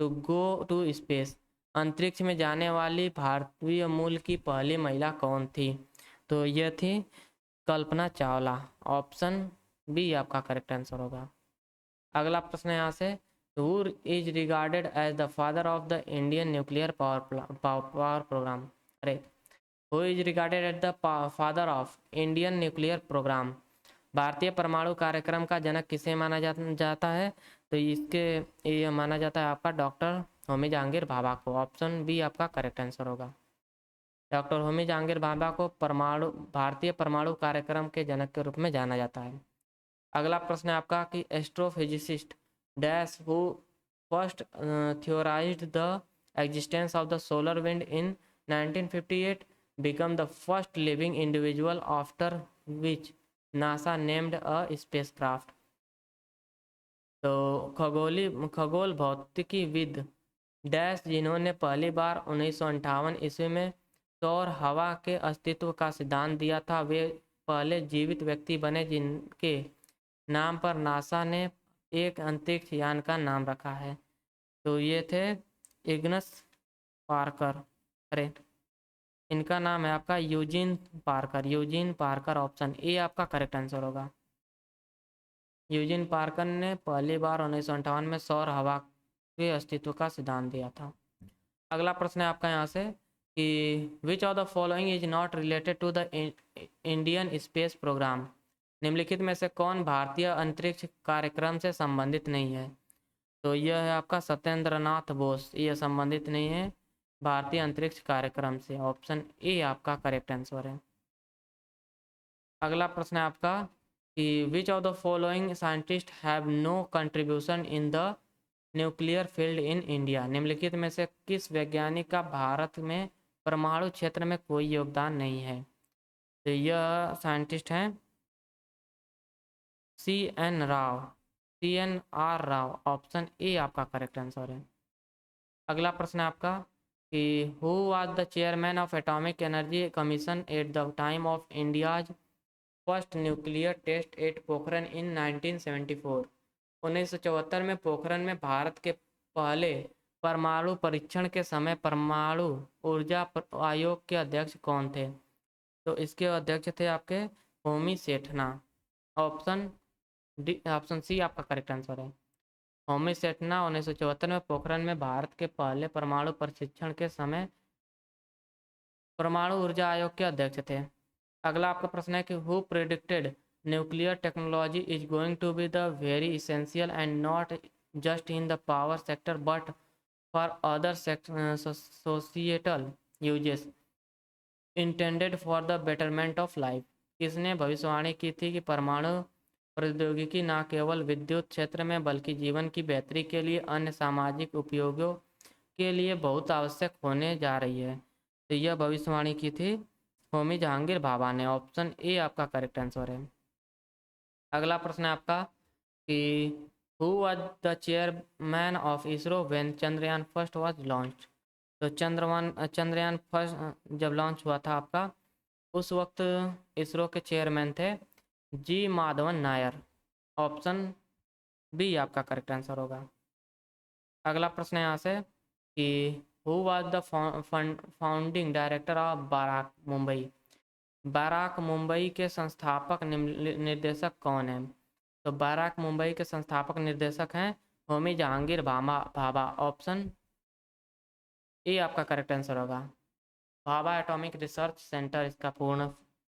to go to space? अंतरिक्ष में जाने वाली भारतीय मूल की पहली महिला कौन थी? तो यह थी कल्पना चावला। ऑप्शन बी आपका करेक्ट आंसर होगा। अगला प्रश्न है यहाँ से, who is regarded as the father of the Indian nuclear power programme? अरे, who is regarded as the father of Indian nuclear programme? भारतीय परमाणु कार्यक्रम का जनक किसे माना जाता है? तो ये माना जाता है आपका डॉक्टर होमी जहांगीर भाभा को। ऑप्शन बी आपका करेक्ट आंसर होगा। डॉक्टर होमी जहांगीर भाभा को भारतीय परमाणु कार्यक्रम के जनक के रूप में जाना जाता है। अगला प्रश्न है आपका कि astrophysicist dash who first theorised the existence of the solar wind in 1958 become the first living individual after which NASA named a spacecraft? तो खगोल भौतिकीविद डैश जिन्होंने पहली बार 1958 ईस्वी में सौर हवा के अस्तित्व का सिद्धांत दिया था, वे पहले जीवित व्यक्ति बने जिनके नाम पर नासा ने एक अंतरिक्ष यान का नाम रखा है। तो ये थे इग्नस पार्कर। अरे इनका नाम है आपका यूजीन पार्कर। ऑप्शन ए आपका करेक्ट आंसर होगा। यूजीन पार्कर ने पहली बार 1958 में सौर हवा के अस्तित्व का सिद्धांत दिया था। अगला प्रश्न है आपका यहाँ से कि which of the following is not related to the Indian space programme. निम्नलिखित में से कौन भारतीय अंतरिक्ष कार्यक्रम से संबंधित नहीं है। तो यह है आपका सत्येंद्र नाथ बोस, ये संबंधित नहीं है भारतीय अंतरिक्ष कार्यक्रम से। ऑप्शन ए आपका करेक्ट आंसर है। अगला प्रश्न है आपका कि which of the following scientist have no contribution in the nuclear field in India. निम्नलिखित में से किस वैज्ञानिक का भारत में परमाणु क्षेत्र में कोई योगदान नहीं है। तो यह साइंटिस्ट हैं CNR राव। ऑप्शन ए आपका करेक्ट आंसर है। अगला प्रश्न है आपका कि who was the chairman of atomic energy commission at the time of India's first nuclear test at Pokhran in 1974। 1974 में पोखरण में भारत के पहले परमाणु परीक्षण के समय परमाणु ऊर्जा आयोग के अध्यक्ष कौन थे। तो इसके अध्यक्ष थे आपके होमी सेठना। ऑप्शन सी आपका करेक्ट आंसर है। होमी सेठना 1974 में पोखरण में भारत के पहले परमाणु परीक्षण के समय परमाणु ऊर्जा आयोग के अध्यक्ष थे। अगला आपका प्रश्न है कि who predicted nuclear technology is going to be the very essential and not just in the power sector but for other societal uses intended for the betterment of life. किसने भविष्यवाणी की थी कि परमाणु प्रौद्योगिकी न केवल विद्युत क्षेत्र में बल्कि जीवन की बेहतरी के लिए अन्य सामाजिक उपयोगों के लिए बहुत आवश्यक होने जा रही है। तो यह भविष्यवाणी की थी होमी जहांगीर भाभा ने। ऑप्शन ए आपका करेक्ट आंसर है। अगला प्रश्न है आपका कि who was the chairman of ISRO when Chandrayaan first was launched. तो चंद्रयान फर्स्ट जब लॉन्च हुआ था आपका, उस वक्त इसरो के चेयरमैन थे G Madhavan Nair. Option B आपका करेक्ट आंसर होगा। अगला प्रश्न है यहाँ से कि who was the founding director of BARC Mumbai. BARC Mumbai के संस्थापक निर्देशक कौन है। तो बाराक मुंबई के संस्थापक निर्देशक हैं होमी जहांगीर भाभा। ऑप्शन ए आपका करेक्ट आंसर होगा। भाभा एटॉमिक रिसर्च सेंटर इसका पूर्ण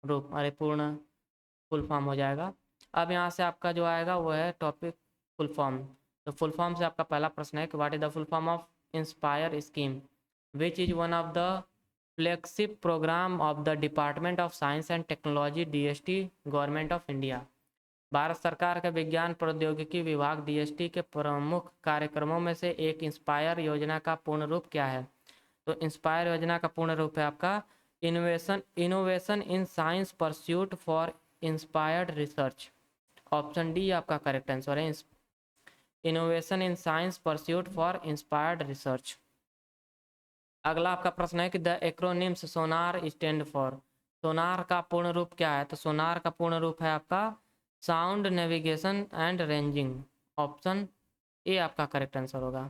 रूप पूर्ण फुल फॉर्म हो जाएगा। अब यहाँ से आपका जो आएगा वो है टॉपिक फुल फॉर्म। तो फुल फॉर्म से आपका पहला प्रश्न है कि what is the full form of inspire scheme which is one of the flagship programme of the department of science and technology DST government of India. भारत सरकार के विज्ञान प्रौद्योगिकी विभाग DST के प्रमुख कार्यक्रमों में से एक इंस्पायर योजना का पूर्ण रूप क्या है। तो इंस्पायर योजना का पूर्ण रूप है आपका innovation in science pursuit for inspired research. Option D आपका करेक्ट आंसर है। Innovation in science pursuit for inspired research. अगला आपका प्रश्न है कि the acronyms sonar stand for. Sonar का पूर्ण रूप क्या है। तो सोनार का पूर्ण रूप है आपका sound navigation and ranging. Option A आपका करेक्ट आंसर होगा,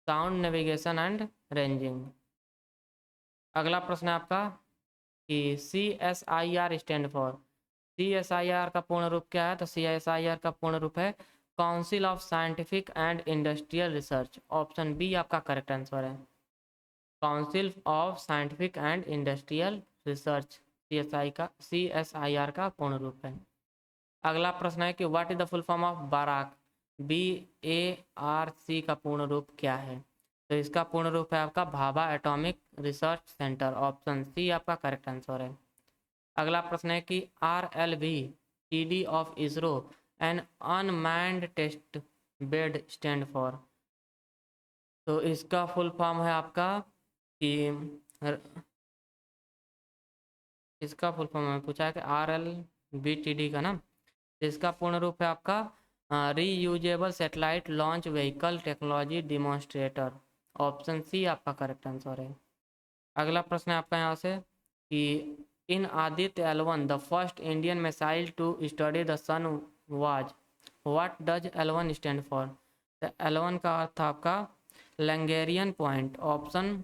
साउंड नेविगेशन एंड रेंजिंग। अगला प्रश्न है आपका कि CSIR स्टैंड फॉर। CSIR का पूर्ण रूप क्या है। तो CSIR का पूर्ण रूप है council of scientific and industrial research. Option B आपका करेक्ट आंसर है, council of scientific and industrial research CSIR का पूर्ण रूप है। अगला प्रश्न है कि what is the full form of BARC. BARC का पूर्ण रूप क्या है। तो इसका पूर्ण रूप है आपका Bhabha atomic research centre. Option C आपका करेक्ट आंसर है। अगला प्रश्न है कि RLV-TD of ISRO an unmanned test bed stand for. तो इसका फुल फॉर्म है आपका कि इसका फुल फॉर्म में पूछा है कि RLV-TD का ना, इसका पूर्ण रूप है आपका reusable satellite launch vehicle technology demonstrator. Option C आपका करेक्ट आंसर है। अगला प्रश्न है आपका यहाँ से कि in Aditya L1 the first Indian missile to study the sun was, what does L1 stand for. L1 का अर्थ था आपका लंगेरियन पॉइंट। ऑप्शन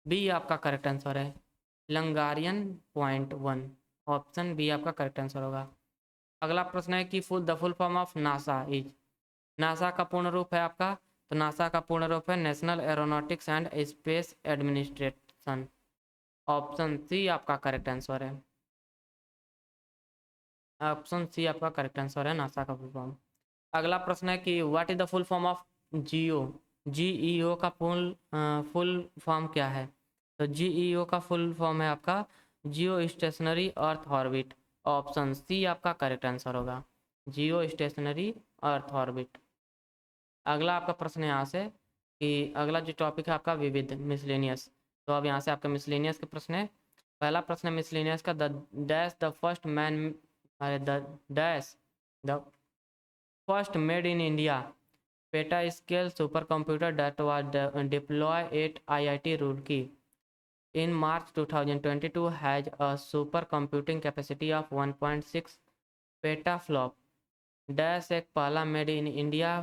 बी आपका करेक्ट आंसर है, लंगारियन पॉइंट 1। ऑप्शन बी आपका करेक्ट आंसर होगा। अगला प्रश्न है कि the full form of NASA is. NASA का पूर्ण रूप है आपका, तो नासा का पूर्ण रूप है national aeronautics and space administration. Option C आपका करेक्ट आंसर है। ऑप्शन सी आपका करेक्ट आंसर है, नासा का फुल फॉर्म। अगला प्रश्न है कि what is the full form of GEO. GEO का फुल फॉर्म क्या है। तो जीईओ का फुल फॉर्म है आपका geo stationary earth orbit. Option C आपका करेक्ट आंसर होगा, जियो स्टेशनरी अर्थ ऑर्बिट। अगला आपका प्रश्न है यहाँ से कि अगला जो टॉपिक है आपका विविध मिसलेनियस। तो अब यहाँ से आपका मिसलेनियस के प्रश्न है। पहला प्रश्न है मिसलेनियस का, the dash the first man, अरे the dash the first made in India peta scale super computer that was deploy at IIT Roorkee in March 2022 has a supercomputing capacity of 1.6 petaflop। Dash एक पहला made in India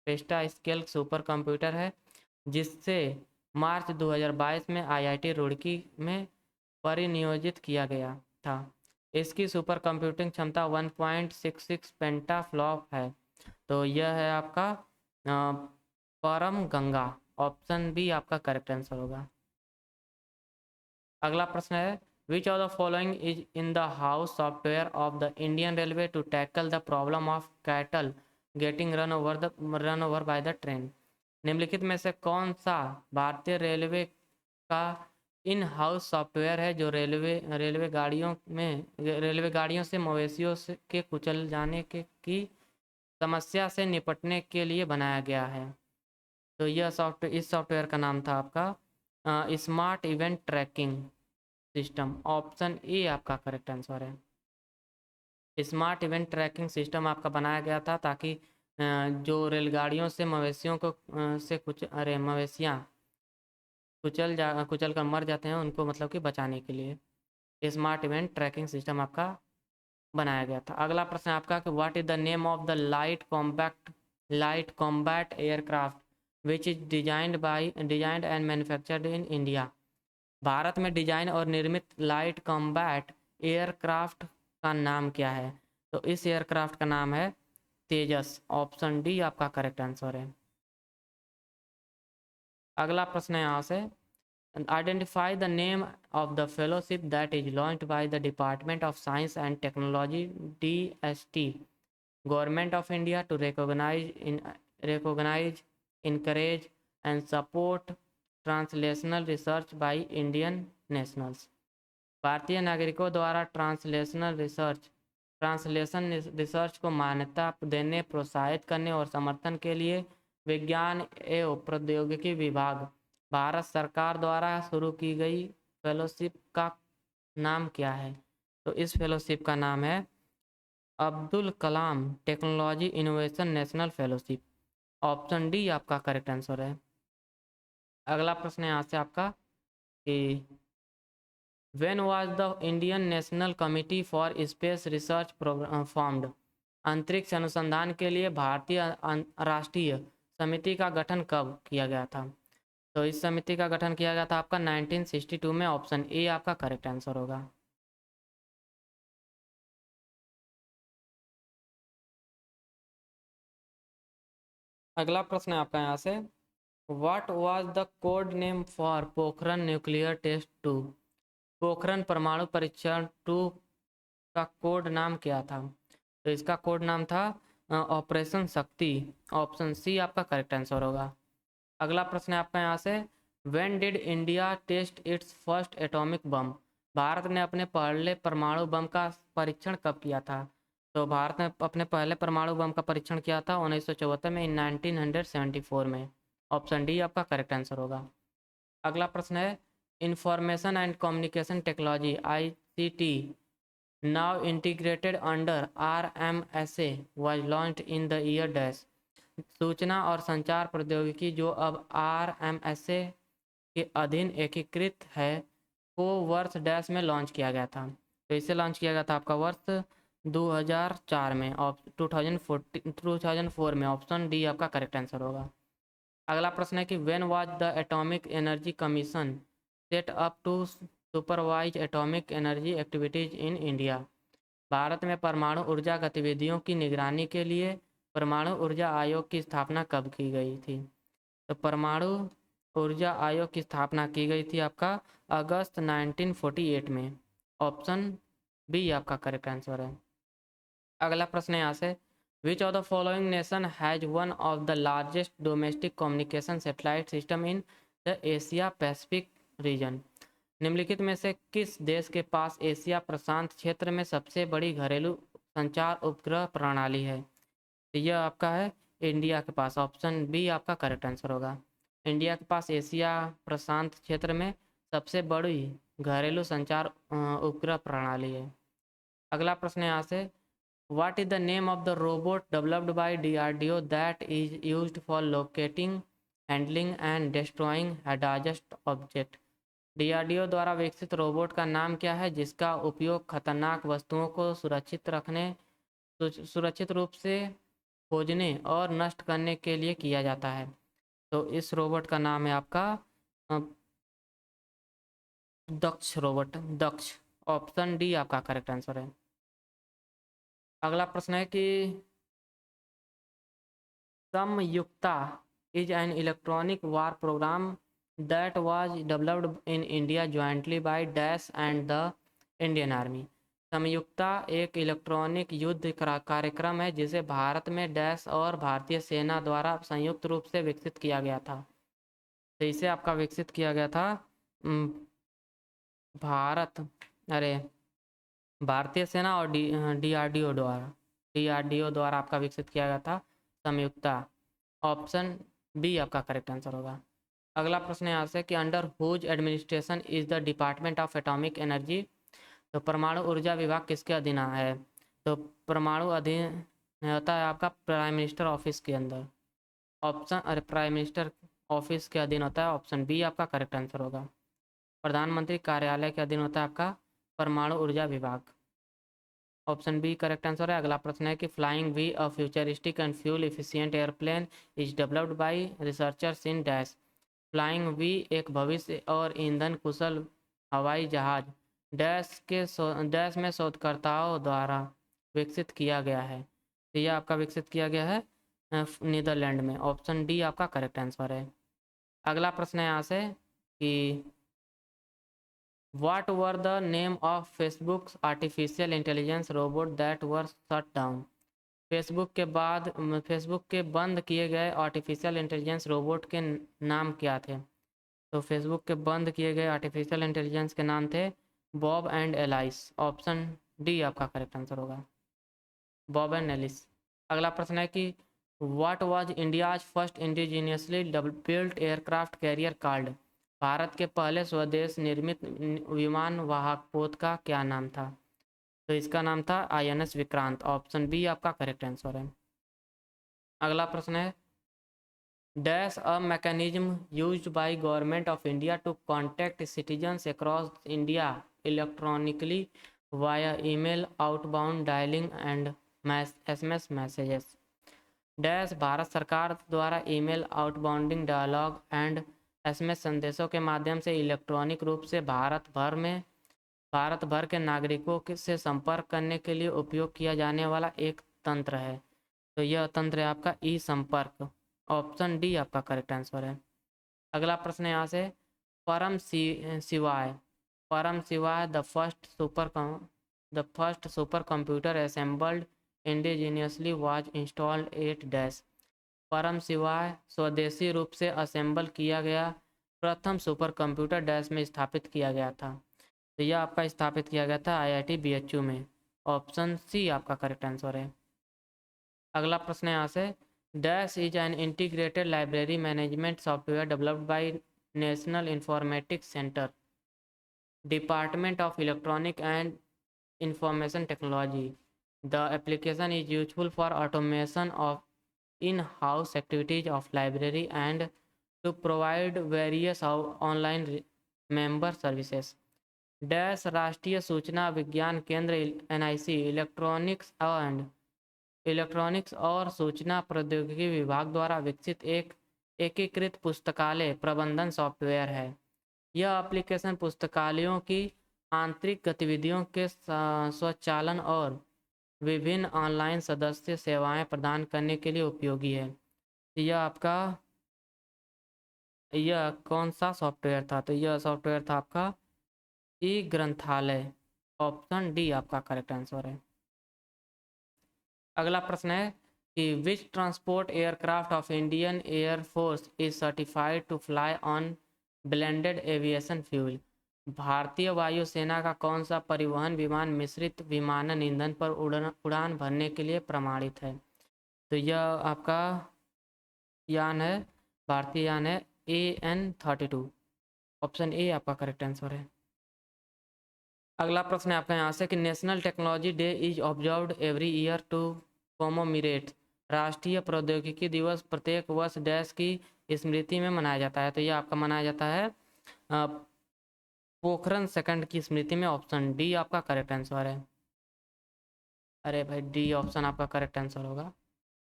peta scale super computer है जिससे मार्च 2022 में IIT Roorkee में परिनियोजित किया गया था। इसकी सुपर कंप्यूटिंग क्षमता 1.66 पेंटाफ्लॉप है। तो यह है आपका परम गंगा। ऑप्शन बी आपका करेक्ट आंसर होगा। अगला प्रश्न है which of the following is in the house software of the Indian railway to tackle the problem of cattle getting run over by the train. निम्नलिखित में से कौन सा भारतीय रेलवे का इन हाउस सॉफ्टवेयर है जो रेलवे गाड़ियों से मवेशियों के कुचल जाने की समस्या से निपटने के लिए बनाया गया है। तो यह सॉफ्टवेयर, इस सॉफ्टवेयर का नाम था आपका smart event tracking system. Option A आपका करेक्ट आंसर है। स्मार्ट इवेंट ट्रैकिंग सिस्टम आपका बनाया गया था ताकि जो रेलगाड़ियों से मवेशियों को से कुछ मवेशियाँ कुचल कर मर जाते हैं उनको मतलब कि बचाने के लिए स्मार्ट इवेंट ट्रैकिंग सिस्टम आपका बनाया गया था। अगला प्रश्न आपका कि what is the name of the light combat aircraft which is designed and manufactured in India. Bharat में डिजाइन और निर्मित लाइट कॉम्बैट एयरक्राफ्ट का नाम क्या है। तो इस एयरक्राफ्ट का नाम है तेजस। ऑप्शन डी आपका करेक्ट आंसर है। अगला प्रश्न है यहाँ से identify the name of the fellowship that is launched by the department of science and technology DST government of India to recognize, encourage and support translational research by Indian nationals. भारतीय नागरिकों द्वारा translation research को मान्यता देने, प्रोत्साहित करने और समर्थन के लिए विज्ञान एवं प्रौद्योगिकी विभाग भारत सरकार द्वारा शुरू की गई फेलोशिप का नाम क्या है। तो इस फेलोशिप का नाम है Abdul Kalam technology innovation national fellowship. Option D आपका करेक्ट आंसर है। अगला प्रश्न है यहाँ से आपका कि when was the Indian national committee for space research formed. अंतरिक्ष अनुसंधान के लिए भारतीय राष्ट्रीय समिति का गठन कब किया गया था। तो इस समिति का गठन किया गया था आपका 1962 में। ऑप्शन ए आपका करेक्ट आंसर होगा। अगला प्रश्न है आपका यहाँ से what was the code name for Pokhran nuclear test 2। Pokhran परमाणु परीक्षण 2 का कोड नाम क्या था। तो इसका कोड नाम था ऑपरेशन शक्ति। ऑप्शन सी आपका करेक्ट आंसर होगा। अगला प्रश्न है आपका यहाँ से when did India test its first atomic bomb. Bharat ने अपने पहले परमाणु बम का परीक्षण कब किया था। तो भारत ने अपने पहले परमाणु बम का परीक्षण किया था 1974 में, इन 1974 में। ऑप्शन डी आपका करेक्ट आंसर होगा। अगला प्रश्न है information and communication technology ICT now integrated under RMSA was launched in the year dash। सूचना और संचार प्रौद्योगिकी जो अब RMSA के अधीन एकीकृत है को वर्ष डैश में लॉन्च किया गया था। तो इसे लॉन्च किया गया था आपका वर्ष 2004 में और 2004 में। ऑप्शन डी आपका करेक्ट आंसर होगा। अगला प्रश्न है कि when was the atomic energy commission set up to supervise atomic energy activities in India. Bharat में परमाणु ऊर्जा गतिविधियों की निगरानी के लिए परमाणु ऊर्जा आयोग की स्थापना कब की गई थी? तो परमाणु ऊर्जा आयोग की स्थापना की गई थी आपका अगस्त 1948 में। ऑप्शन बी आपका करेक्ट आंसर है। अगला प्रश्न यहाँ से, which of the following nation has one of the largest domestic communication satellite system in the Asia Pacific region. निम्नलिखित में से किस देश के पास एशिया प्रशांत क्षेत्र में सबसे बड़ी घरेलू संचार उपग्रह प्रणाली है? तो यह आपका है इंडिया के पास। ऑप्शन बी आपका करेक्ट आंसर होगा। इंडिया के पास एशिया प्रशांत क्षेत्र में सबसे बड़ी घरेलू संचार उपग्रह प्रणाली है। अगला प्रश्न यहाँ से, what is the name of the robot developed by DRDO that is used for locating, handling and destroying hazards object. DRDO द्वारा विकसित रोबोट का नाम क्या है जिसका उपयोग खतरनाक वस्तुओं को सुरक्षित रूप से खोजने और नष्ट करने के लिए किया जाता है? तो इस रोबोट का नाम है आपका Daksh robot, Daksh. Option D आपका करेक्ट आंसर है। अगला प्रश्न है कि Samyukta is an electronic war program that was developed in India jointly by dash and the Indian army. Samyukta एक इलेक्ट्रॉनिक युद्ध कार्यक्रम है जिसे भारत में डैश और भारतीय सेना द्वारा संयुक्त रूप से विकसित किया गया था। तो इसे आपका विकसित किया गया था भारतीय सेना और DRDO द्वारा आपका विकसित किया गया था समयुक्ता। ऑप्शन बी आपका करेक्ट आंसर होगा। अगला प्रश्न यहाँ से कि under whose administration is the department of atomic energy. तो परमाणु ऊर्जा विभाग किसके अधीन है? तो परमाणु अधीन होता है आपका प्राइम मिनिस्टर ऑफिस के अंदर। प्राइम मिनिस्टर ऑफिस के अधीन होता है। ऑप्शन बी आपका करेक्ट आंसर होगा। प्रधानमंत्री कार्यालय के अधीन होता है आपका परमाणु ऊर्जा विभाग। ऑप्शन बी करेक्ट आंसर है। अगला प्रश्न है कि flying V a futuristic and fuel efficient airplane is developed by researchers in dash. Flying V एक भविष्य और ईंधन कुशल हवाई जहाज डैश में शोधकर्ताओं द्वारा विकसित किया गया है। तो यह आपका विकसित किया गया है नीदरलैंड में। ऑप्शन डी आपका करेक्ट आंसर है। अगला प्रश्न है यहाँ से कि what were the name of Facebook artificial intelligence robot that were shut down. Facebook के बंद किए गए आर्टिफिशियल इंटेलिजेंस रोबोट के नाम क्या थे? तो फेसबुक के बंद किए गए आर्टिफिशियल इंटेलिजेंस के नाम थे Bob and alias. Option D आपका करेक्ट आंसर होगा, बॉब एंड एलिस। अगला प्रश्न है कि what was India's first indigenously built aircraft carrier called. Bharat के पहले स्वदेश निर्मित विमान वाहक पोत का क्या नाम था? तो इसका नाम था INS विक्रांत। ऑप्शन बी आपका करेक्ट आंसर है। अगला प्रश्न है dash a mechanism used by government of India to contact citizens across India electronically via email outbound dialling and SMS messages. Dash Bharat सरकार द्वारा email outbounding dialogue and SMS संदेशों के माध्यम से इलेक्ट्रॉनिक रूप से भारत भर के नागरिकों से संपर्क करने के लिए उपयोग किया जाने वाला एक तंत्र है। तो यह तंत्र है आपका ई संपर्क। ऑप्शन डी आपका करेक्ट आंसर है। अगला प्रश्न यहाँ से परम शिवाय the first super computer assembled indigenously was installed eight dash. परम शिवाय स्वदेशी रूप से असेंबल किया गया प्रथम सुपर कंप्यूटर डैश में स्थापित किया गया था। तो यह आपका स्थापित किया गया था IIT BHU में। ऑप्शन सी आपका करेक्ट आंसर है। अगला प्रश्न यहाँ से dash is an integrated library management software developed by national informatics centre department of electronic and information technology. The application is useful for automation of in-house activities of library and to provide various online member services. Dash राष्ट्रीय सूचना विज्ञान केंद्र NIC electronics और सूचना प्रौद्योगिकी विभाग द्वारा विकसित एक एकीकृत पुस्तकालय प्रबंधन सॉफ्टवेयर है। यह एप्लीकेशन पुस्तकालयों की आंतरिक गतिविधियों के स्वचालन और विभिन्न ऑनलाइन सदस्य सेवाएं प्रदान करने के लिए उपयोगी है। यह कौन सा सॉफ्टवेयर था? तो यह सॉफ्टवेयर था आपका ई ग्रंथालय। ऑप्शन डी आपका करेक्ट आंसर है। अगला प्रश्न है कि which transport aircraft of Indian air force is certified to fly on blended aviation fuel. भारतीय वायुसेना का कौन सा परिवहन विमान मिश्रित विमानन ईंधन पर उड़ान भरने के लिए प्रमाणित है? तो यह आपका यान है, भारतीय यान है AN-32। ऑप्शन ए आपका करेक्ट आंसर है। अगला प्रश्न है आपका यहाँ से कि national technology day is observed every year to commemorate. राष्ट्रीय प्रौद्योगिकी दिवस प्रत्येक वर्ष डैश की स्मृति में मनाया जाता है। तो यह आपका मनाया जाता है पोखरण सेकंड की स्मृति में। ऑप्शन डी आपका करेक्ट आंसर है। अरे भाई, डी ऑप्शन आपका करेक्ट आंसर होगा।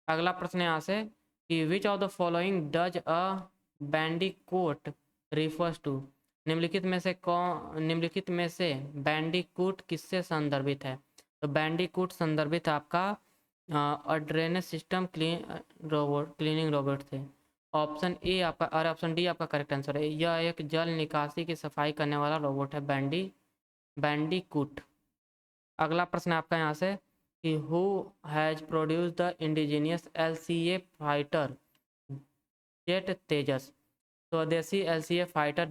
अगला प्रश्न यहाँ से कि which of the following does a bandicoot refers to. निम्नलिखित में से बैंडिकूट किससे संदर्भित है? तो बैंडिकूट संदर्भित आपका ड्रेनेज सिस्टम क्लीनिंग रोबोट थे। ऑप्शन ए आपका और ऑप्शन डी आपका करेक्ट आंसर है। यह एक जल निकासी की सफाई करने वाला रोबोट है, बैंडिकूट। अगला प्रश्न आपका यहाँ से कि who has produce the indigenous LCA fighter jet Tejas. स्वदेशी LCA फाइटर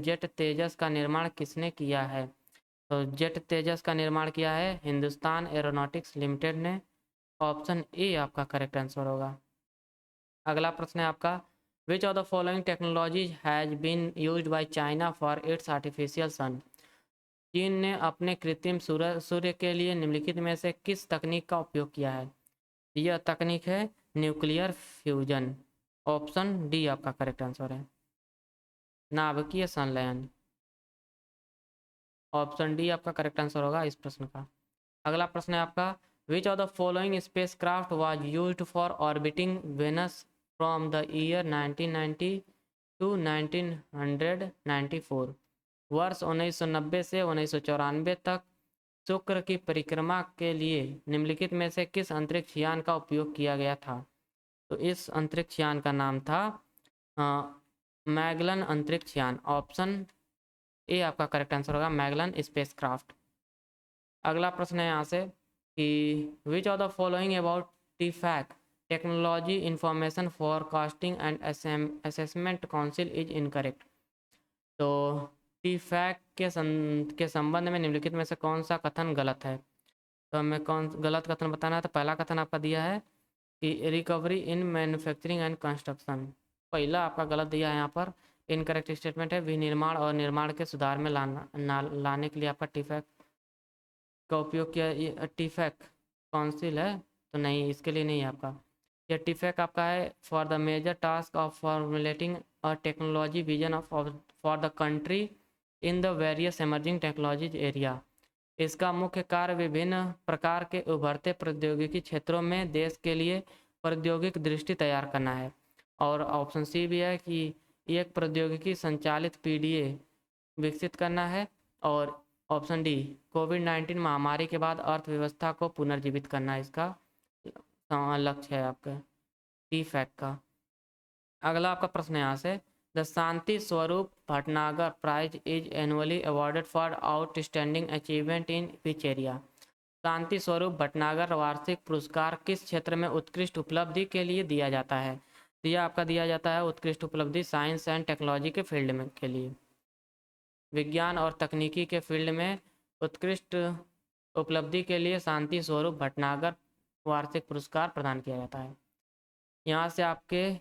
जेट तेजस का निर्माण किसने किया है? तो जेट तेजस का निर्माण किया है हिंदुस्तान एरोनॉटिक्स लिमिटेड ने। ऑप्शन ए आपका करेक्ट आंसर होगा। अगला प्रश्न है आपका which of the following technologies has been used by China for its artificial sun. चीन ने अपने कृत्रिम सूर्य के लिए निम्नलिखित में से किस तकनीक का उपयोग किया है? यह तकनीक है न्यूक्लियर फ्यूजन। ऑप्शन डी आपका करेक्ट आंसर है, नाभिकीय संलयन। ऑप्शन डी आपका करेक्ट आंसर होगा इस प्रश्न का। अगला प्रश्न है आपका which of the following spacecraft was used for orbiting Venus from the year 1990 to 1994। वर्ष 1990 से 1994 तक शुक्र की परिक्रमा के लिए निम्नलिखित में से किस अंतरिक्ष यान का उपयोग किया गया था? तो इस अंतरिक्ष यान का नाम था मैगलन अंतरिक्ष यान। ऑप्शन ए आपका करेक्ट आंसर होगा, मैगलन स्पेसक्राफ्ट। अगला प्रश्न है यहाँ से कि which of the following about TFAC technology information forecasting and assessment council is incorrect. तो TFAC के संबंध में निम्नलिखित में से कौन सा कथन गलत है? तो हमें कौन गलत कथन बताना है। तो पहला कथन आपका दिया है कि recovery in manufacturing and construction. पहला आपका गलत दिया है यहाँ पर, इनकरेक्ट स्टेटमेंट है। विनिर्माण और निर्माण के सुधार में लाने के लिए आपका TFAC का उपयोग किया। TFAC काउंसिल है तो नहीं, इसके लिए नहीं है आपका। यह TFAC आपका है for the major task of formulating a technology vision for the country in the various emerging technologies area. इसका मुख्य कार्य विभिन्न प्रकार के उभरते प्रौद्योगिकी क्षेत्रों में देश के लिए प्रौद्योगिक दृष्टि तैयार करना है। और ऑप्शन सी भी है कि एक प्रौद्योगिकी संचालित PDA विकसित करना है। और ऑप्शन डी कोविड-19 महामारी के बाद अर्थव्यवस्था को पुनर्जीवित करना इसका लक्ष्य है आपका TFAC का। अगला आपका प्रश्न है यहाँ से the Shanti Swarup Bhatnagar prize is annually awarded for outstanding achievement in which area. Shanti Swarup Bhatnagar वार्षिक पुरस्कार किस क्षेत्र में उत्कृष्ट उपलब्धि के लिए दिया जाता है? तो यह आपका दिया जाता है उत्कृष्ट उपलब्धि साइंस एंड टेक्नोलॉजी के फील्ड में के लिए, विज्ञान और तकनीकी के फील्ड में उत्कृष्ट उपलब्धि के लिए शांति स्वरूप भटनागर वार्षिक पुरस्कार प्रदान किया जाता है। यहाँ से आपके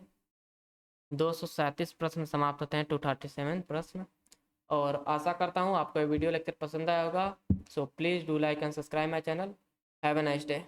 237 प्रश्न समाप्त होते हैं, 237 प्रश्न। और आशा करता हूँ आपको ये वीडियो लेक्चर पसंद आया होगा। So please do like and subscribe my channel. Have a nice day.